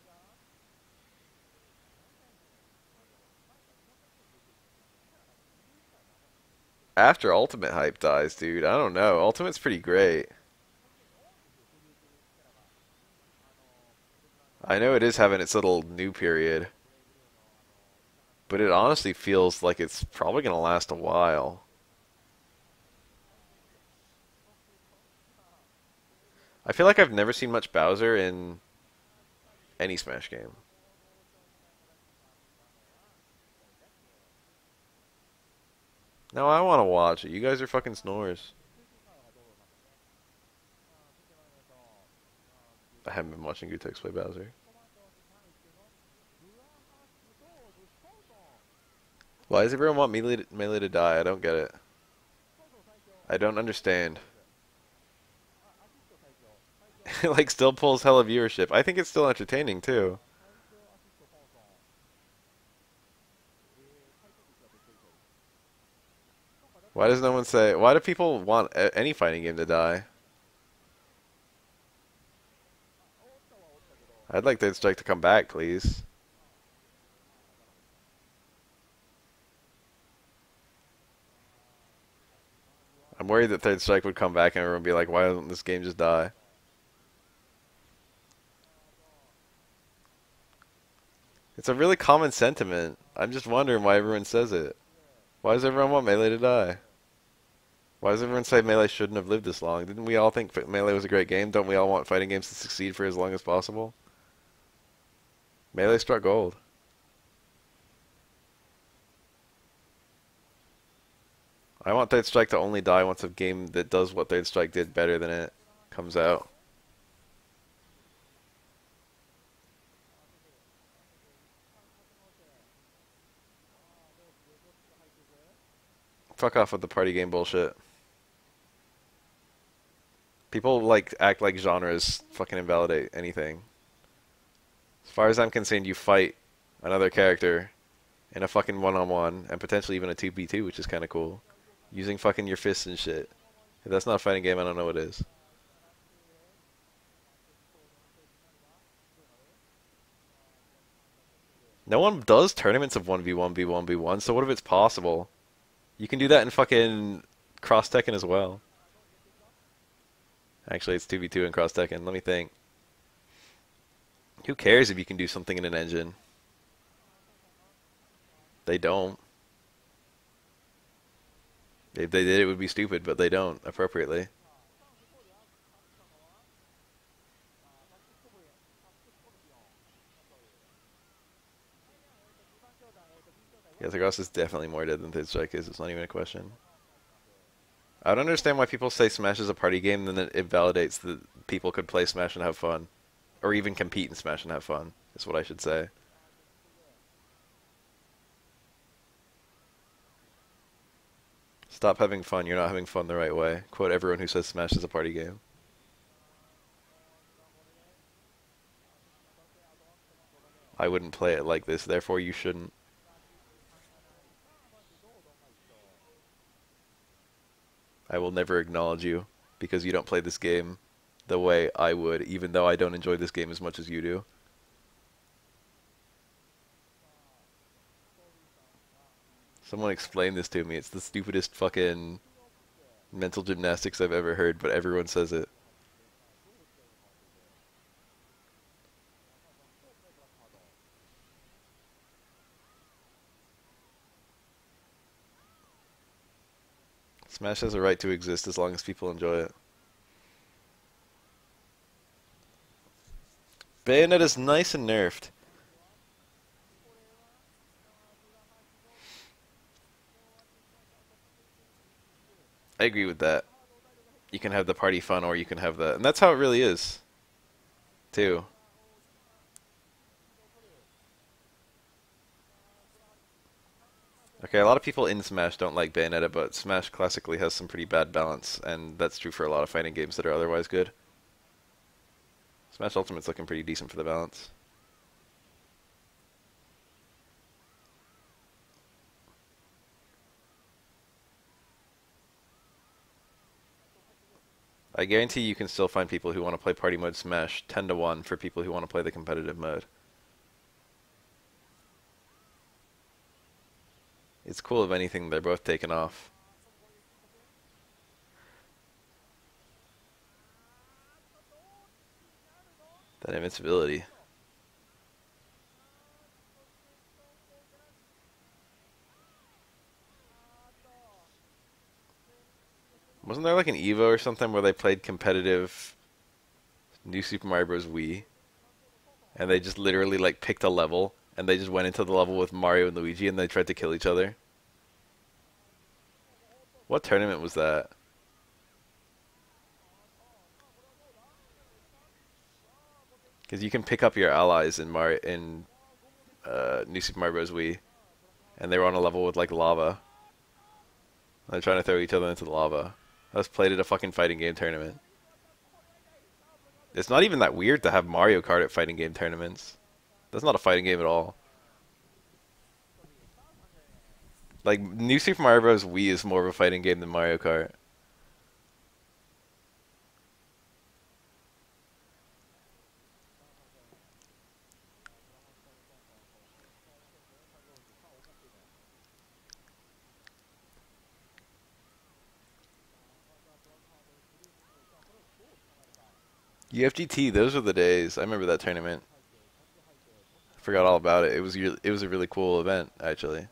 After Ultimate hype dies, dude, I don't know. Ultimate's pretty great. I know it is having its little new period, but it honestly feels like it's probably going to last a while. I feel like I've never seen much Bowser in any Smash game. No, I want to watch it. You guys are fucking snores. I haven't been watching Gutex play Bowser. Why does everyone want Melee to die? I don't get it. I don't understand. Like, still pulls hella viewership. I think it's still entertaining, too. Why does no one say... Why do people want any fighting game to die? I'd like Third Strike to come back, please. I'm worried that Third Strike would come back and everyone would be like, why doesn't this game just die? It's a really common sentiment. I'm just wondering why everyone says it. Why does everyone want Melee to die? Why does everyone say Melee shouldn't have lived this long? Didn't we all think Melee was a great game? Don't we all want fighting games to succeed for as long as possible? Melee struck gold. I want Third Strike to only die once a game that does what Third Strike did better than it comes out. Fuck off with the party game bullshit. People like act like genres fucking invalidate anything. As far as I'm concerned, you fight another character in a fucking one-on-one and potentially even a 2v2, which is kind of cool. Using fucking your fists and shit. If that's not a fighting game, I don't know what is. No one does tournaments of 1v1, v1, v1, so what if it's possible? You can do that in fucking Cross Tekken as well. Actually, it's 2v2 in Cross Tekken. Let me think. Who cares if you can do something in an engine? They don't. If they did, it would be stupid, but they don't appropriately. Yeah, Thagos is definitely more dead than Third Strike is. It's not even a question. I don't understand why people say Smash is a party game, then it validates that people could play Smash and have fun. Or even compete in Smash and have fun, is what I should say. Stop having fun, you're not having fun the right way. Quote everyone who says Smash is a party game. I wouldn't play it like this, therefore you shouldn't. I will never acknowledge you, because you don't play this game the way I would, even though I don't enjoy this game as much as you do. Someone explain this to me. It's the stupidest fucking mental gymnastics I've ever heard, but everyone says it. Smash has a right to exist as long as people enjoy it. Bayonetta's nice and nerfed. I agree with that. You can have the party fun or you can have that. And that's how it really is, too. Okay, a lot of people in Smash don't like Bayonetta, but Smash classically has some pretty bad balance, and that's true for a lot of fighting games that are otherwise good. Smash Ultimate's looking pretty decent for the balance. I guarantee you can still find people who want to play party mode Smash 10 to 1 for people who want to play the competitive mode. It's cool if anything, they're both taken off. That invincibility. Wasn't there like an Evo or something where they played competitive New Super Mario Bros. Wii? And they just literally like picked a level and they just went into the level with Mario and Luigi and they tried to kill each other? What tournament was that? Because you can pick up your allies in New Super Mario Bros. Wii, and they were on a level with like lava. They're trying to throw each other into the lava. I was played at a fucking fighting game tournament. It's not even that weird to have Mario Kart at fighting game tournaments. That's not a fighting game at all. Like, New Super Mario Bros. Wii is more of a fighting game than Mario Kart. UFGT, those were the days. I remember that tournament. I forgot all about it. It was a really cool event, actually.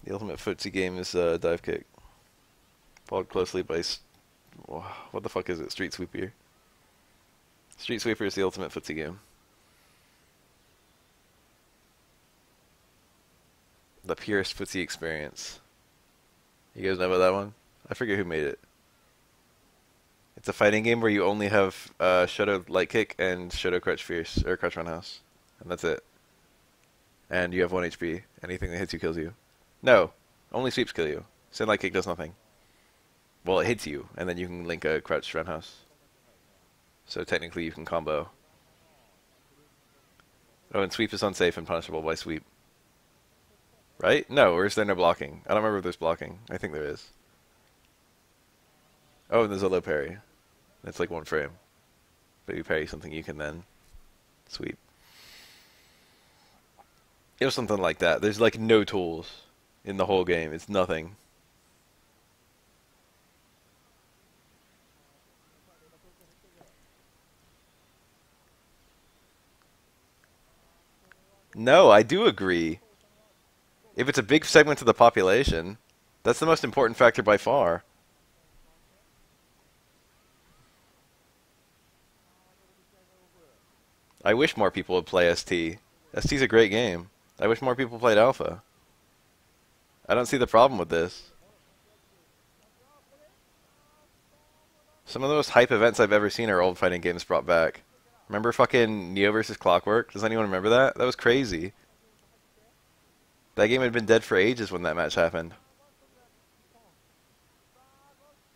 The ultimate footsie game is dive kick, followed closely by what the fuck is it? Street Sweeper. Street Sweeper is the ultimate footsie game. The purest footsie experience. You guys know about that one? I forget who made it. It's a fighting game where you only have Shoto Light Kick and Shoto Crutch Fierce, or Crutch Roundhouse. And that's it. And you have 1 HP. Anything that hits you kills you. No, only sweeps kill you. Send Light Kick does nothing. Well, it hits you, and then you can link a Crouch Roundhouse. So technically you can combo. Oh, and sweep is unsafe and punishable by sweep. Right? No, or is there no blocking? I don't remember if there's blocking. I think there is. Oh, and there's a low parry. It's like 1 frame. But you parry something, you can then sweep. It was something like that. There's like no tools in the whole game. It's nothing. No, I do agree. If it's a big segment of the population, that's the most important factor by far. I wish more people would play ST. ST's a great game. I wish more people played Alpha. I don't see the problem with this. Some of the most hype events I've ever seen are old fighting games brought back. Remember fucking Neo versus Clockwork? Does anyone remember that? That was crazy. That game had been dead for ages when that match happened.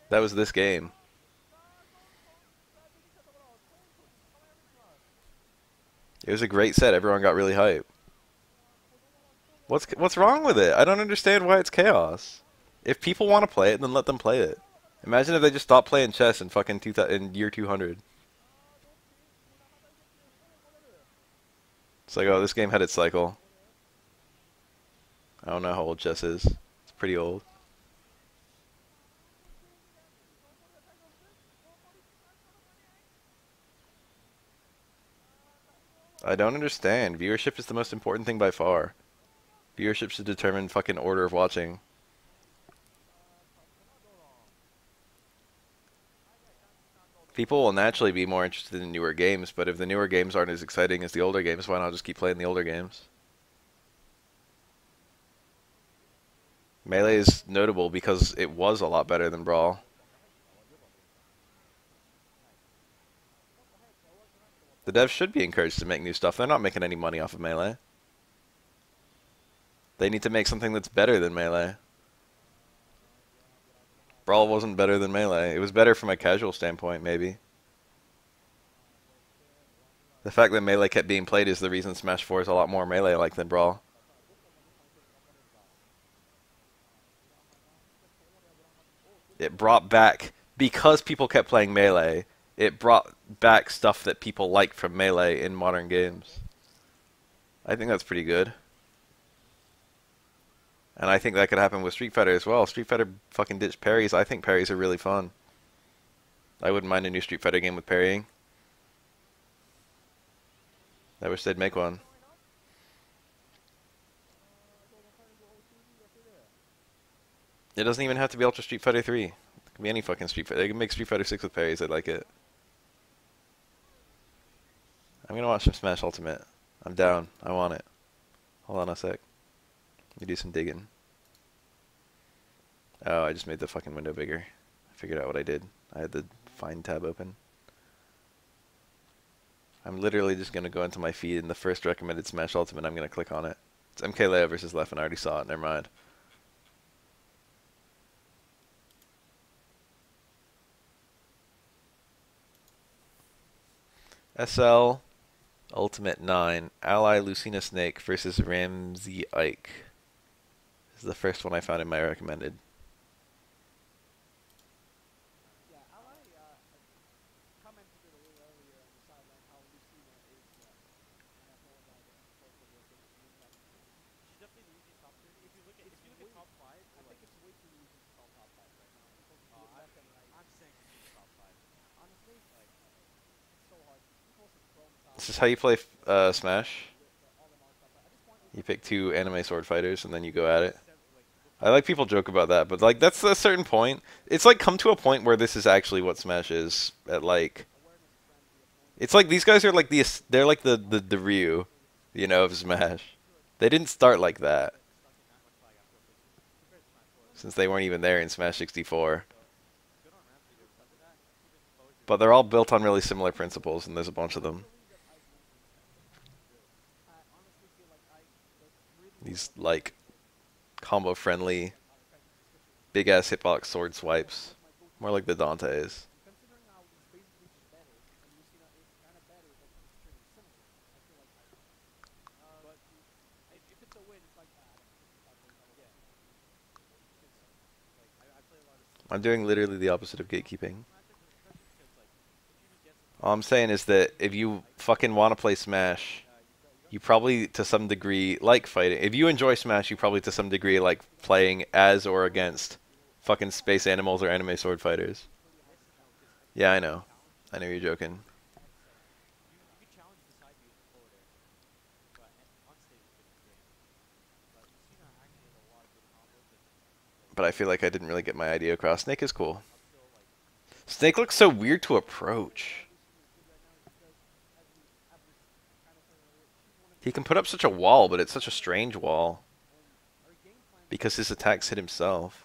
That was this game. It was a great set. Everyone got really hype. What's wrong with it? I don't understand why it's chaos. If people want to play it, then let them play it. Imagine if they just stopped playing chess in fucking in year 200. It's like, oh, this game had its cycle. I don't know how old chess is. It's pretty old. I don't understand. Viewership is the most important thing by far. Viewership should determine fucking order of watching. People will naturally be more interested in newer games, but if the newer games aren't as exciting as the older games, why not just keep playing the older games? Melee is notable because it was a lot better than Brawl. The devs should be encouraged to make new stuff. They're not making any money off of Melee. They need to make something that's better than Melee. Brawl wasn't better than Melee. It was better from a casual standpoint, maybe. The fact that Melee kept being played is the reason Smash 4 is a lot more Melee-like than Brawl. It brought back, because people kept playing Melee, it brought back stuff that people like from Melee in modern games. I think that's pretty good. And I think that could happen with Street Fighter as well. Street Fighter fucking ditched parries. I think parries are really fun. I wouldn't mind a new Street Fighter game with parrying. I wish they'd make one. It doesn't even have to be Ultra Street Fighter 3. It can be any fucking Street Fighter. They can make Street Fighter 6 with parries. I'd like it. I'm gonna watch some Smash Ultimate. I'm down. I want it. Hold on a sec. Let me do some digging. Oh, I just made the fucking window bigger. I figured out what I did. I had the Find tab open. I'm literally just gonna go into my feed and the first recommended Smash Ultimate, I'm gonna click on it. It's MK Leo versus Leffen. I already saw it. Never mind. SL Ultimate 9, Ally Lucina Snake versus Ramsey Ike. This is the first one I found in my recommended. This is how you play Smash. You pick two anime sword fighters and then you go at it. I like people joke about that, but like that's a certain point. It's like come to a point where this is actually what Smash is at like. It's like these guys are like they're like the Ryu, you know, of Smash. They didn't start like that. Since they weren't even there in Smash 64. But they're all built on really similar principles, and there's a bunch of them. These, like, combo-friendly, big-ass hitbox sword swipes. More like the Dantes. I'm doing literally the opposite of gatekeeping. All I'm saying is that if you fucking want to play Smash, you probably to some degree like fighting. If you enjoy Smash, you probably to some degree like playing as or against fucking space animals or anime sword fighters. Yeah, I know. I know you're joking. but I feel like I didn't really get my idea across. Snake is cool. Snake looks so weird to approach. He can put up such a wall, but it's such a strange wall. Because his attacks hit himself.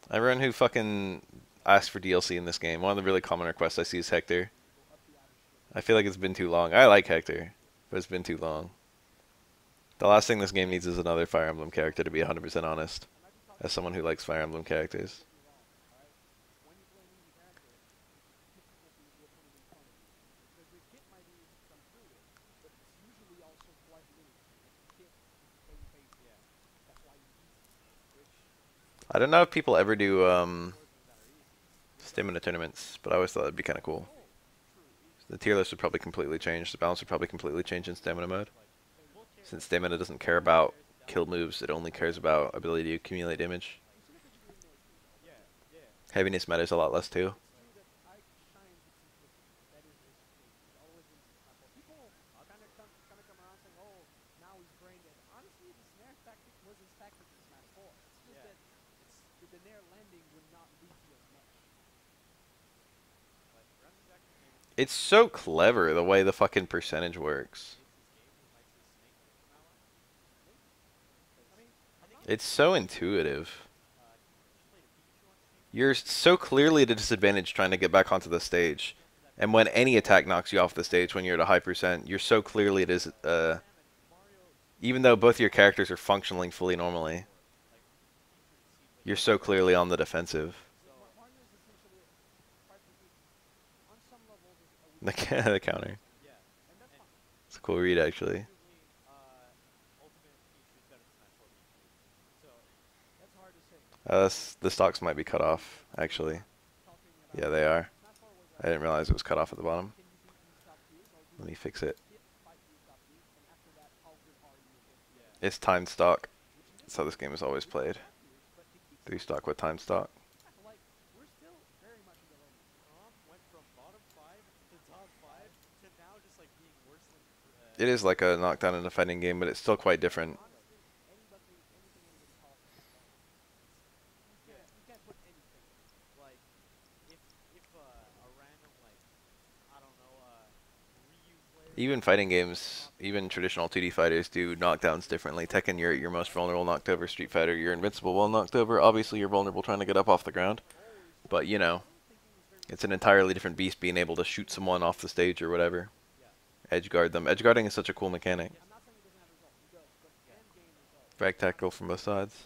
Everyone who fucking asked for DLC in this game, one of the really common requests I see is Hector. I feel like it's been too long. I like Hector, but it's been too long. The last thing this game needs is another Fire Emblem character, to be 100% honest. As someone who likes Fire Emblem characters. I don't know if people ever do stamina tournaments, but I always thought it'd be kind of cool. The tier list would probably completely change. The balance would probably completely change in stamina mode. Since stamina doesn't care about kill moves, it only cares about ability to accumulate damage. Heaviness matters a lot less too. It's so clever the way the fucking percentage works. It's so intuitive. You're so clearly at a disadvantage trying to get back onto the stage. And when any attack knocks you off the stage when you're at a high percent, you're so clearly it is, even though both your characters are functioning fully normally, you're so clearly on the defensive. The counter. It's a cool read, actually. The stocks might be cut off, actually. Yeah, they are. I didn't realize it was cut off at the bottom. Let me fix it. It's timed stock. That's how this game is always played. 3 stock with time stock. It is like a knockdown in a fighting game, but it's still quite different. Even fighting games, even traditional 2D fighters do knockdowns differently. Tekken, you're at your most vulnerable knocked over. Street Fighter, you're invincible while knocked over. Obviously, you're vulnerable trying to get up off the ground. But, you know, it's an entirely different beast being able to shoot someone off the stage or whatever. Edge guard them. Edge guarding is such a cool mechanic. Frag tactical from both sides.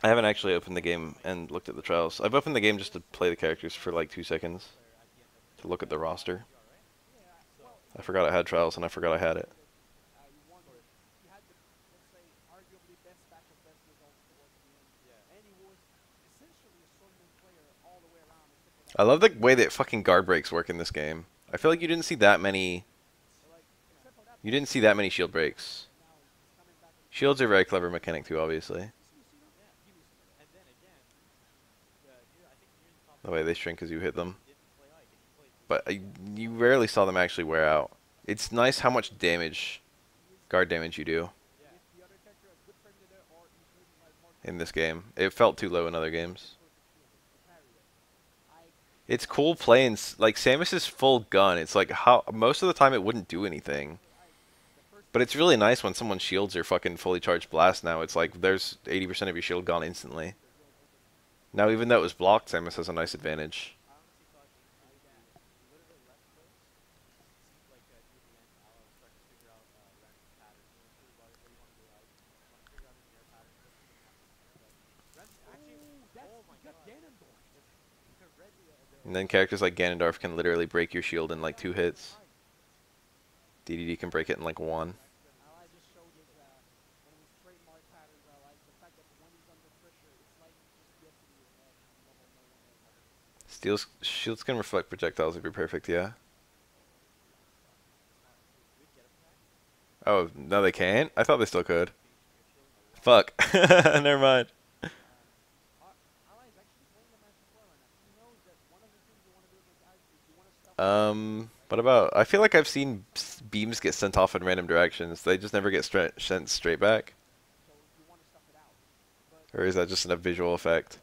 I haven't actually opened the game and looked at the trials. I've opened the game just to play the characters for like 2 seconds. To look at the roster. I forgot I had trials and I forgot I had it. I love the way that fucking guard breaks work in this game. I feel like you didn't see that many... You didn't see that many shield breaks. Shields are a very clever mechanic too, obviously. The way they shrink as you hit them. But you rarely saw them actually wear out. It's nice how much damage, guard damage you do in this game. It felt too low in other games. It's cool playing, like, Samus's full gun. It's like, how most of the time it wouldn't do anything. But it's really nice when someone shields your fucking fully charged blast now. It's like, there's 80% of your shield gone instantly. Now, even though it was blocked, Samus has a nice advantage. And then characters like Ganondorf can literally break your shield in like 2 hits. DDD can break it in like 1. Steel's shields can reflect projectiles if you're perfect, yeah. Oh, no, they can't? I thought they still could. Fuck. Never mind. What about? I feel like I've seen beams get sent off in random directions. They just never get sent straight back. Or is that just a visual effect?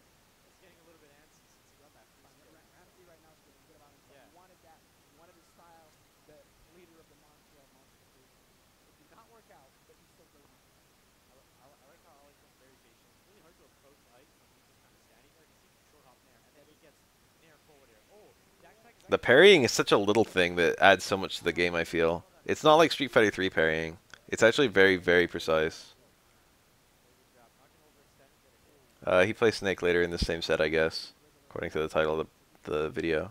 The parrying is such a little thing that adds so much to the game, I feel. It's not like Street Fighter 3 parrying. It's actually very, very precise. He plays Snake later in the same set, I guess, according to the title of the video.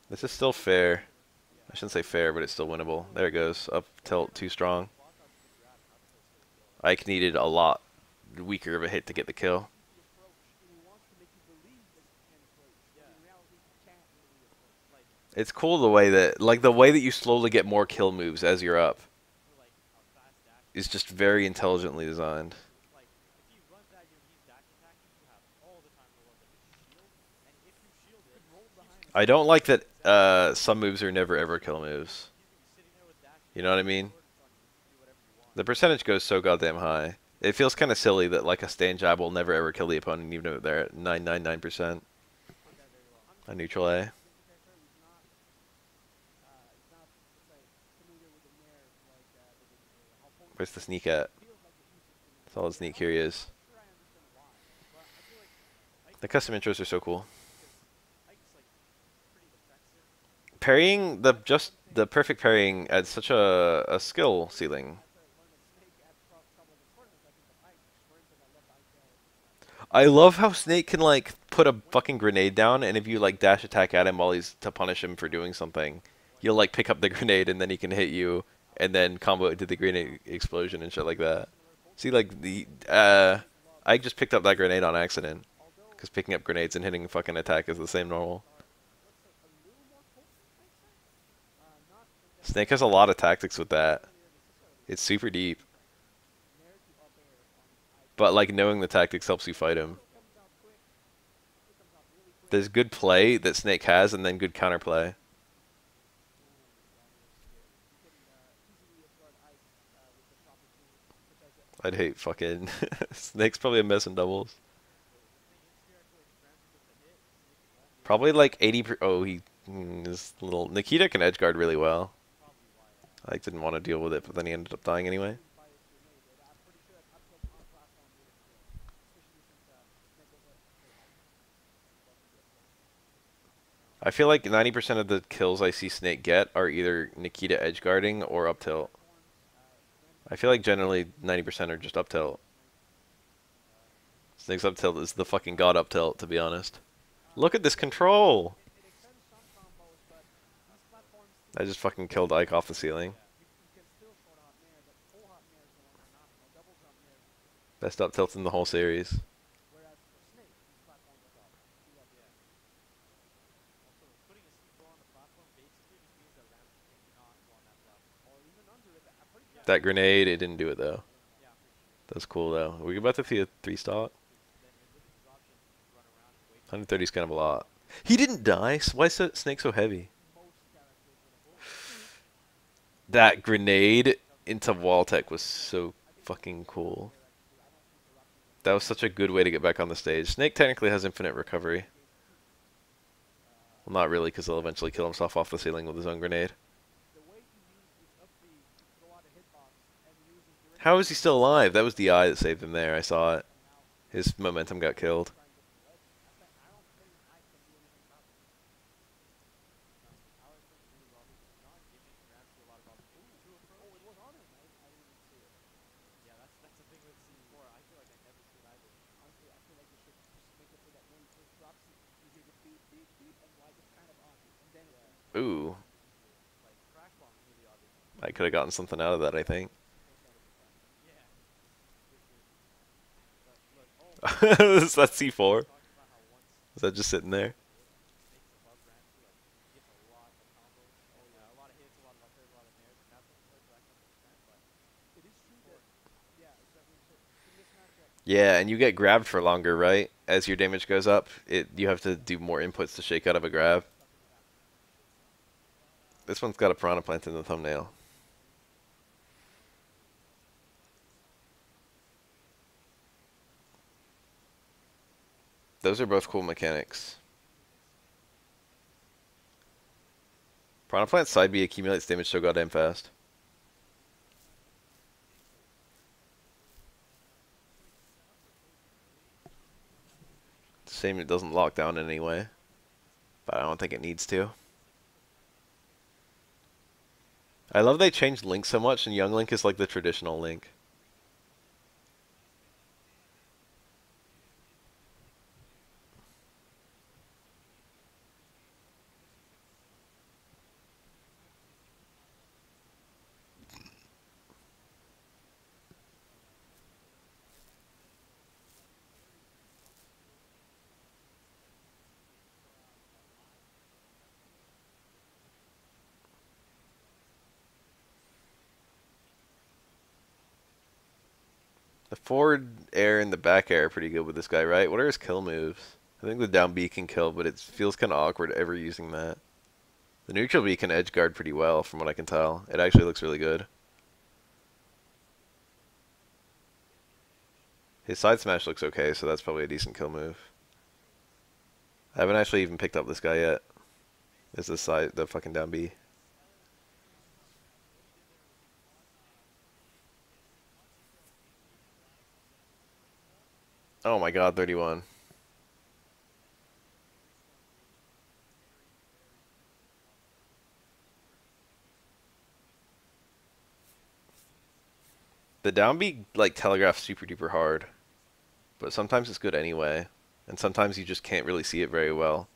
This is still fair. I shouldn't say fair, but it's still winnable. There it goes. Up tilt, too strong. Ike needed a lot weaker of a hit to get the kill. It's cool the way that, like, the way that you slowly get more kill moves as you're up is just very intelligently designed. I don't like that some moves are never ever kill moves. You know what I mean? The percentage goes so goddamn high. It feels kind of silly that like a stand jab will never ever kill the opponent even if they're at 999%. A neutral A. Where's the sneak at? Solid sneak, here he is. The custom intros are so cool. Parrying, the perfect parrying adds such a skill ceiling. I love how Snake can like put a fucking grenade down, and if you like dash attack at him while he's to punish him for doing something, you'll like pick up the grenade and then he can hit you, and then combo it to the grenade explosion and shit like that. See, like I just picked up that grenade on accident, because picking up grenades and hitting a fucking attack is the same normal. Snake has a lot of tactics with that. It's super deep. But like knowing the tactics helps you fight him. There's good play that Snake has and then good counterplay. I'd hate fucking Snake's probably a mess in doubles. Probably like 80 oh, he is little Nikita can edge guard really well. I didn't want to deal with it, but then he ended up dying anyway. I feel like 90% of the kills I see Snake get are either Nikita edge guarding or up tilt. I feel like generally 90% are just up tilt. Snake's up tilt is the fucking god up tilt, to be honest. Look at this control! I just fucking killed Ike off the ceiling. Best up tilt in the whole series. That grenade, it didn't do it though. That's cool though. Are we about to see a 3-stock? 130 is kind of a lot. He didn't die? Why is Snake so heavy? That grenade into wall tech was so fucking cool. That was such a good way to get back on the stage. Snake technically has infinite recovery. Well, not really, because he'll eventually kill himself off the ceiling with his own grenade. How is he still alive? That was the eye that saved him there. I saw it. His momentum got killed. Ooh. I could have gotten something out of that, I think. That's C4. Is that just sitting there? Yeah, and you get grabbed for longer, right? As your damage goes up, you have to do more inputs to shake out of a grab. This one's got a piranha plant in the thumbnail. Those are both cool mechanics. Piranha plant side B accumulates damage so goddamn fast. It's a shame it doesn't lock down in any way, but I don't think it needs to. I love they changed Link so much, and Young Link is like the traditional Link. The forward air and the back air are pretty good with this guy, right? What are his kill moves? I think the down B can kill, but it feels kind of awkward ever using that. The neutral B can edge guard pretty well, from what I can tell. It actually looks really good. His side smash looks okay, so that's probably a decent kill move. I haven't actually even picked up this guy yet. Is the fucking down B? Oh my god, 31. The down B like telegraphs super duper hard, but sometimes it's good anyway, and sometimes you just can't really see it very well,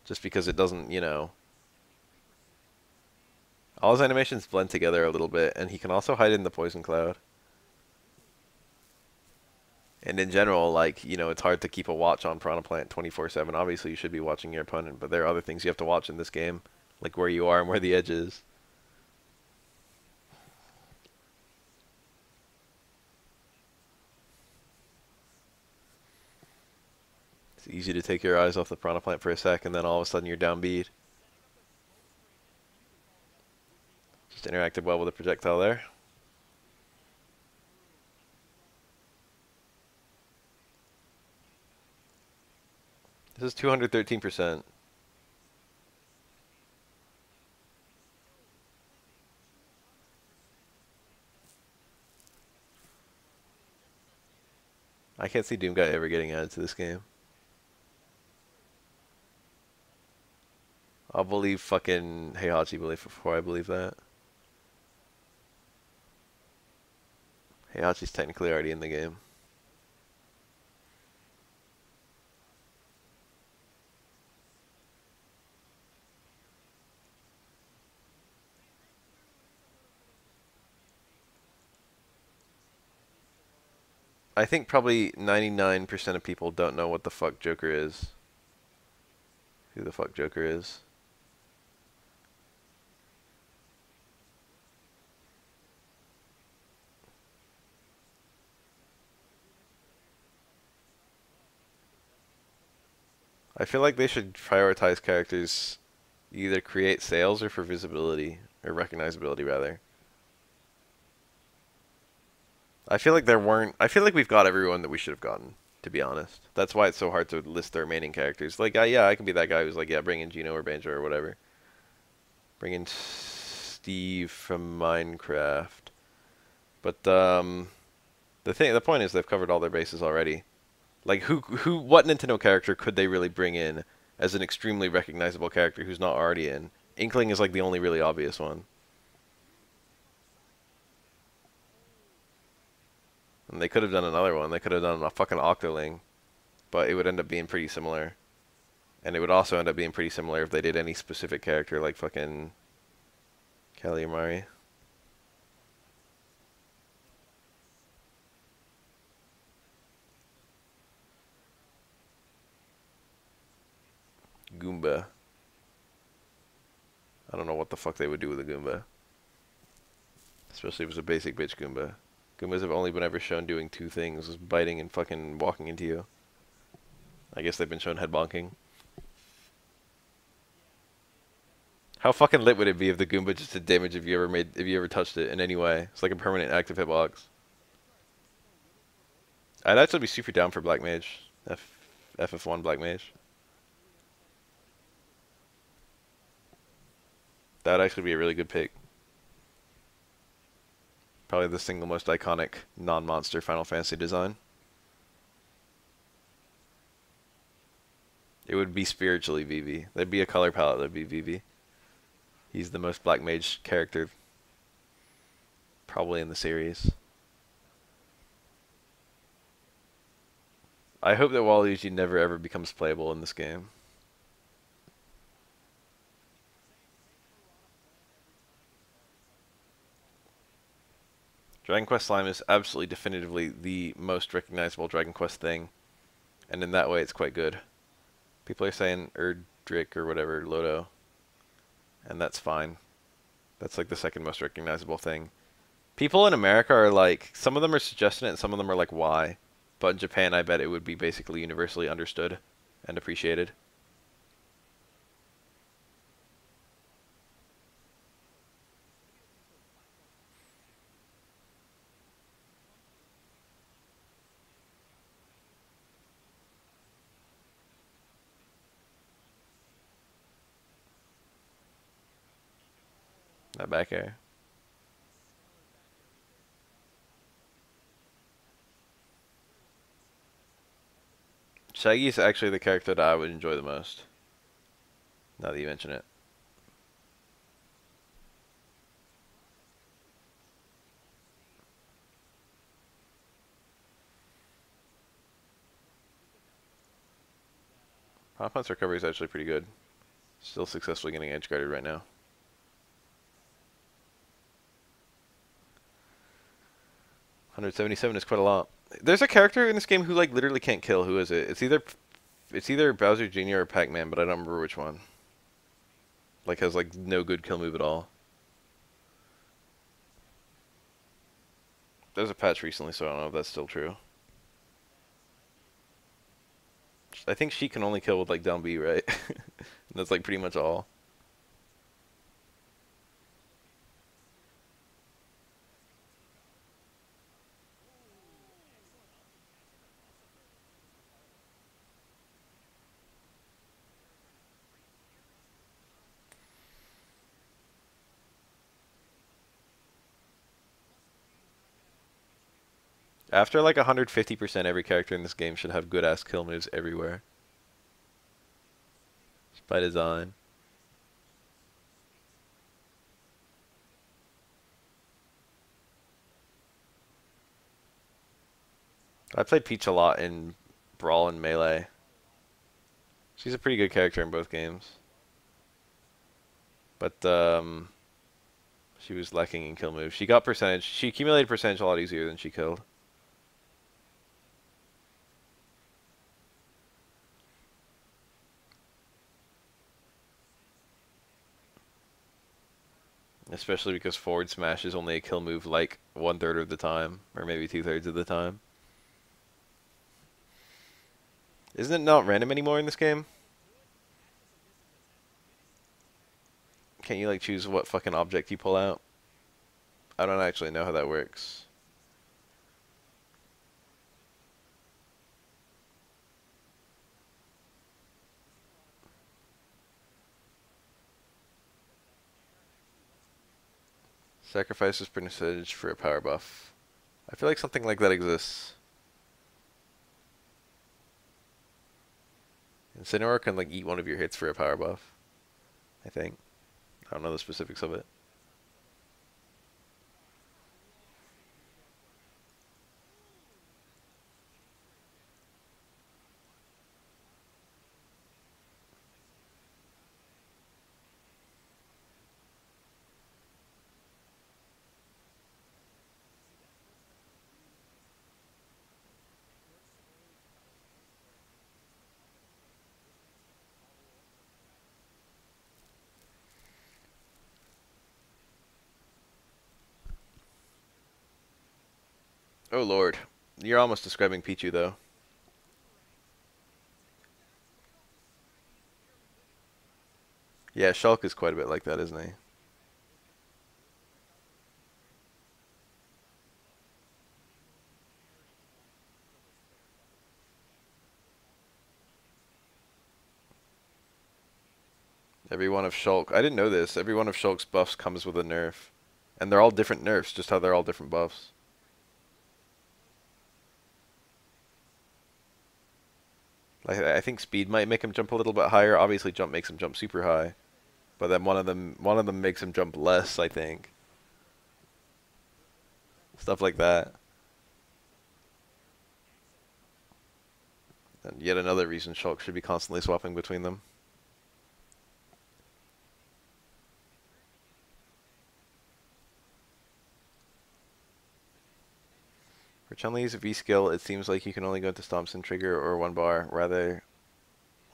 just because it doesn't, all his animations blend together a little bit, and he can also hide in the poison cloud. And in general, like, it's hard to keep a watch on Piranha Plant 24/7. Obviously, you should be watching your opponent, but there are other things you have to watch in this game, like where you are and where the edge is. It's easy to take your eyes off the Piranha Plant for a sec, and then all of a sudden you're downbeat. Just interacted well with the projectile there. This is 213%. I can't see Doom Guy ever getting added to this game. I'll believe fucking Heihachi belief before I believe that. Heihachi's technically already in the game. I think probably 99% of people don't know what the fuck Joker is. Who the fuck Joker is. I feel like they should prioritize characters either create sales or for visibility, or recognizability rather. I feel like I feel like we've got everyone that we should have gotten, to be honest. That's why it's so hard to list the remaining characters. Like, yeah, I can be that guy who's like, yeah, bring in Gino or Banjo or whatever. Bring in Steve from Minecraft. But, the point is they've covered all their bases already. Like, what Nintendo character could they really bring in as an extremely recognizable character who's not already in? Inkling is like the only really obvious one. And they could have done another one. They could have done a fucking Octoling, but it would end up being pretty similar. And it would also end up being pretty similar if they did any specific character like fucking Calamari. Goomba. I don't know what the fuck they would do with a Goomba. Especially if it was a basic bitch Goomba. Goombas have only been ever shown doing two things, was biting and fucking walking into you. I guess they've been shown head bonking. How fucking lit would it be if the Goomba just did damage if you ever touched it in any way? It's like a permanent active hitbox. I'd actually be super down for Black Mage. FF1 Black Mage. That would actually be a really good pick. Probably the single most iconic non-monster Final Fantasy design. It would be spiritually Vivi. There'd be a color palette that'd be Vivi. He's the most Black Mage character probably in the series. I hope that Waluigi never ever becomes playable in this game. Dragon Quest Slime is absolutely definitively the most recognizable Dragon Quest thing, and in that way it's quite good. People are saying Erdrick or whatever, Lodo, and that's fine. That's like the second most recognizable thing. People in America are like, some of them are suggesting it and some of them are like, why? But in Japan, I bet it would be basically universally understood and appreciated. That back air. Shaggy is actually the character that I would enjoy the most. Now that you mention it. Hot Punch recovery is actually pretty good. Still successfully getting edge guarded right now. 177 is quite a lot. There's a character in this game who like literally can't kill. Who is it? It's either Bowser Jr. or Pac-Man, but I don't remember which one. Like has like no good kill move at all. There's a patch recently, so I don't know if that's still true. I think she can only kill with like down B, right? That's like pretty much all. After like 150%, every character in this game should have good ass kill moves everywhere. Just by design. I played Peach a lot in Brawl and Melee. She's a pretty good character in both games. But she was lacking in kill moves. She got percentage. She accumulated percentage a lot easier than she killed. Especially because forward smash is only a kill move like 1/3 of the time, or maybe 2/3 of the time. Isn't it not random anymore in this game? Can't you like choose what fucking object you pull out? I don't actually know how that works. Sacrifices percentage for a power buff. I feel like something like that exists. Incineroar can like eat one of your hits for a power buff. I think. I don't know the specifics of it. Oh lord. You're almost describing Pichu though. Yeah, Shulk is quite a bit like that, isn't he? Every one of Shulk. I didn't know this. Every one of Shulk's buffs comes with a nerf. And they're all different nerfs, just how they're all different buffs. Like I think speed might make him jump a little bit higher. Obviously jump makes him jump super high. But then one of them makes him jump less, I think. Stuff like that. And yet another reason Shulk should be constantly swapping between them. For Chun-Li's V skill, it seems like you can only go into stomps and trigger or one bar, rather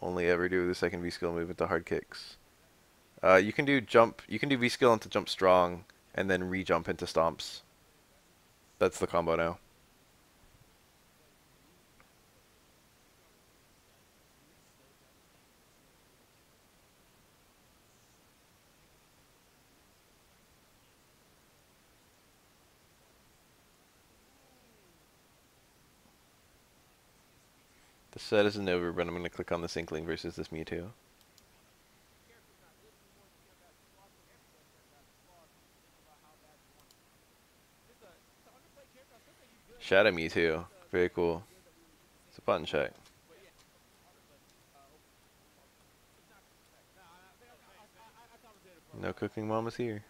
only ever do the second V skill move into hard kicks. You can do jump, you can do V skill into jump strong, and then re-jump into stomps. That's the combo now. The set isn't over, but I'm going to click on this Inkling versus this Mewtwo. Shadow Mewtwo. Very cool. It's a button check. No cooking mom is here.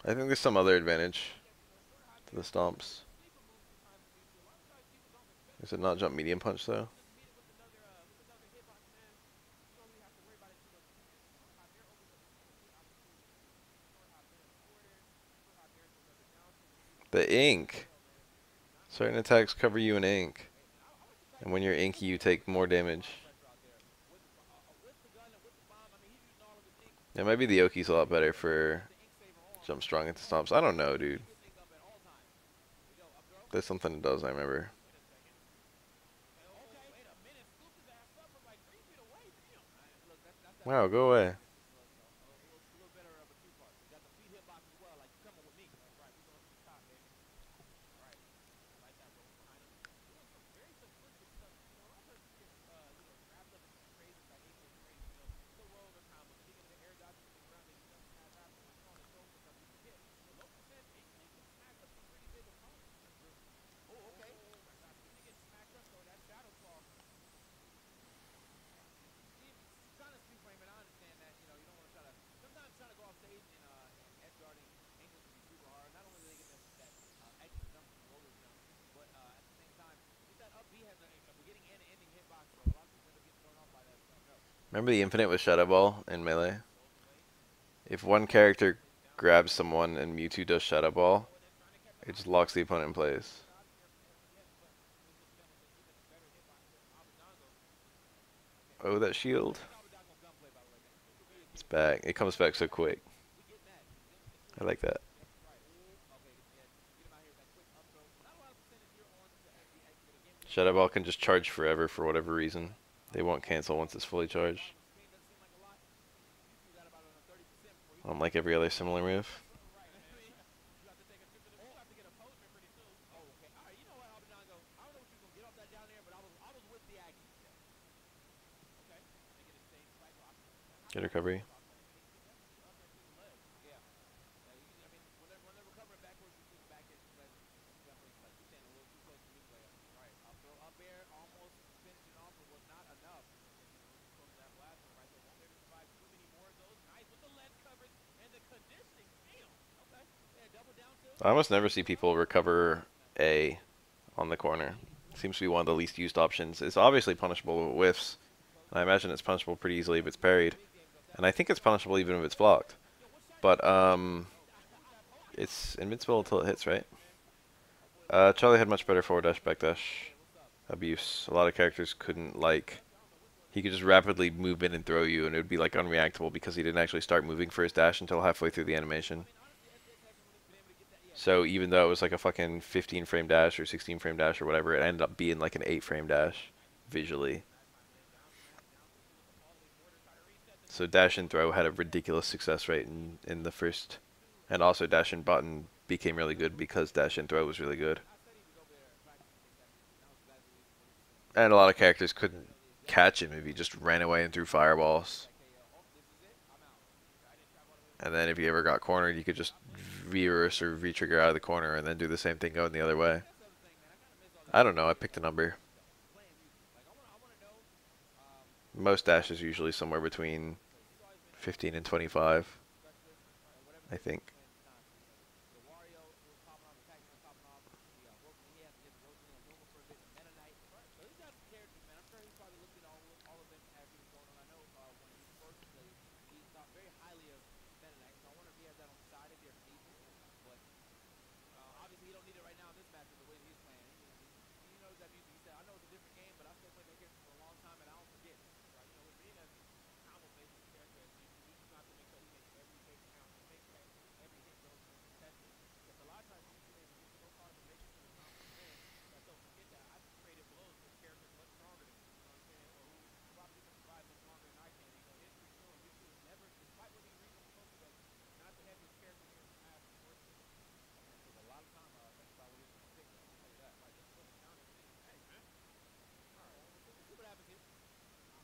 I think there's some other advantage to the stomps. Is it not jump medium punch though? The ink. Certain attacks cover you in ink. And when you're inky, you take more damage. Yeah, maybe the Oki's a lot better for jump strong into stomps. I don't know, dude. There's something it does, I remember. Wow, go away. Remember the infinite with Shadow Ball in Melee? If one character grabs someone and Mewtwo does Shadow Ball, it just locks the opponent in place. Oh, that shield. It's back. It comes back so quick. I like that. Shadow Ball can just charge forever for whatever reason. They won't cancel once it's fully charged. Unlike every other similar move. Good recovery. I almost never see people recover A on the corner. Seems to be one of the least used options. It's obviously punishable with whiffs. I imagine it's punishable pretty easily if it's parried. And I think it's punishable even if it's blocked. But, it's invincible until it hits, right? Charlie had much better forward dash, back dash. abuse. A lot of characters couldn't, like, he could just rapidly move in and throw you, and it would be like unreactable because he didn't actually start moving for his dash until halfway through the animation. So even though it was like a fucking 15 frame dash or 16 frame dash or whatever, it ended up being like an 8 frame dash visually. So dash and throw had a ridiculous success rate in the first, and also dash and button became really good because dash and throw was really good. And a lot of characters couldn't catch him if he just ran away and threw fireballs. And then if you ever got cornered, you could just reverse or re-trigger out of the corner and then do the same thing going the other way. I don't know, I picked a number. Most dashes usually somewhere between 15 and 25, I think.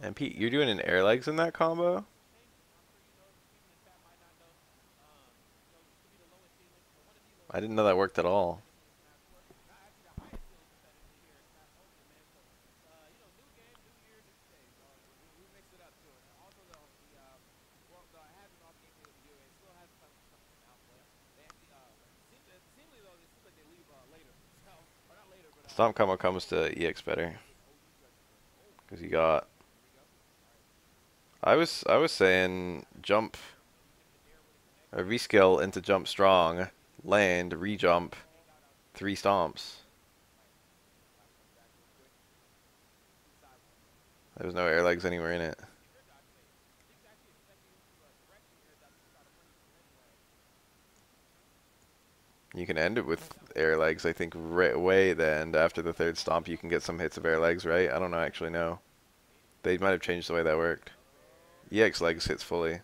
And Pete, you're doing an air legs in that combo? I didn't know that worked at all. Stomp combo comes to EX better. Because you got... I was saying jump, rescale into jump strong, land, re-jump, 3 stomps. There was no air legs anywhere in it. You can end it with air legs, I think, right away then. After the 3rd stomp, you can get some hits of air legs, right? I don't know, actually know. They might have changed the way that worked. EX legs hits fully.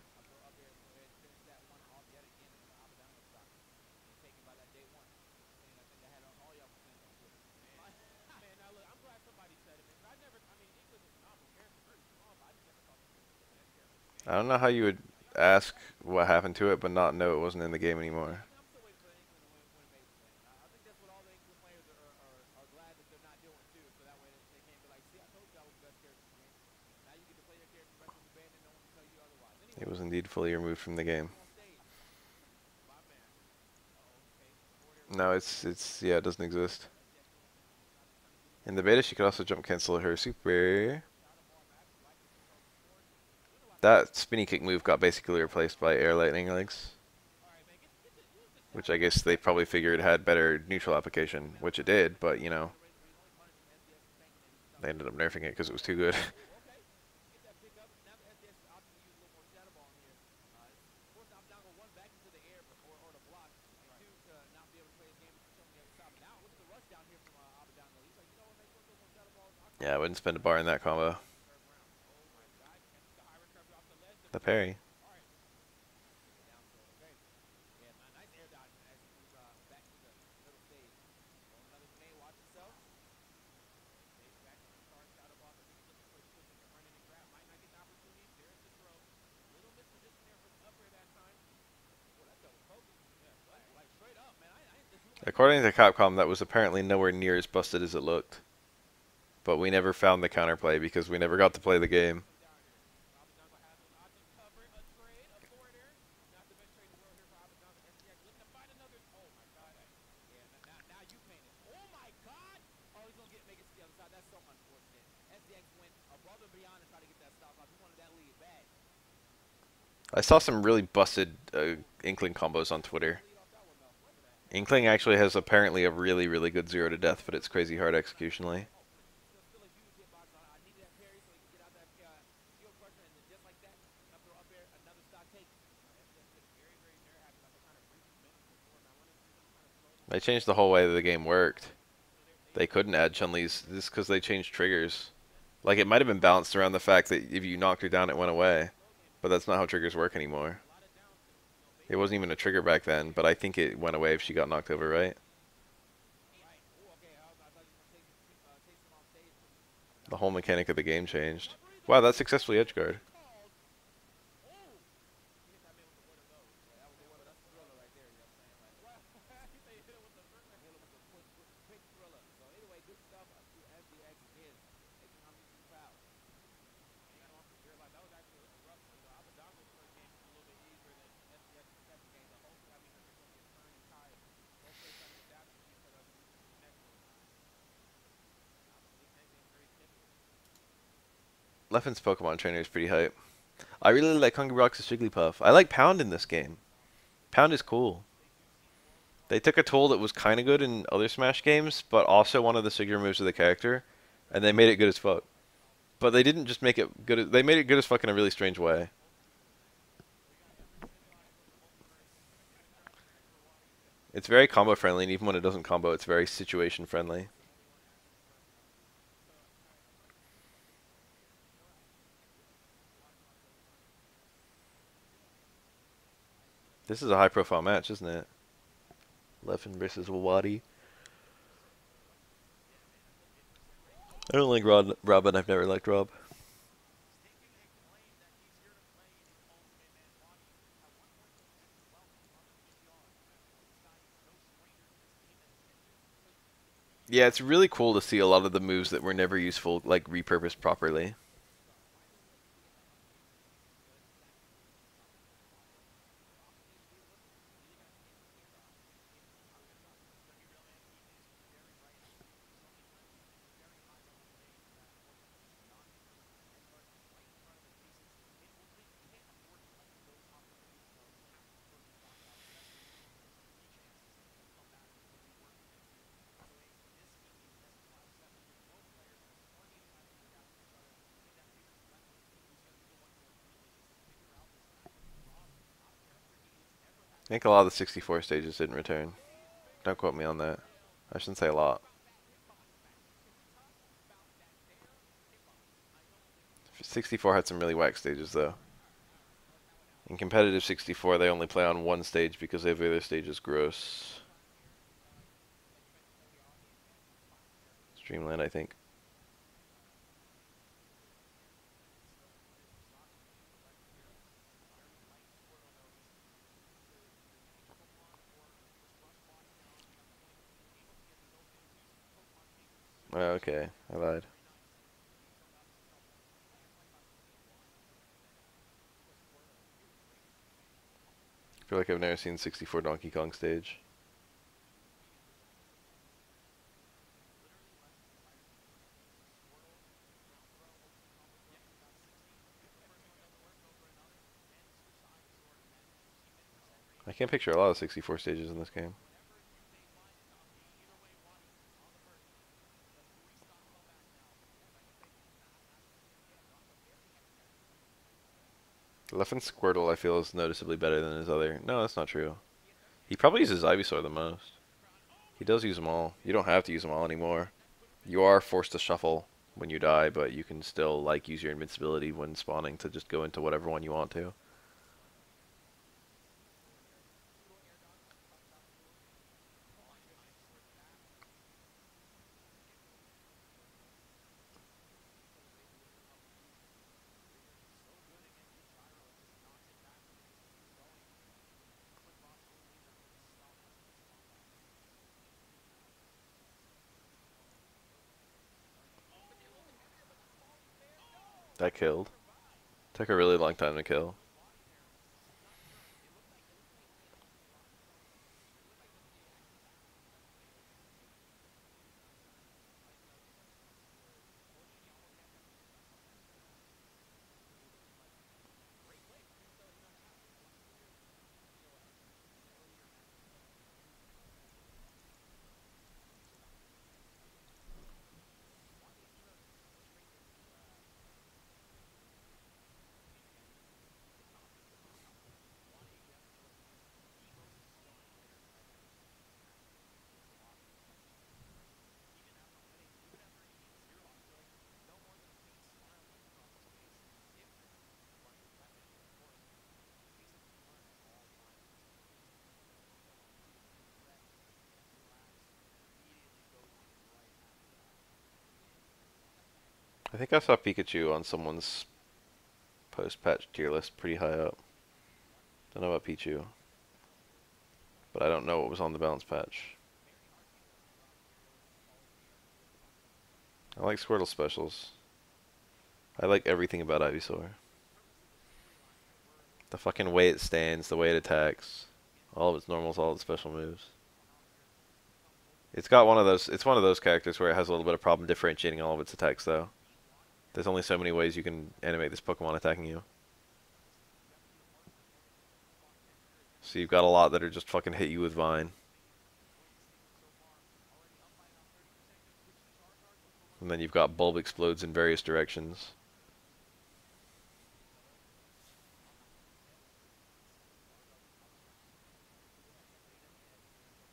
I don't know how you would ask what happened to it, but not know it wasn't in the game anymore. It was indeed fully removed from the game. No, yeah, it doesn't exist. In the beta, she could also jump cancel her super. That spinny kick move got basically replaced by air lightning legs. Which I guess they probably figured had better neutral application, which it did, but you know, they ended up nerfing it because it was too good. Yeah, I wouldn't spend a bar in that combo. The parry. According to Capcom, that was apparently nowhere near as busted as it looked. But we never found the counterplay because we never got to play the game. I saw some really busted Inkling combos on Twitter. Inkling actually has apparently a really, really good 0 to death, but it's crazy hard executionally. They changed the whole way that the game worked. They couldn't add Chun-Li's just because they changed triggers. Like, it might have been balanced around the fact that if you knocked her down, it went away. But that's not how triggers work anymore. It wasn't even a trigger back then, but I think it went away if she got knocked over, right? The whole mechanic of the game changed. Wow, that successfully edgeguard. Leffen's Pokemon trainer is pretty hype. I really like Hungry Rock's Jigglypuff. I like Pound in this game. Pound is cool. They took a tool that was kind of good in other Smash games, but also one of the signature moves of the character, and they made it good as fuck. But they didn't just make it good. They made it good as fuck in a really strange way. It's very combo friendly, and even when it doesn't combo, it's very situation friendly. This is a high profile match, isn't it? Leffen versus Wawadi. I don't like Rob, and I've never liked Rob. Yeah, it's really cool to see a lot of the moves that were never useful, like, repurposed properly. I think a lot of the 64 stages didn't return. Don't quote me on that. I shouldn't say a lot. 64 had some really whack stages, though. In competitive 64, they only play on one stage because every other stage is gross. Streamland, I think. Oh, okay, I lied. I feel like I've never seen 64 Donkey Kong stage. I can't picture a lot of 64 stages in this game. Leffen Squirtle, I feel, is noticeably better than his other. No, that's not true. He probably uses Ivysaur the most. He does use them all. You don't have to use them all anymore. You are forced to shuffle when you die, but you can still, like, use your invincibility when spawning to just go into whatever one you want to. That killed. Took a really long time to kill. think I saw Pikachu on someone's post-patch tier list pretty high up. Don't know about Pichu, but I don't know what was on the balance patch. I like Squirtle specials. I like everything about Ivysaur. The fucking way it stands, the way it attacks, all of its normals, all of its special moves. It's got one of those. It's one of those characters where it has a little bit of problem differentiating all of its attacks, though. There's only so many ways you can animate this Pokemon attacking you. So you've got a lot that are just fucking hit you with Vine. And then you've got Bulb explodes in various directions.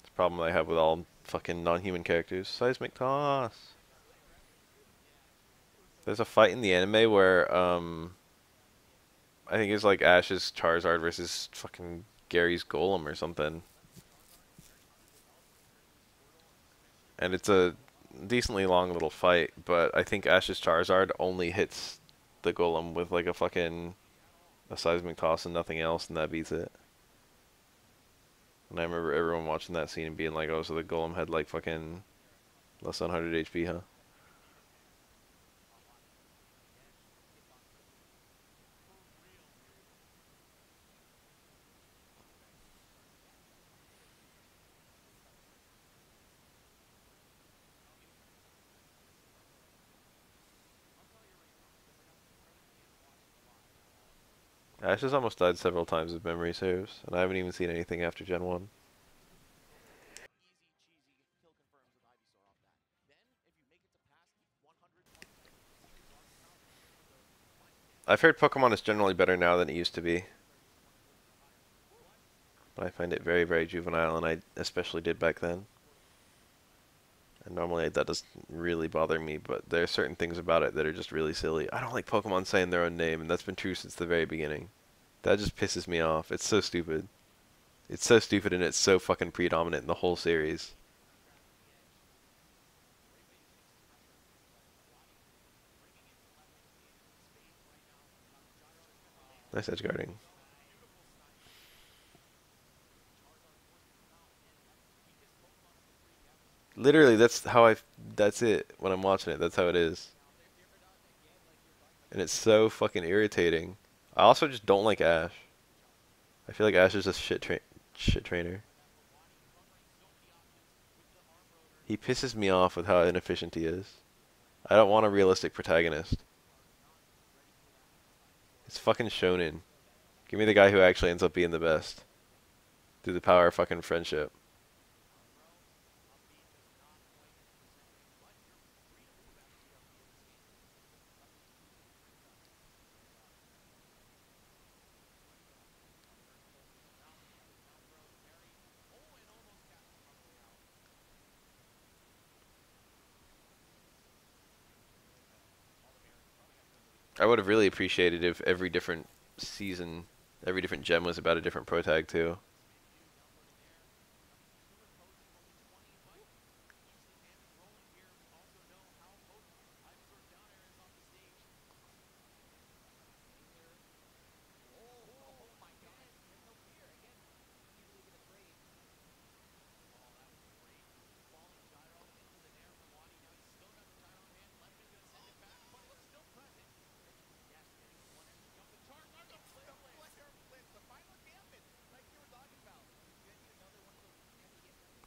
It's a problem I have with all fucking non-human characters. Seismic Toss. There's a fight in the anime where, I think it's like Ash's Charizard versus fucking Gary's Golem or something. And it's a decently long little fight, but I think Ash's Charizard only hits the Golem with like a Seismic Toss and nothing else, and that beats it. And I remember everyone watching that scene and being like, oh, so the Golem had like fucking less than 100 HP, huh? Ash has almost died several times if memory serves, and I haven't even seen anything after Gen 1. I've heard Pokemon is generally better now than it used to be, but I find it very, very juvenile, and I especially did back then. And normally that doesn't really bother me, but there are certain things about it that are just really silly. I don't like Pokemon saying their own name, and that's been true since the very beginning. That just pisses me off. It's so stupid. It's so stupid, and it's so fucking predominant in the whole series. Nice edge guarding. Literally, that's how that's it when I'm watching it. That's how it is. And it's so fucking irritating. I also just don't like Ash. I feel like Ash is a shit trainer. He pisses me off with how inefficient he is. I don't want a realistic protagonist. It's fucking shonen. Give me the guy who actually ends up being the best. Through the power of fucking friendship. I would have really appreciated if every different season, every different gem was about a different pro tag too.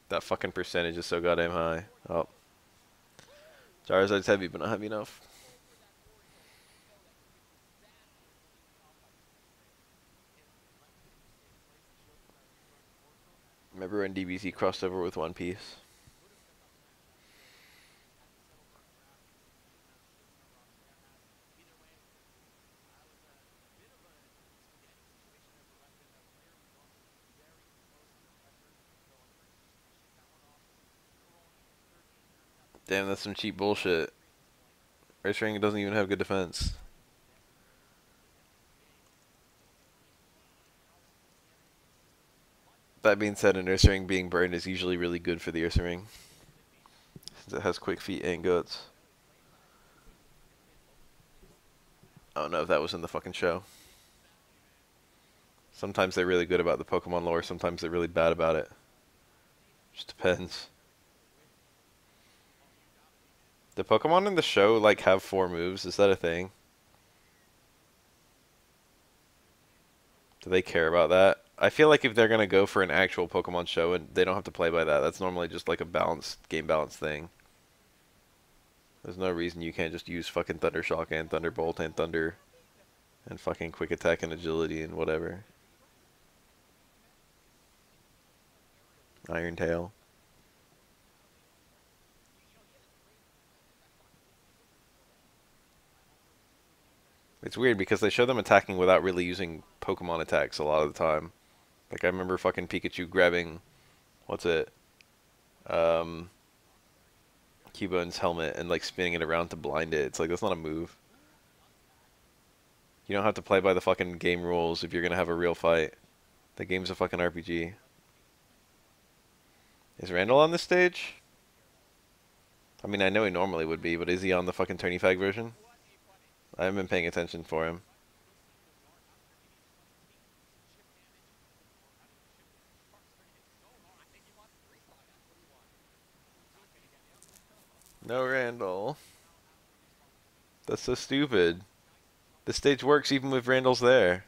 That fucking percentage is so goddamn high. Oh, Charizard's heavy, but not heavy enough. Remember when DBZ crossed over with One Piece? Damn, that's some cheap bullshit. Ursaring doesn't even have good defense. That being said, an Ursaring being burned is usually really good for the Ursaring, since it has quick feet and guts. I don't know if that was in the fucking show. Sometimes they're really good about the Pokemon lore, sometimes they're really bad about it. Just depends. The Pokemon in the show, like, have 4 moves? Is that a thing? Do they care about that? I feel like if they're gonna go for an actual Pokemon show and they don't have to play by that, that's normally just like a game balance thing. There's no reason you can't just use fucking Thunder Shock and Thunderbolt and Thunder and fucking Quick Attack and Agility and whatever. Iron Tail. It's weird because they show them attacking without really using Pokemon attacks a lot of the time. Like I remember fucking Pikachu grabbing, what's it, um, Cubone's helmet and like spinning it around to blind it. It's like that's not a move. You don't have to play by the fucking game rules if you're gonna have a real fight. The game's a fucking RPG. Is Randall on this stage? I mean, I know he normally would be, but is he on the fucking Tourney Fag version? I haven't been paying attention for him. No Randall. That's so stupid. This stage works even with Randall's there.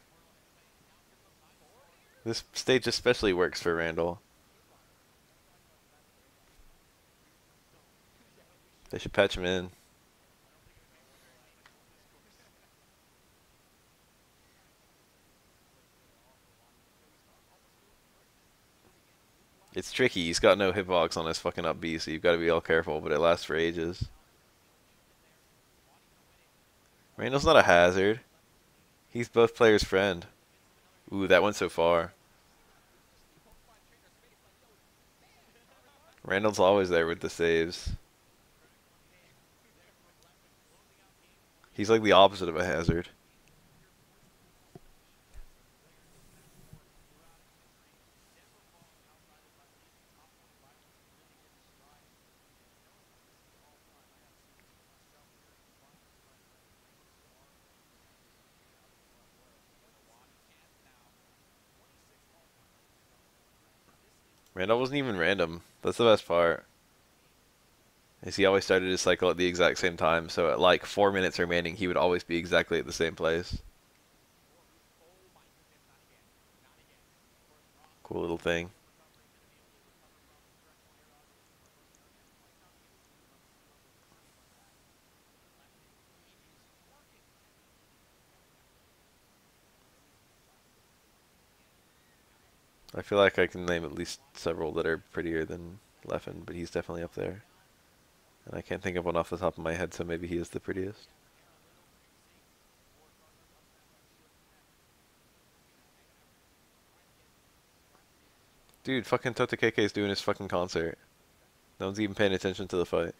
This stage especially works for Randall. They should patch him in. It's tricky. He's got no hitbox on his fucking up B, so you've got to be all careful, but it lasts for ages. Randall's not a hazard. He's both players' friend. Ooh, that went so far. Randall's always there with the saves. He's like the opposite of a hazard. Randall wasn't even random. That's the best part. Is he always started his cycle at the exact same time, so at like 4 minutes remaining, he would always be exactly at the same place. Cool little thing. I feel like I can name at least several that are prettier than Leffen, but he's definitely up there. And I can't think of one off the top of my head, so maybe he is the prettiest. Dude, fucking Totakeke is doing his fucking concert. No one's even paying attention to the fight.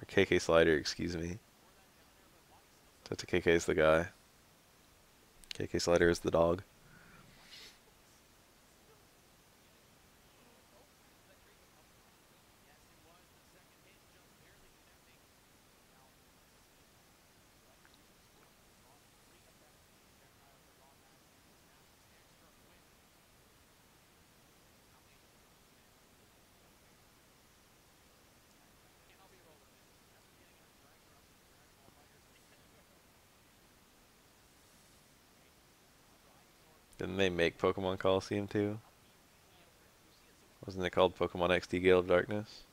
Or KK Slider, excuse me. Totakeke is the guy. KK Slider is the dog. Didn't they make Pokemon Coliseum too? Wasn't it called Pokemon XD Gale of Darkness?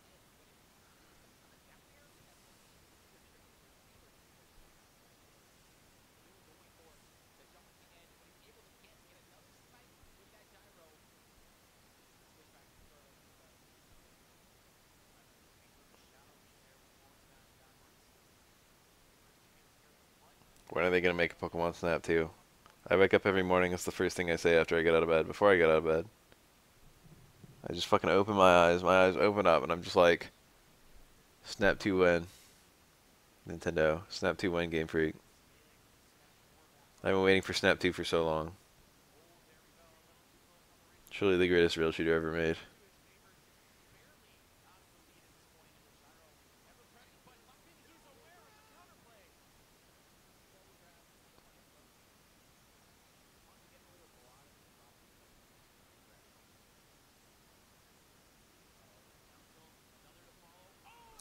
When are they gonna make a Pokemon Snap too? I wake up every morning, it's the first thing I say after I get out of bed, before I get out of bed. I just fucking open my eyes open up, and I'm just like, Snap 2 win. Nintendo. Snap 2 win, Game Freak. I've been waiting for Snap 2 for so long. Truly the greatest rail shooter ever made.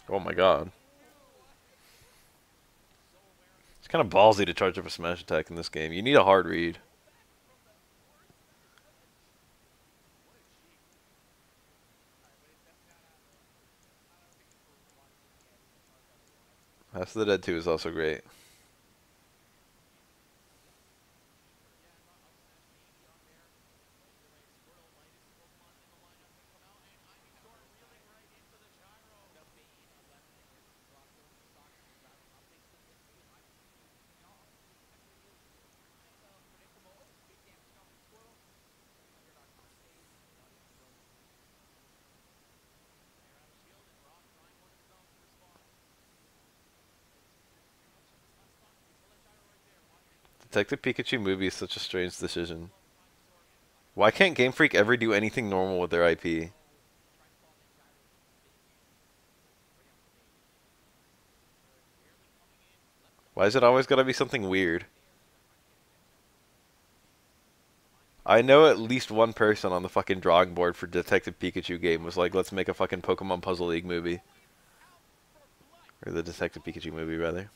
Oh my god. It's kind of ballsy to charge up a smash attack in this game. You need a hard read. House of the Dead 2 is also great. Detective Pikachu movie is such a strange decision. Why can't Game Freak ever do anything normal with their IP? Why is it always gotta be something weird? I know at least one person on the fucking drawing board for Detective Pikachu game was like, let's make a fucking Pokemon Puzzle League movie. Or the Detective Pikachu movie, rather.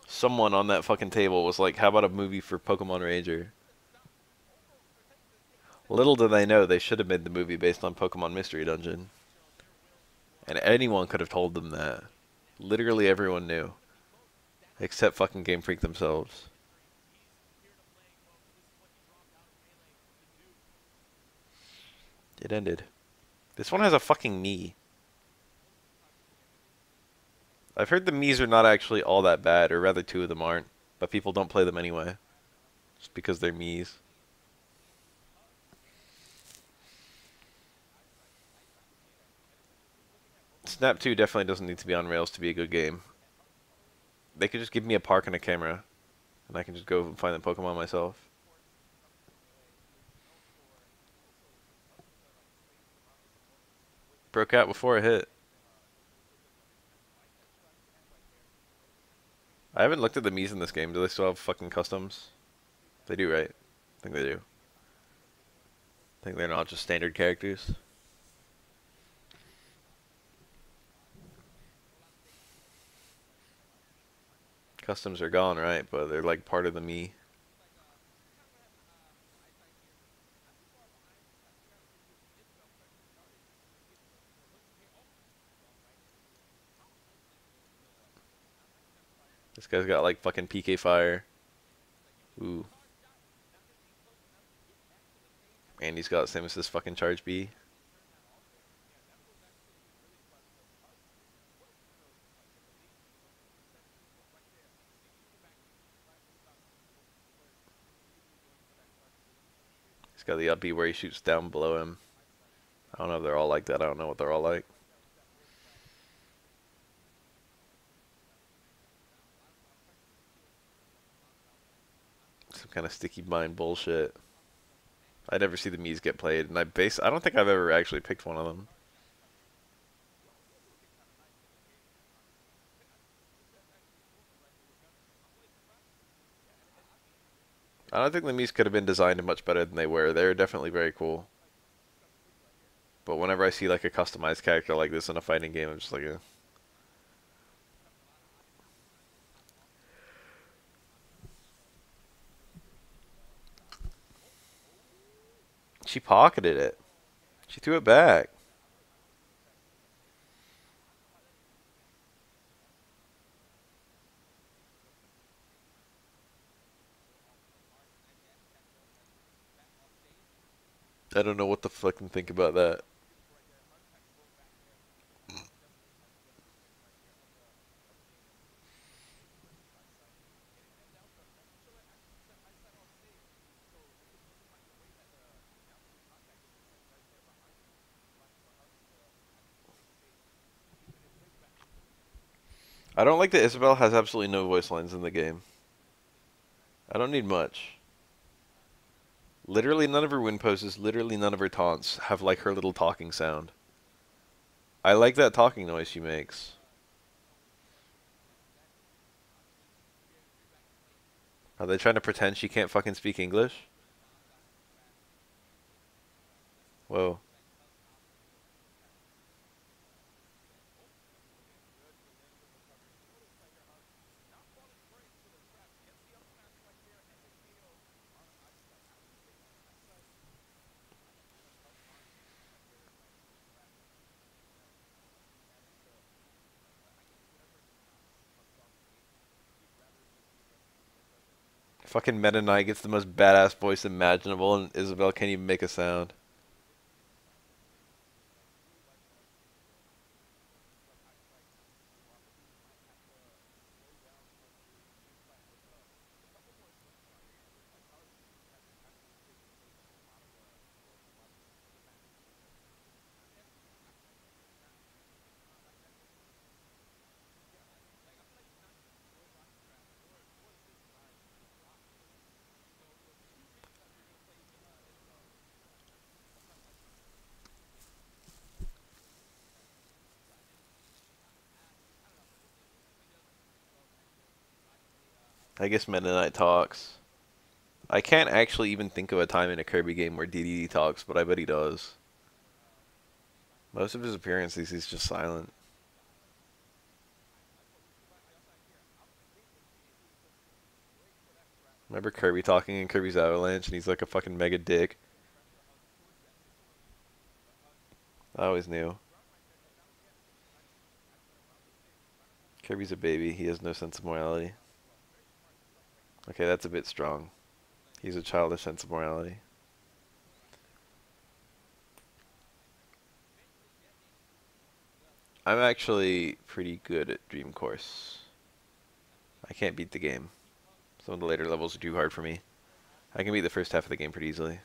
Someone on that fucking table was like, how about a movie for Pokemon Ranger? Little do they know they should have made the movie based on Pokemon Mystery Dungeon. And anyone could have told them that. Literally everyone knew. Except fucking Game Freak themselves. It ended. This one has a fucking Mii. I've heard the Miis are not actually all that bad, or rather two of them aren't. But people don't play them anyway. Just because they're Miis. Snap 2 definitely doesn't need to be on rails to be a good game. They could just give me a park and a camera. And I can just go and find the Pokemon myself. Broke out before it hit. I haven't looked at the Miis in this game. Do they still have fucking customs? They do, right? I think they do. I think they're not just standard characters. Customs are gone, right? But they're like part of the Mii. This guy's got like fucking PK Fire. Ooh. And he's got Samus's fucking Charge B. He's got the up B where he shoots down below him. I don't know if they're all like that. I don't know what they're all like. Some kind of sticky bind bullshit. I never see the Miis get played, and I don't think I've ever actually picked one of them. I don't think the Miis could have been designed much better than they were. They're definitely very cool. But whenever I see like a customized character like this in a fighting game, I'm just like, She pocketed it. She threw it back. I don't know what the fucking think about that. I don't like that Isabel has absolutely no voice lines in the game. I don't need much. Literally none of her win poses, literally none of her taunts have like her little talking sound. I like that talking noise she makes. Are they trying to pretend she can't fucking speak English? Whoa. Fucking Meta Knight gets the most badass voice imaginable, and Isabel can't even make a sound. I guess Meta Knight talks. I can't actually even think of a time in a Kirby game where DDD talks, but I bet he does. Most of his appearances, he's just silent. Remember Kirby talking in Kirby's Avalanche, and he's like a fucking mega dick? I always knew. Kirby's a baby. He has no sense of morality. Okay, that's a bit strong. He's a childish sense of morality. I'm actually pretty good at Dream Course. I can't beat the game. Some of the later levels are too hard for me. I can beat the first half of the game pretty easily.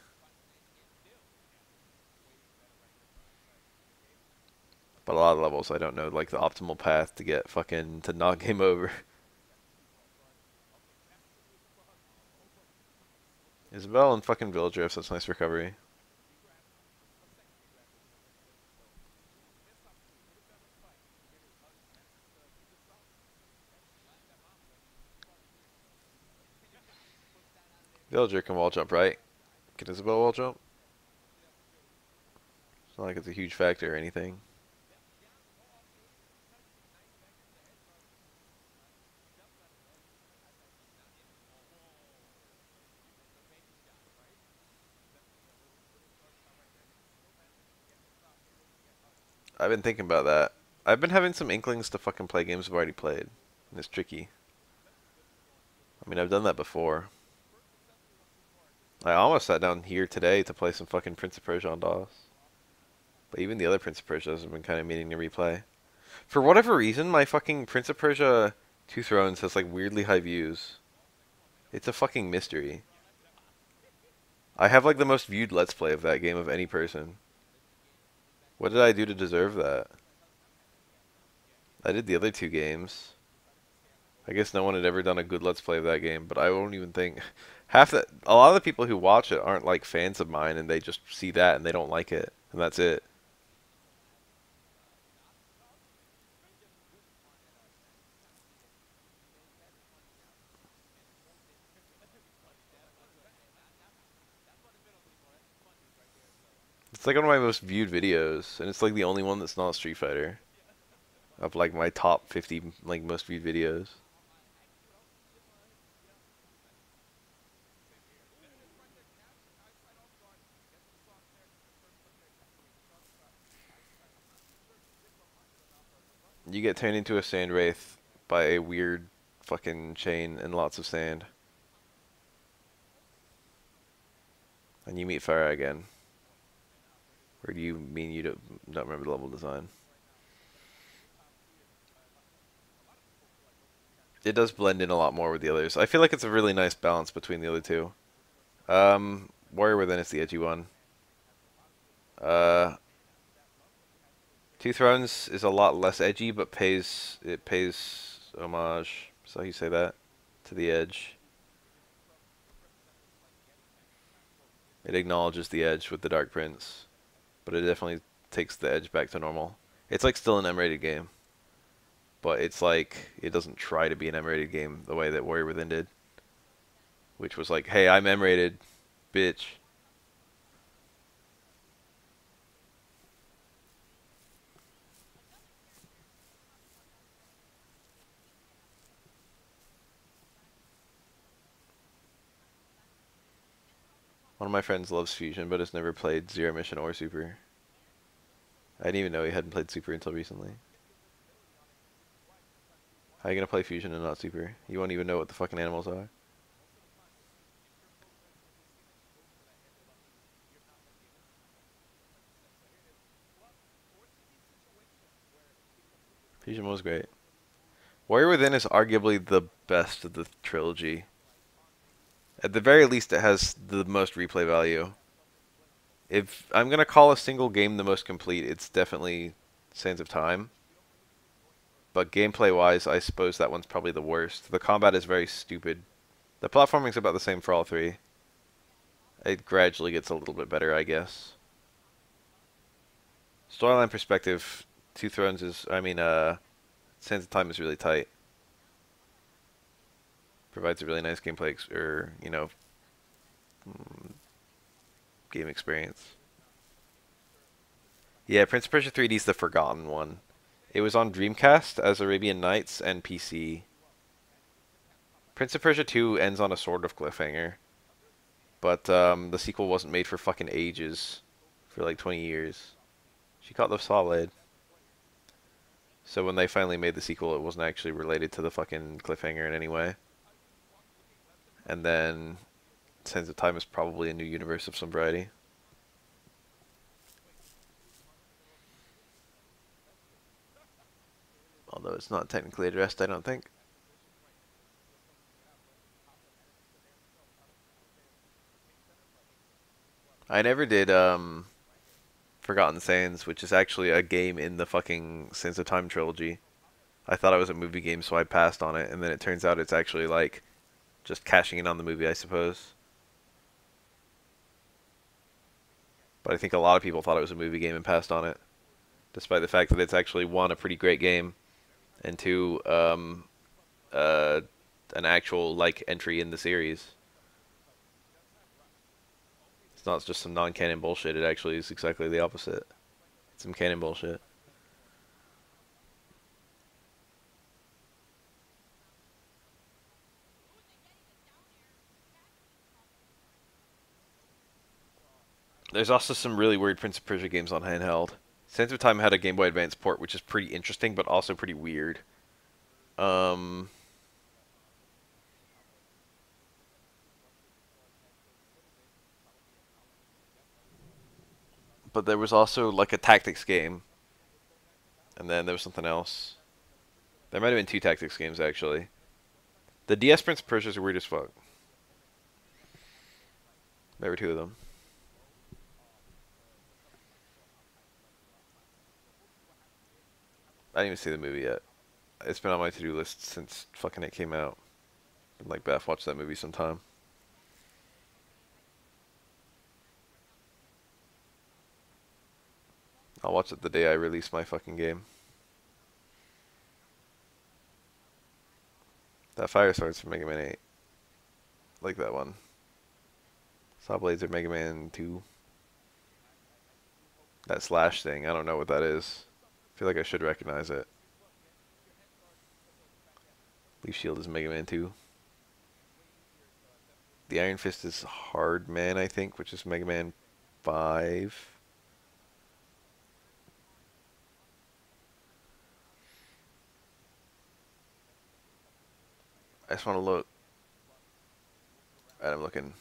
But a lot of levels I don't know like the optimal path to get fucking to not game over. Isabel and fucking Villager have such nice recovery. Villager can wall jump, right? Can Isabel wall jump? It's not like it's a huge factor or anything. I've been thinking about that. I've been having some inklings to fucking play games I've already played. And it's tricky. I mean, I've done that before. I almost sat down here today to play some fucking Prince of Persia on DOS. But even the other Prince of Persias have been kind of meaning to replay. For whatever reason, my fucking Prince of Persia Two Thrones has like weirdly high views. It's a fucking mystery. I have like the most viewed Let's Play of that game of any person. What did I do to deserve that? I did the other two games. I guess no one had ever done a good Let's Play of that game, but I won't even think a lot of the people who watch it aren't like fans of mine and they just see that and they don't like it and that's it. It's like one of my most viewed videos and it's like the only one that's not Street Fighter of like my top 50 like most viewed videos. You get turned into a sand wraith by a weird fucking chain and lots of sand. And you meet Farah again. Or do you mean you don't remember the level design? It does blend in a lot more with the others. I feel like it's a really nice balance between the other two. Warrior Within is the edgy one. Uh, Two Thrones is a lot less edgy, but pays homage. So you say that to the edge. It acknowledges the edge with the Dark Prince, but it definitely takes the edge back to normal. It's like still an M-rated game, but it's like it doesn't try to be an M-rated game the way that Warrior Within did, which was like, hey, I'm M-rated, bitch. One of my friends loves Fusion, but has never played Zero Mission or Super. I didn't even know he hadn't played Super until recently. How are you gonna play Fusion and not Super? You won't even know what the fucking animals are. Fusion was great. Warrior Within is arguably the best of the trilogy. At the very least, it has the most replay value. If I'm gonna call a single game the most complete, it's definitely Sands of Time. But gameplay-wise, I suppose that one's probably the worst. The combat is very stupid. The platforming's about the same for all three. It gradually gets a little bit better, I guess. Storyline perspective, Two Thrones is, Sands of Time is really tight. Provides a really nice gameplay, game experience. Yeah, Prince of Persia 3D is the forgotten one. It was on Dreamcast as Arabian Nights and PC. Prince of Persia 2 ends on a sort of cliffhanger. But the sequel wasn't made for fucking ages. For like 20 years. She caught the saw blade. So when they finally made the sequel, it wasn't actually related to the fucking cliffhanger in any way. And then Sands of Time is probably a new universe of some variety. Although it's not technically addressed, I don't think. I never did Forgotten Sands, which is actually a game in the fucking Sands of Time trilogy. I thought it was a movie game, so I passed on it, and then it turns out it's actually like just cashing in on the movie, I suppose. But I think a lot of people thought it was a movie game and passed on it, despite the fact that it's actually one, a pretty great game, and two, uh, an actual like entry in the series. It's not just some non-canon bullshit. It actually is exactly the opposite. It's some canon bullshit. There's also some really weird Prince of Persia games on handheld. Sands of Time had a Game Boy Advance port, which is pretty interesting, but also pretty weird. Um, but there was also like a tactics game, and then there was something else. There might have been two tactics games actually. The DS Prince of Persias are weird as fuck. There were two of them. I didn't even see the movie yet. It's been on my to-do list since fucking it came out. I'd like Beth watch that movie sometime. I'll watch it the day I release my fucking game. That Fire Sword's from Mega Man 8. Like that one. Saw Blades are Mega Man 2. That slash thing, I don't know what that is. I feel like I should recognize it. Leaf Shield is Mega Man 2. The Iron Fist is Hard Man, I think, which is Mega Man 5. I just want to look. Alright, I'm looking.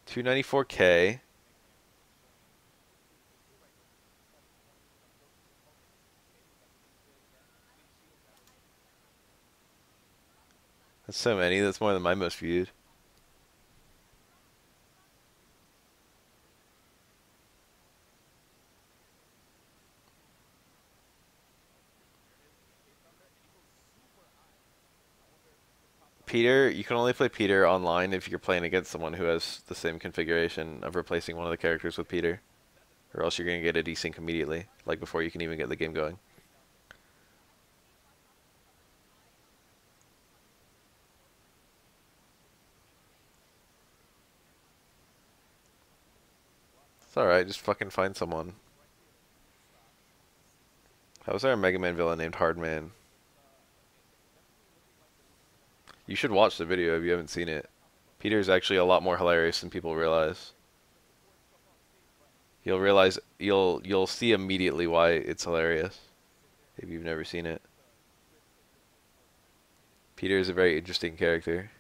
294K. That's so many. That's more than my most viewed. Peter, you can only play Peter online if you're playing against someone who has the same configuration of replacing one of the characters with Peter, or else you're gonna get a desync immediately, like before you can even get the game going. It's alright, just fucking find someone. How was there a Mega Man villain named Hardman? You should watch the video if you haven't seen it. Peter is actually a lot more hilarious than people realize. You'll see immediately why it's hilarious if you've never seen it. Peter is a very interesting character.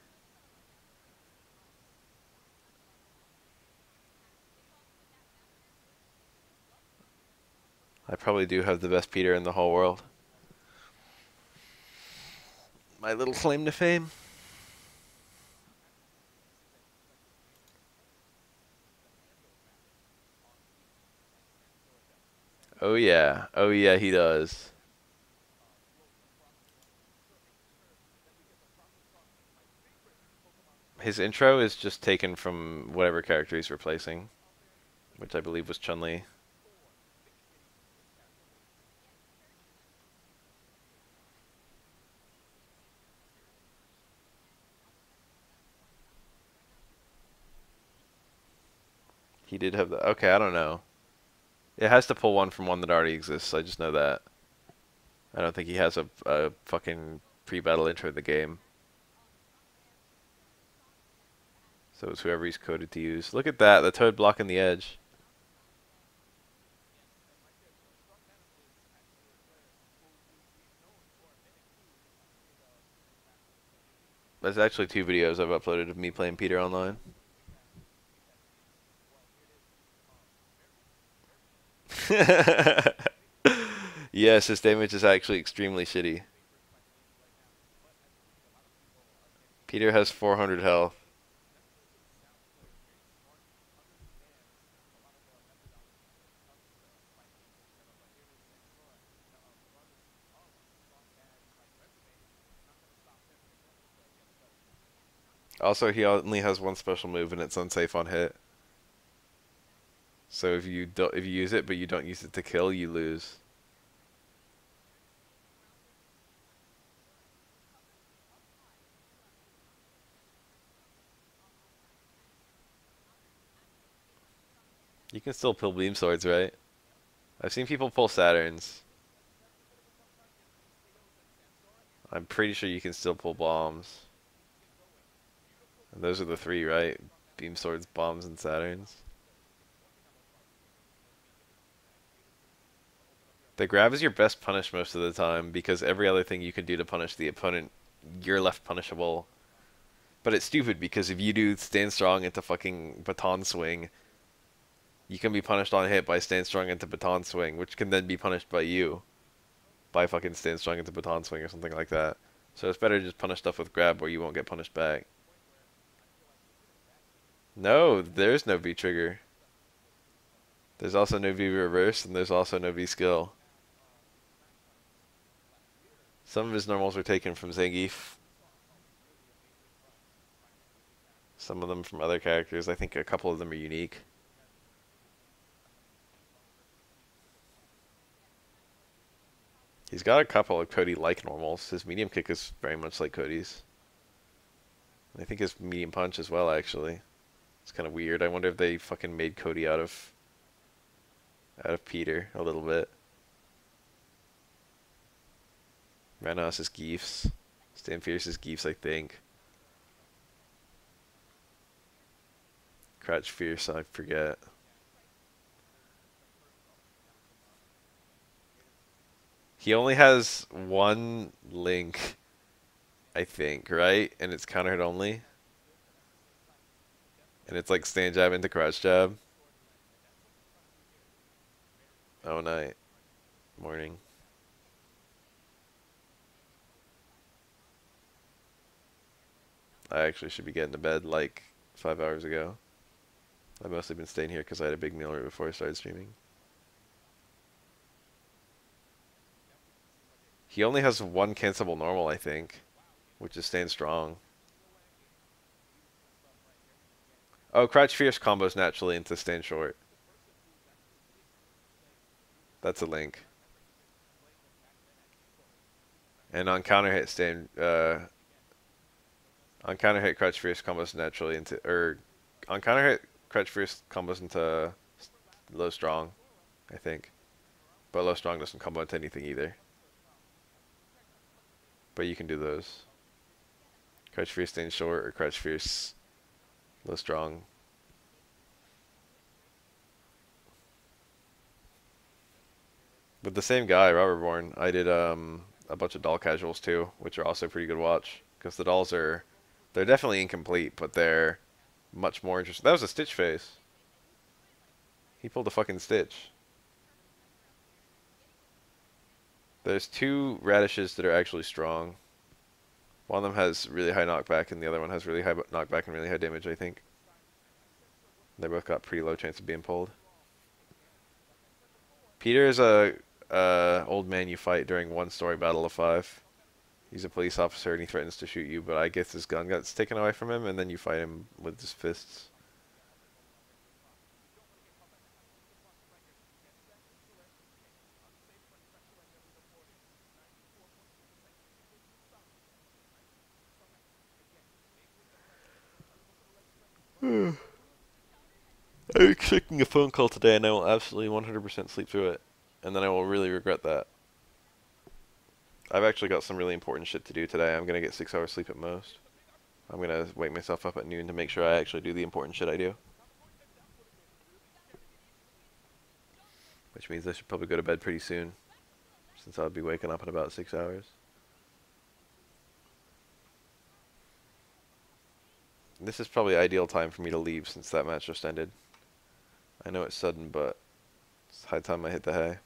I probably do have the best Peter in the whole world. My little claim to fame. Oh yeah. Oh yeah, he does. His intro is just taken from whatever character he's replacing, which I believe was Chun-Li. He did have the... Okay, I don't know. It has to pull one from one that already exists. I just know that. I don't think he has a fucking pre-battle intro of the game. So it's whoever he's coded to use. Look at that, the toad blocking the edge. There's actually 2 videos I've uploaded of me playing Peter online. Yes, his damage is actually extremely shitty. Peter has 400 health. Also, he only has one special move and it's unsafe on hit. So if you use it but you don't use it to kill, you lose. You can still pull beam swords, right? I've seen people pull Saturns. I'm pretty sure you can still pull bombs. And those are the 3, right? Beam swords, bombs, and Saturns. The grab is your best punish most of the time because every other thing you can do to punish the opponent, you're left punishable. But it's stupid because if you do stand strong into fucking baton swing, you can be punished on hit by stand strong into baton swing, which can then be punished by you by fucking stand strong into baton swing or something like that. So it's better to just punish stuff with grab where you won't get punished back. No, there's no V trigger. There's also no V reverse and there's also no V skill. Some of his normals are taken from Zangief. Some of them from other characters. I think a couple of them are unique. He's got a couple of Cody-like normals. His medium kick is very much like Cody's. I think his medium punch as well, actually. It's kind of weird. I wonder if they fucking made Cody out of Peter a little bit. Ranos is Geefs. Stan Fierce is Geefs, I think. Crouch Fierce, I forget. He only has one link, I think, right? And it's counter hit only. And it's like stand jab into crouch jab. Oh, night. Morning. I actually should be getting to bed like 5 hours ago. I've mostly been staying here because I had a big meal right before I started streaming. He only has one cancelable normal, I think, which is stand strong. Oh, crouch fierce combos naturally into stand short. That's a link. And on counter hit on counter hit crouch fierce combos naturally into on counter hit crouch fierce combos into low strong, I think. But low strong doesn't combo into anything either. But you can do those. Crouch fierce stand short or crouch fierce low strong. With the same guy, Robert Bourne, I did a bunch of doll casuals too, which are also pretty good watch. Because the dolls they're definitely incomplete, but they're much more interesting. That was a Stitch face. He pulled a fucking Stitch. There's two radishes that are actually strong. One of them has really high knockback, and the other one has really high knockback and really high damage, I think. They both got pretty low chance of being pulled. Peter is a old man you fight during one story battle of 5. He's a police officer and he threatens to shoot you, but I guess his gun gets taken away from him, and then you fight him with his fists. I'm expecting a phone call today, and I will absolutely 100% sleep through it, and then I will really regret that. I've actually got some really important shit to do today. I'm gonna get 6 hours sleep at most. I'm gonna wake myself up at noon to make sure I actually do the important shit I do. Which means I should probably go to bed pretty soon, since I'll be waking up in about 6 hours. This is probably ideal time for me to leave since that match just ended. I know it's sudden, but it's high time I hit the hay.